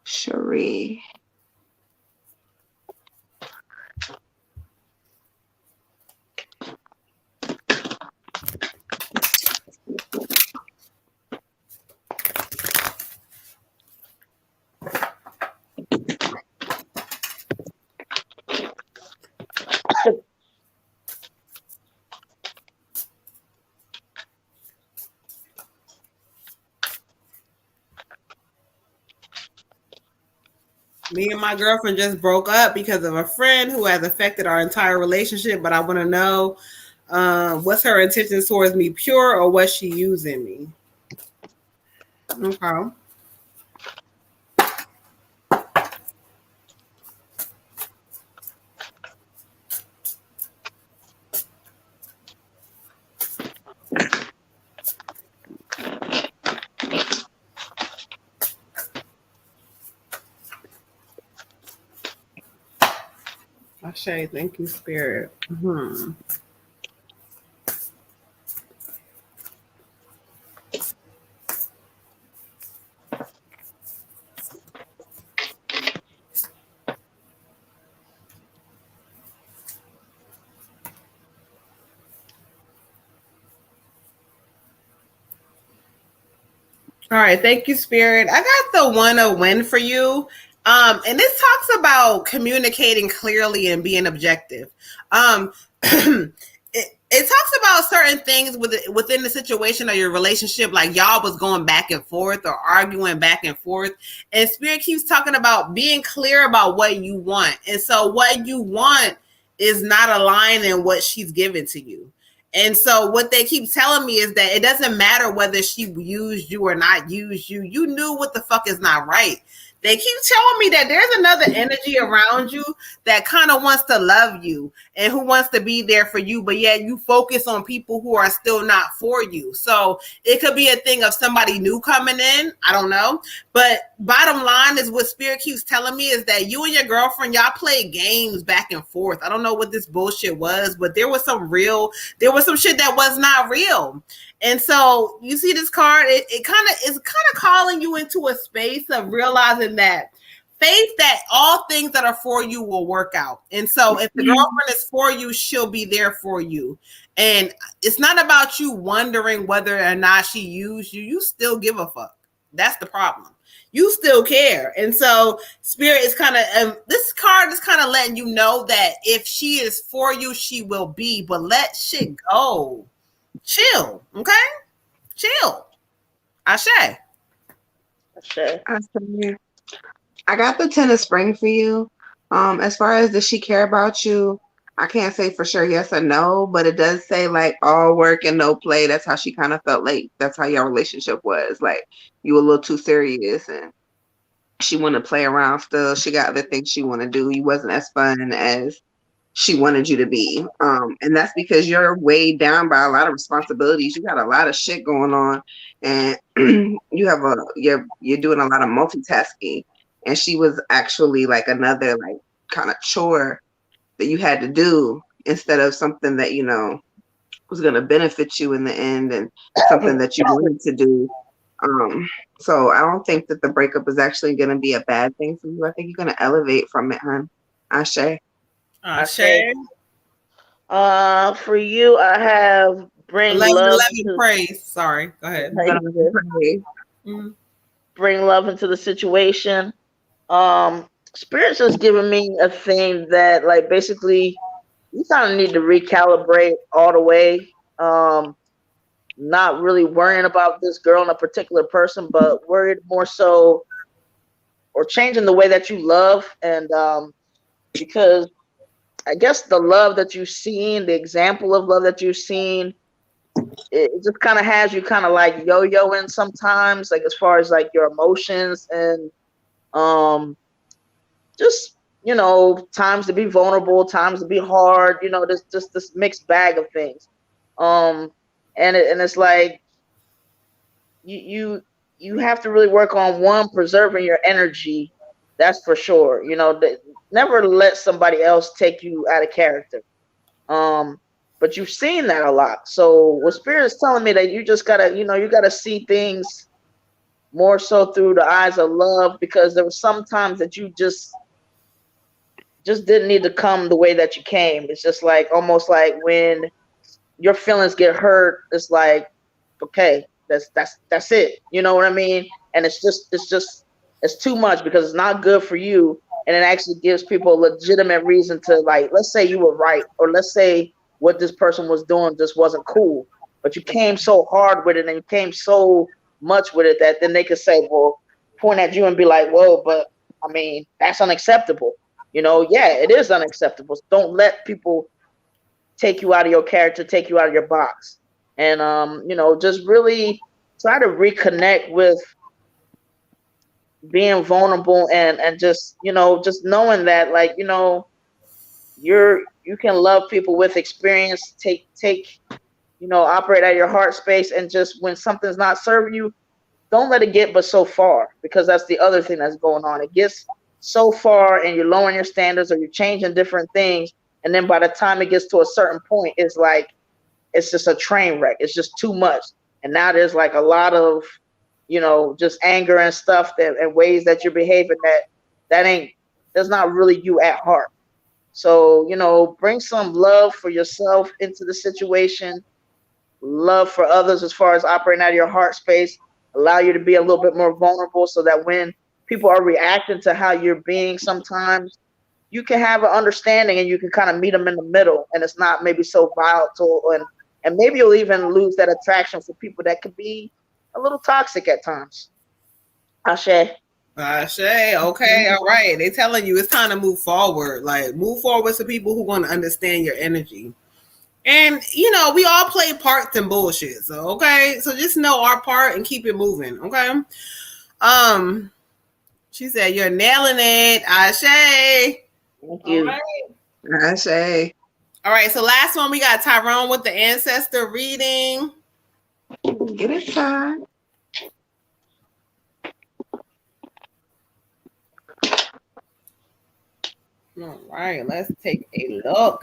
Cherie. Me and my girlfriend just broke up because of a friend who has affected our entire relationship, but I want to know what's her intentions towards me, pure, or was she using me? Okay. Ashe, thank you, Spirit. Mm-hmm. All right, thank you, Spirit. I got the one a win for you. And this talks about communicating clearly and being objective. It, it talks about certain things within the situation of your relationship, like y'all was going back and forth or arguing back and forth. And Spirit keeps talking about being clear about what you want. And so what you want is not aligning what she's given to you. And so what they keep telling me is that it doesn't matter whether she used you or not used you. You knew what the fuck is not right. They keep telling me that there's another energy around you that kind of wants to love you and who wants to be there for you, but yet you focus on people who are still not for you. So it could be a thing of somebody new coming in. I don't know. But bottom line is what Spirit keeps telling me is that you and your girlfriend, y'all played games back and forth. I don't know what this bullshit was, but there was some shit that was not real. And so you see this card, it kind of calling you into a space of realizing that faith that all things that are for you will work out. And so if the girlfriend is for you, she'll be there for you. And it's not about you wondering whether or not she used you. You still give a fuck. That's the problem. You still care. And so Spirit is kind of, this card is kind of letting you know that if she is for you, she will be, but let shit go. Chill, okay? Chill. Ashe. I got the 10 of spring for you. As far as does she care about you, I can't say for sure yes or no, but it does say like all work and no play. That's how she kind of felt like that's how your relationship was. Like you were a little too serious and she wanted to play around still. She got other things she want to do. You wasn't as fun as she wanted you to be. And that's because you're weighed down by a lot of responsibilities. You got a lot of shit going on and you're doing a lot of multitasking. And she was actually like another like kind of chore that you had to do instead of something that, you know, was going to benefit you in the end and something that you wanted to do. So I don't think that the breakup is actually going to be a bad thing for you. I think you're going to elevate from it, hon. Ashe. Ashe. For you, I have bring 11, love 11 to, praise. Sorry, go ahead. bring love into the situation. Spirit's just giving me a thing that like basically you kind of need to recalibrate all the way. Not really worrying about this girl and a particular person, but worried more so or changing the way that you love. And because I guess the love that you've seen, the example of love that you've seen, it just kind of has you kind of like yo-yoing sometimes, like as far as like your emotions and just, you know, times to be vulnerable, times to be hard, you know, this mixed bag of things. And it's like you have to really work on one, preserving your energy. That's for sure. You know, never let somebody else take you out of character. But you've seen that a lot. So what Spirit is telling me that you just gotta, you know, you gotta see things more so through the eyes of love, because there were some times that you just didn't need to come the way that you came. It's just like almost like when your feelings get hurt, it's like, okay, that's it. You know what I mean? And it's too much because it's not good for you. And it actually gives people a legitimate reason to, like, let's say you were right, or let's say what this person was doing just wasn't cool, but you came so hard with it and you came so much with it that then they could say, well, point at you and be like, whoa, but I mean, that's unacceptable. You know, yeah, it is unacceptable. So don't let people take you out of your character, take you out of your box. And, you know, just really try to reconnect with being vulnerable and just, you know, just knowing that, like, you know, you can love people with experience, take, you know, operate out of your heart space. And just when something's not serving you, don't let it get but so far, because that's the other thing that's going on. It gets so far and you're lowering your standards or you're changing different things. And then by the time it gets to a certain point, it's like, it's just a train wreck. It's just too much. And now there's like a lot of, you know, just anger and stuff and ways that you're behaving that's not really you at heart. So, you know, bring some love for yourself into the situation, love for others as far as operating out of your heart space, allow you to be a little bit more vulnerable, so that when people are reacting to how you're being, sometimes you can have an understanding and you can kind of meet them in the middle, and it's not maybe so volatile, and maybe you'll even lose that attraction for people that could be a little toxic at times. Ashe. Shay, okay, all right. They telling you it's time to move forward. Like move forward to people who want to understand your energy. And you know, we all play parts in bullshit. So okay. So just know our part and keep it moving. Okay. Um, she said you're nailing it. Ashe. Thank All you. right. I say, All right. So last one we got Tyrone with the ancestor reading. get inside. All right, let's take a look.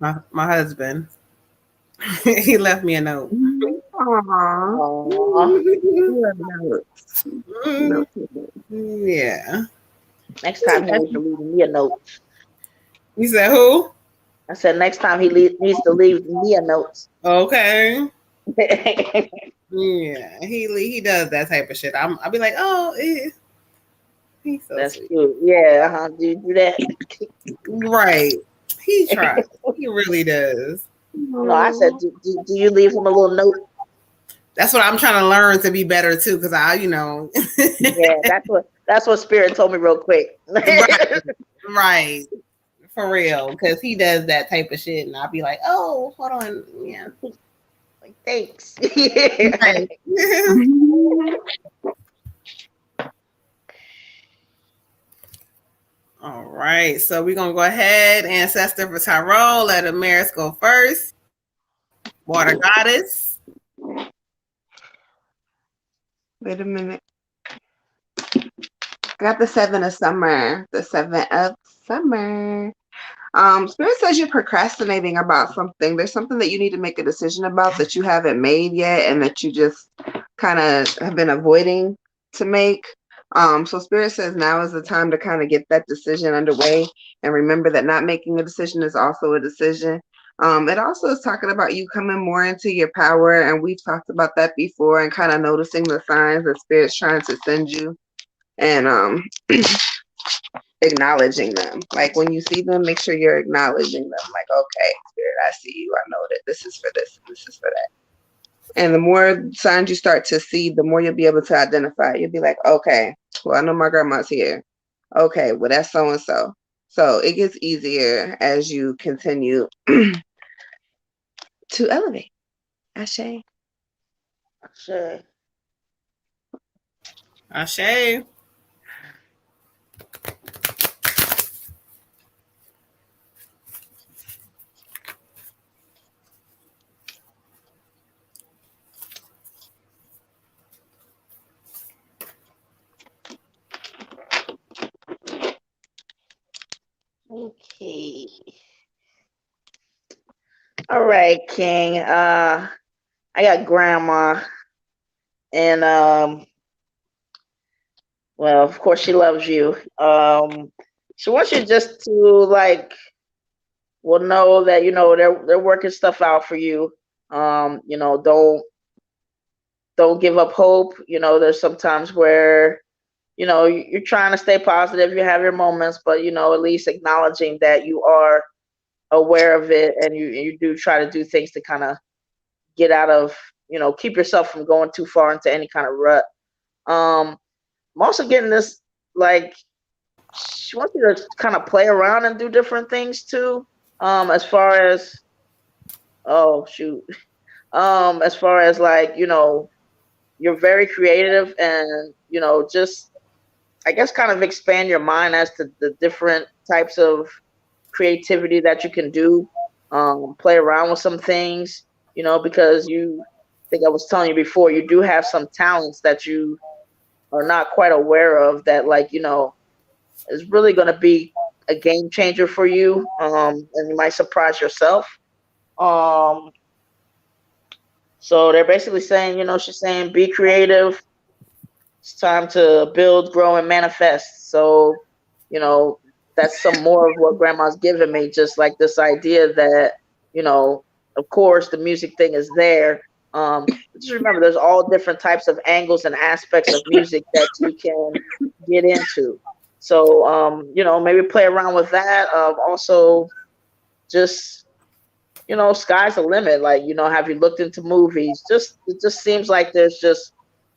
My husband, he left me a note. Aww. Aww. No. Yeah. Next time he needs to leave me a note. You said who? I said next time he needs to leave me a note. Okay. Yeah, he does that type of shit. I'll be like, oh, he's so That's sweet. cute. Yeah, do you do that? Right. He tries. He really does. No, I said, do you leave him a little note? That's what I'm trying to learn to be better too, because Yeah, that's what Spirit told me real quick. right. For real, because he does that type of shit, and I'll be like, "Oh, hold on, yeah, like thanks." right. All right, so we're gonna go ahead, ancestor for Tyrone. Let Amaris go first. Water goddess. Wait a minute. Got the 7 of summer. The 7 of summer. Spirit says you're procrastinating about something. There's something that you need to make a decision about that you haven't made yet and that you just kind of have been avoiding to make. So Spirit says now is the time to kind of get that decision underway, and remember that not making a decision is also a decision. It also is talking about you coming more into your power, and we've talked about that before, and kind of noticing the signs that Spirit's trying to send you, and acknowledging them. Like when you see them, make sure you're acknowledging them. Like, okay, Spirit, I see you. I know that this is for this and this is for that. And the more signs you start to see, the more you'll be able to identify. You'll be like, okay, well, I know my grandma's here. Okay, well, that's so and so. So it gets easier as you continue to elevate. Ashe. Sure. Ashe. Okay. All right, King. I got grandma, and well, of course she loves you. She wants you just to like, well, know that they're working stuff out for you. Don't give up hope. There's sometimes where you're trying to stay positive. You have your moments, but at least acknowledging that you are aware of it, and you do try to do things to kind of get out of, keep yourself from going too far into any kind of rut. I'm also getting this, like, she wants you to kind of play around and do different things too. As far as, oh shoot, as far as like, you're very creative, and just, I guess, kind of expand your mind as to the different types of creativity that you can do. Play around with some things, because I think I was telling you before, you do have some talents that you are not quite aware of that, like, is really going to be a game changer for you. And you might surprise yourself. So they're basically saying, she's saying, be creative, It's time to build, grow, and manifest. So, you know, that's some more of what grandma's given me, just like this idea that, you know, of course the music thing is there. Just remember there's all different types of angles and aspects of music that you can get into. So, you know, maybe play around with that. Also, just, you know, sky's the limit. Like, you know, have you looked into movies? Just, it just seems like there's just,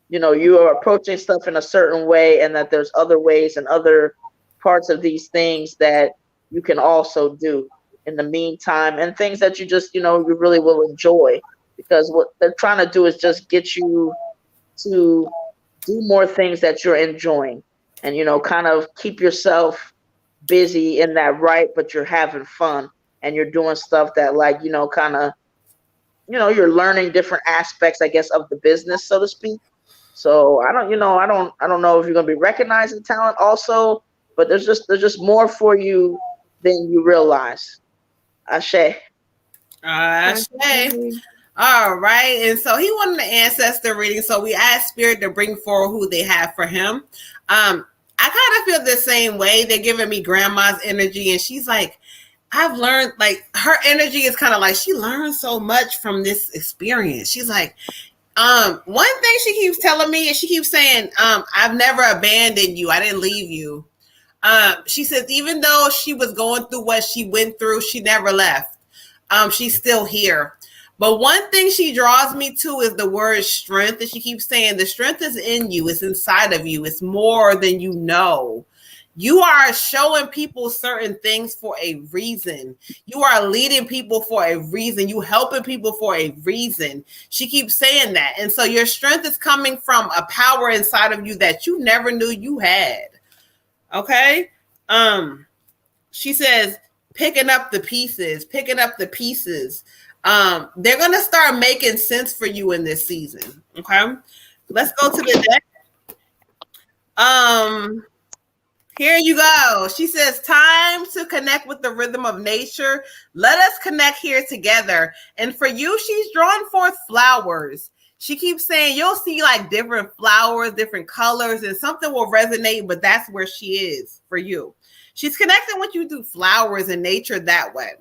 you know, you are approaching stuff in a certain way, and that there's other ways and other parts of these things that you can also do in the meantime, and things that you just, you know, you really will enjoy, because what they're trying to do is just get you to do more things that you're enjoying, and, you know, kind of keep yourself busy in that, right, but you're having fun, and you're doing stuff that, like, you know, kind of, you know, you're learning different aspects, I guess, of the business, so to speak. So I don't, you know, I don't know if you're gonna be recognizing talent also, but there's just more for you than you realize. Ashe. Shay. All right. And so he wanted an ancestor reading. So we asked Spirit to bring forward who they have for him. I kind of feel the same way. They're giving me grandma's energy, and she's like, I've learned, like, her energy is kind of like she learned so much from this experience. She's like, one thing she keeps telling me is she keeps saying, I've never abandoned you. I didn't leave you. She says, even though she was going through what she went through, she never left. She's still here. But one thing she draws me to is the word strength. And she keeps saying the strength is in you. It's inside of you. It's more than you know. You are showing people certain things for a reason. You are leading people for a reason. You helping people for a reason. She keeps saying that. And so your strength is coming from a power inside of you that you never knew you had. Okay? She says, picking up the pieces. They're going to start making sense for you in this season. Okay? Let's go to the deck. Here you go. She says, time to connect with the rhythm of nature. Let us connect here together. And for you, she's drawing forth flowers. She keeps saying you'll see like different flowers, different colors, and something will resonate, but that's where she is for you. She's connecting with you through flowers and nature that way.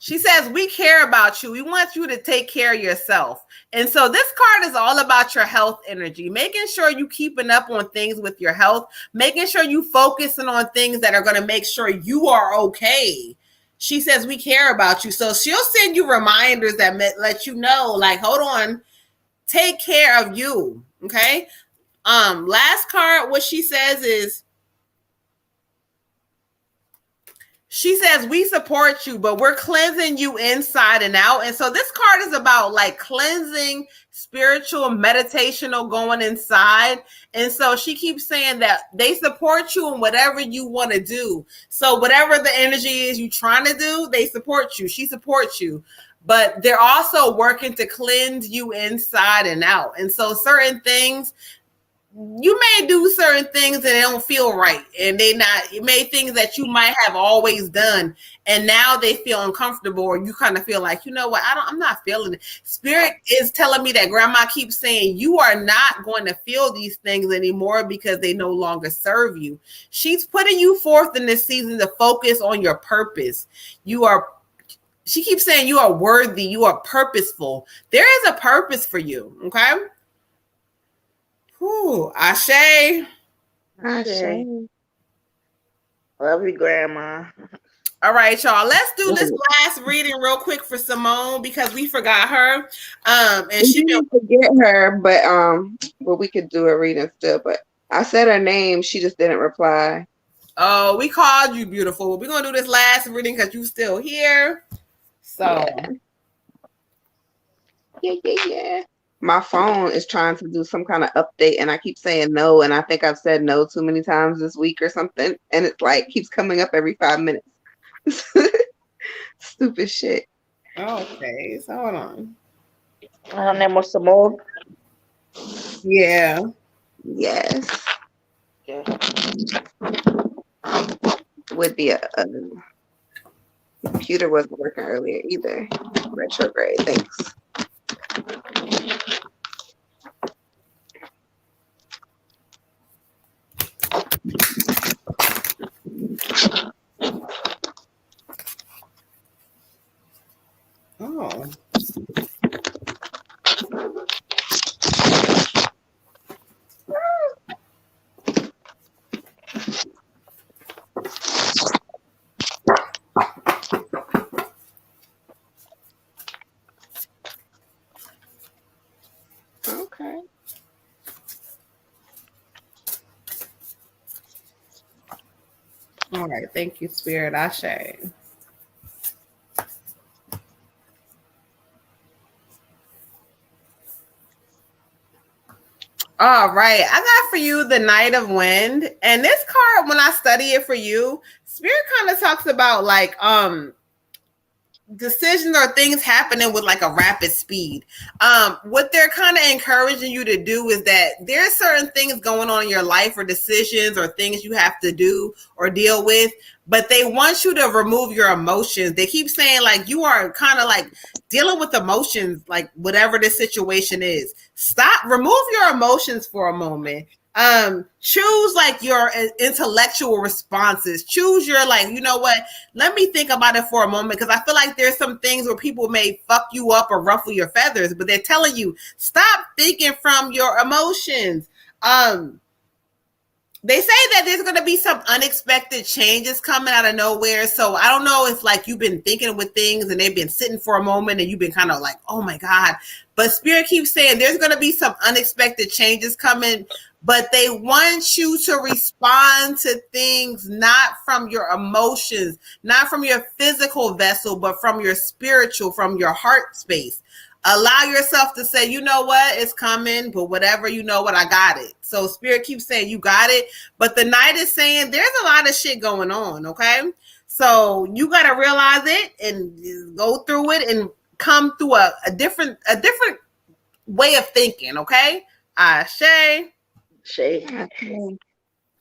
She says, we care about you. We want you to take care of yourself. And so this card is all about your health energy, making sure you keeping up on things with your health, making sure you focusing on things that are going to make sure you are okay. She says, we care about you. So she'll send you reminders that let you know, like, hold on, take care of you. Okay. Last card, what she says is, she says, we support you, but we're cleansing you inside and out. And so this card is about like cleansing, spiritual, meditational, going inside. And so she keeps saying that they support you in whatever you want to do. So whatever the energy is you trying to do, they support you. She supports you. But they're also working to cleanse you inside and out. And so certain things, you may do certain things and they don't feel right, and they not, you may things that you might have always done, and now they feel uncomfortable, or you kind of feel like, you know what, I'm not feeling it. Spirit is telling me that grandma keeps saying you are not going to feel these things anymore because they no longer serve you. She's putting you forth in this season to focus on your purpose. She keeps saying you are worthy, you are purposeful. There is a purpose for you, okay? Ooh, Ashe. Ashe. Love you, Grandma. All right, y'all. Let's do this last reading real quick for Simone because we forgot her. And she didn't forget her, but we could do a reading still. But I said her name, she just didn't reply. Oh, we called you beautiful. We're gonna do this last reading because you still here. So Yeah. My phone is trying to do some kind of update, and I keep saying no, and I think I've said no too many times this week or something, and it's like keeps coming up every 5 minutes. Stupid shit. Okay, so hold on. Her name was Simone. Yeah. Yes. Yeah. Would be a Computer wasn't working earlier either. Retrograde. Thanks. Oh. Okay. All right. Thank you, Spirit. Ashe. All right. I got for you the Knight of Wind. And this card, when I study it for you, Spirit kind of talks about like decisions or things happening with like a rapid speed. What they're kind of encouraging you to do is that there's certain things going on in your life or decisions or things you have to do or deal with, but they want you to remove your emotions. They keep saying like you are kind of like dealing with emotions, like whatever the situation is. Stop, remove your emotions for a moment. Choose like your intellectual responses. Choose your like, you know what, let me think about it for a moment, because I feel like there's some things where people may fuck you up or ruffle your feathers, but they're telling you stop thinking from your emotions. They say that there's going to be some unexpected changes coming out of nowhere. So I don't know if like you've been thinking with things and they've been sitting for a moment and you've been kind of like, oh my God. But Spirit keeps saying there's going to be some unexpected changes coming, but they want you to respond to things not from your emotions, not from your physical vessel, but from your spiritual, from your heart space. Allow yourself to say, you know what, it's coming, but whatever, you know what, I got it. So Spirit keeps saying you got it, but the Knight is saying there's a lot of shit going on, okay? So you got to realize it and go through it and come through a different way of thinking, okay? Ashe. Shay. Okay.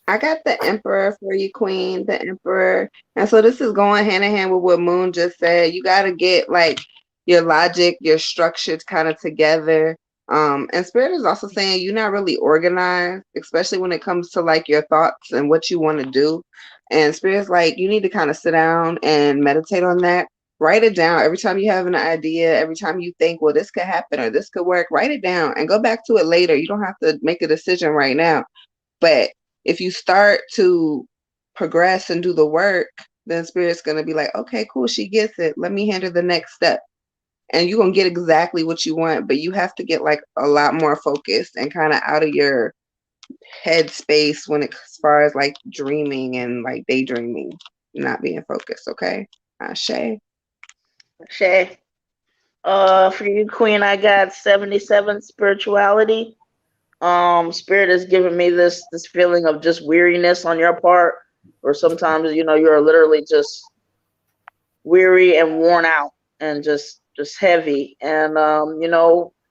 I got the Emperor for you, Queen, the Emperor. And so this is going hand in hand with what Moon just said. You got to get like your logic, your structures kind of together. And Spirit is also saying you're not really organized, especially when it comes to like your thoughts and what you want to do. And Spirit's like, you need to kind of sit down and meditate on that. Write it down every time you have an idea, every time you think, well, this could happen or this could work, write it down and go back to it later. You don't have to make a decision right now. But if you start to progress and do the work, then Spirit's going to be like, okay, cool, she gets it. Let me hand her the next step. And you're going to get exactly what you want, but you have to get like a lot more focused and kind of out of your head space when it, as far as like dreaming and like daydreaming, not being focused. Okay. Shay. Shay. For you, Queen, I got 77 spirituality. Spirit has given me this feeling of just weariness on your part, or sometimes you're literally just weary and worn out and just heavy. And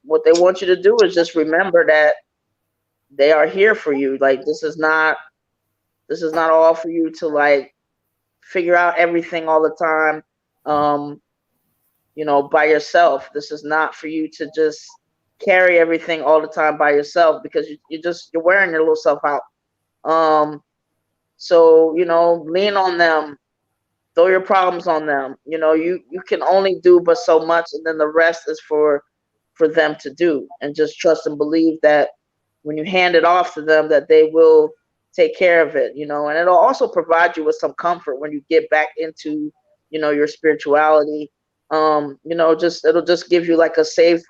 what they want you to do is just remember that they are here for you. Like this is not all for you to like figure out everything all the time. By yourself. This is not for you to just carry everything all the time by yourself, because you're wearing your little self out. So lean on them, throw your problems on them. You can only do but so much, and then the rest is for them to do. And just trust and believe that when you hand it off to them, that they will take care of it. And it'll also provide you with some comfort when you get back into your spirituality. It'll just give you like a safe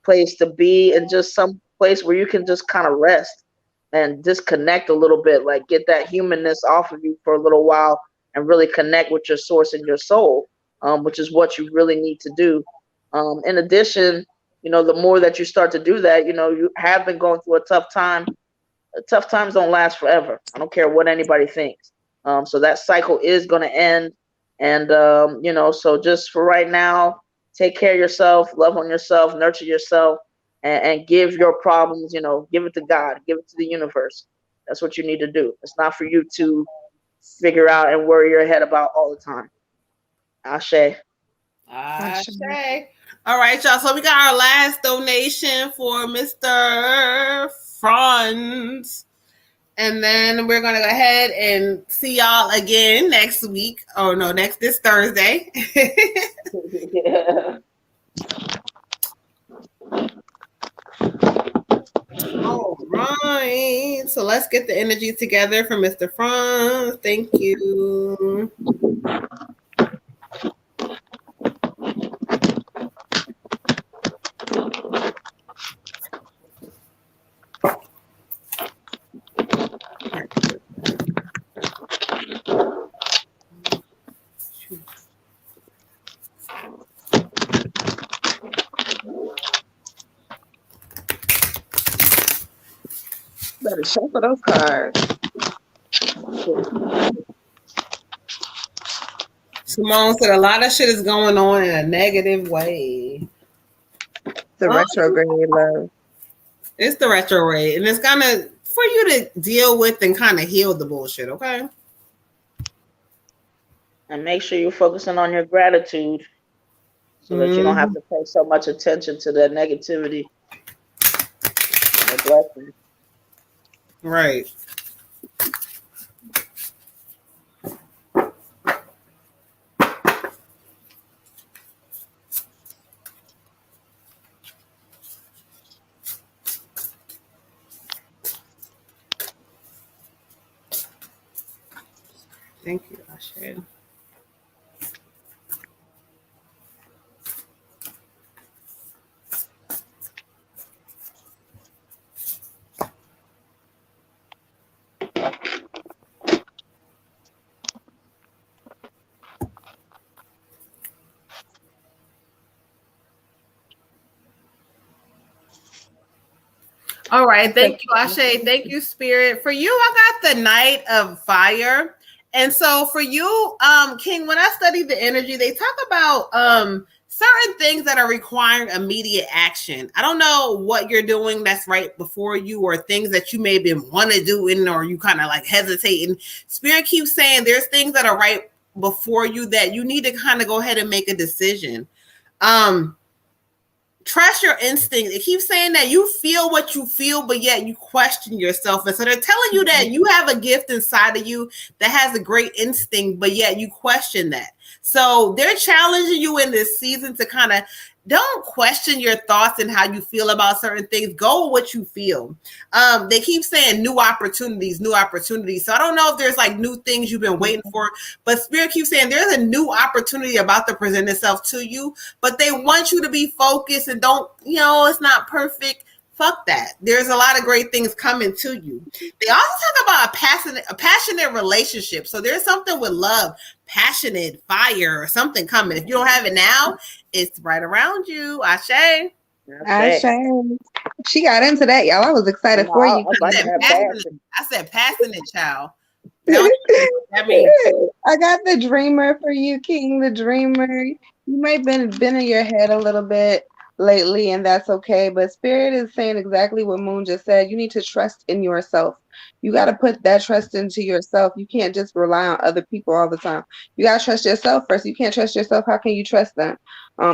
place to be, and just some place where you can just kind of rest and disconnect a little bit, like get that humanness off of you for a little while and really connect with your source and your soul, which is what you really need to do. In addition, the more that you start to do that, you have been going through a tough time. Tough times don't last forever. I don't care what anybody thinks. So that cycle is going to end. And, so just for right now, take care of yourself, love on yourself, nurture yourself, and give your problems, give it to God, give it to the universe. That's what you need to do. It's not for you to figure out and worry your head about all the time. Ashe. Ashe. All right, y'all. So we got our last donation for Mr. Franz. And then we're gonna go ahead and see y'all again next week. Oh no, this Thursday. Yeah. All right. So let's get the energy together for Mr. Franz. Thank you. Better shuffle those cards. Simone said a lot of shit is going on in a negative way. The retrograde love. It's the retrograde, and it's gonna for you to deal with and kind of heal the bullshit, okay? And make sure you're focusing on your gratitude so that you don't have to pay so much attention to the negativity. The blessing. Right. Thank you, Ashe. All right. Thank you, Ashe. Thank you, Spirit. For you, I got the Knight of Fire. And so for you, King, when I study the energy, they talk about certain things that are requiring immediate action. I don't know what you're doing that's right before you or things that you maybe want to do in or you kind of like hesitating. Spirit keeps saying there's things that are right before you that you need to kind of go ahead and make a decision. Trust your instinct. It keeps saying that you feel what you feel, but yet you question yourself. And so they're telling you that you have a gift inside of you that has a great instinct, but yet you question that. So they're challenging you in this season to kind of don't question your thoughts and how you feel about certain things. Go with what you feel. They keep saying new opportunities, new opportunities. So I don't know if there's like new things you've been waiting for, but Spirit keeps saying there's a new opportunity about to present itself to you, but they want you to be focused and don't, it's not perfect. Fuck that. There's a lot of great things coming to you. They also talk about a passionate relationship. So there's something with love, passionate, fire, or something coming. If you don't have it now, it's right around you. Ashe. Ashe. She got into that, y'all. I was excited for you. I said passionate, child. That means I got the dreamer for you, King. The dreamer. You might have been in your head a little bit lately, and that's okay. But Spirit is saying exactly what Moon just said. You need to trust in yourself. You got to put that trust into yourself. You can't just rely on other people all the time. You got to trust yourself first. You can't trust yourself. How can you trust them?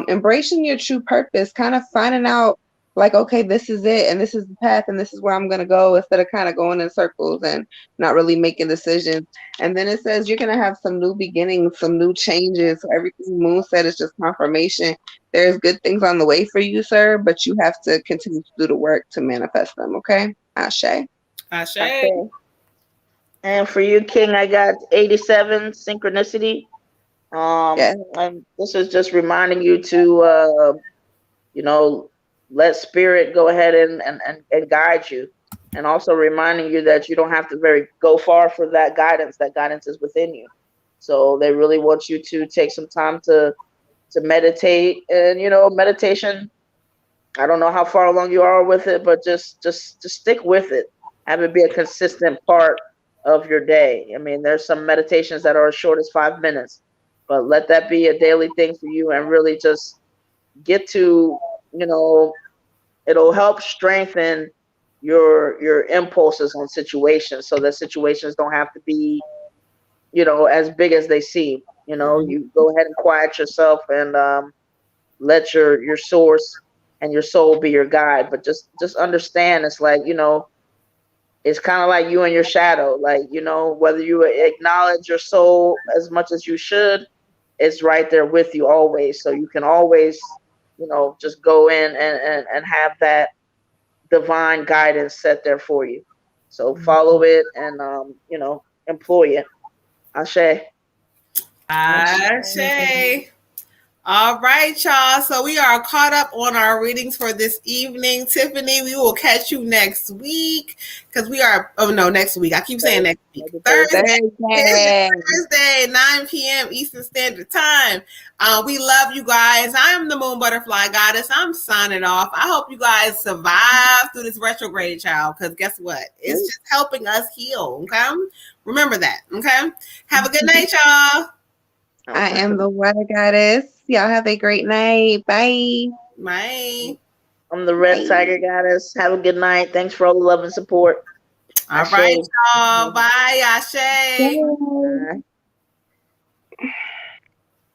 Embracing your true purpose, kind of finding out like, okay, this is it, and this is the path, and this is where I'm going to go, instead of kind of going in circles and not really making decisions. And then it says you're going to have some new beginnings, some new changes. So everything Moon said is just confirmation. There's good things on the way for you, sir, but you have to continue to do the work to manifest them, okay? Ashe. Ashe. And for you, King, I got 87, synchronicity. And this is just reminding you to, let Spirit go ahead and guide you. And also reminding you that you don't have to go far for that guidance. That guidance is within you. So they really want you to take some time to meditate. And, meditation, I don't know how far along you are with it, but just stick with it. Have it be a consistent part of your day. I mean, there's some meditations that are as short as 5 minutes, but let that be a daily thing for you and really just get to, it'll help strengthen your impulses on situations so that situations don't have to be, as big as they seem. You know, you go ahead and quiet yourself and let your source and your soul be your guide. But just understand, it's like, you know, it's kind of like you and your shadow. Like, you know, whether you acknowledge your soul as much as you should, it's right there with you always. So you can always, you know, just go in and have that divine guidance set there for you. So follow it and, you know, employ it. Ashe. Ashe. All right, y'all. So we are caught up on our readings for this evening. Tiffany, we will catch you next week because we are, oh no, next week. I keep saying next week. Thursday, 9 p.m. Eastern Standard Time. We love you guys. I am the Moon Butterfly Goddess. I'm signing off. I hope you guys survive through this retrograde, child, because guess what? It's just helping us heal, okay? Remember that, okay? Have a good night, y'all. I am the water goddess. Y'all have a great night. Bye. Bye. I'm the Red Tiger Goddess. Have a good night. Thanks for all the love and support. All right, y'all. Bye, Ashe. Bye.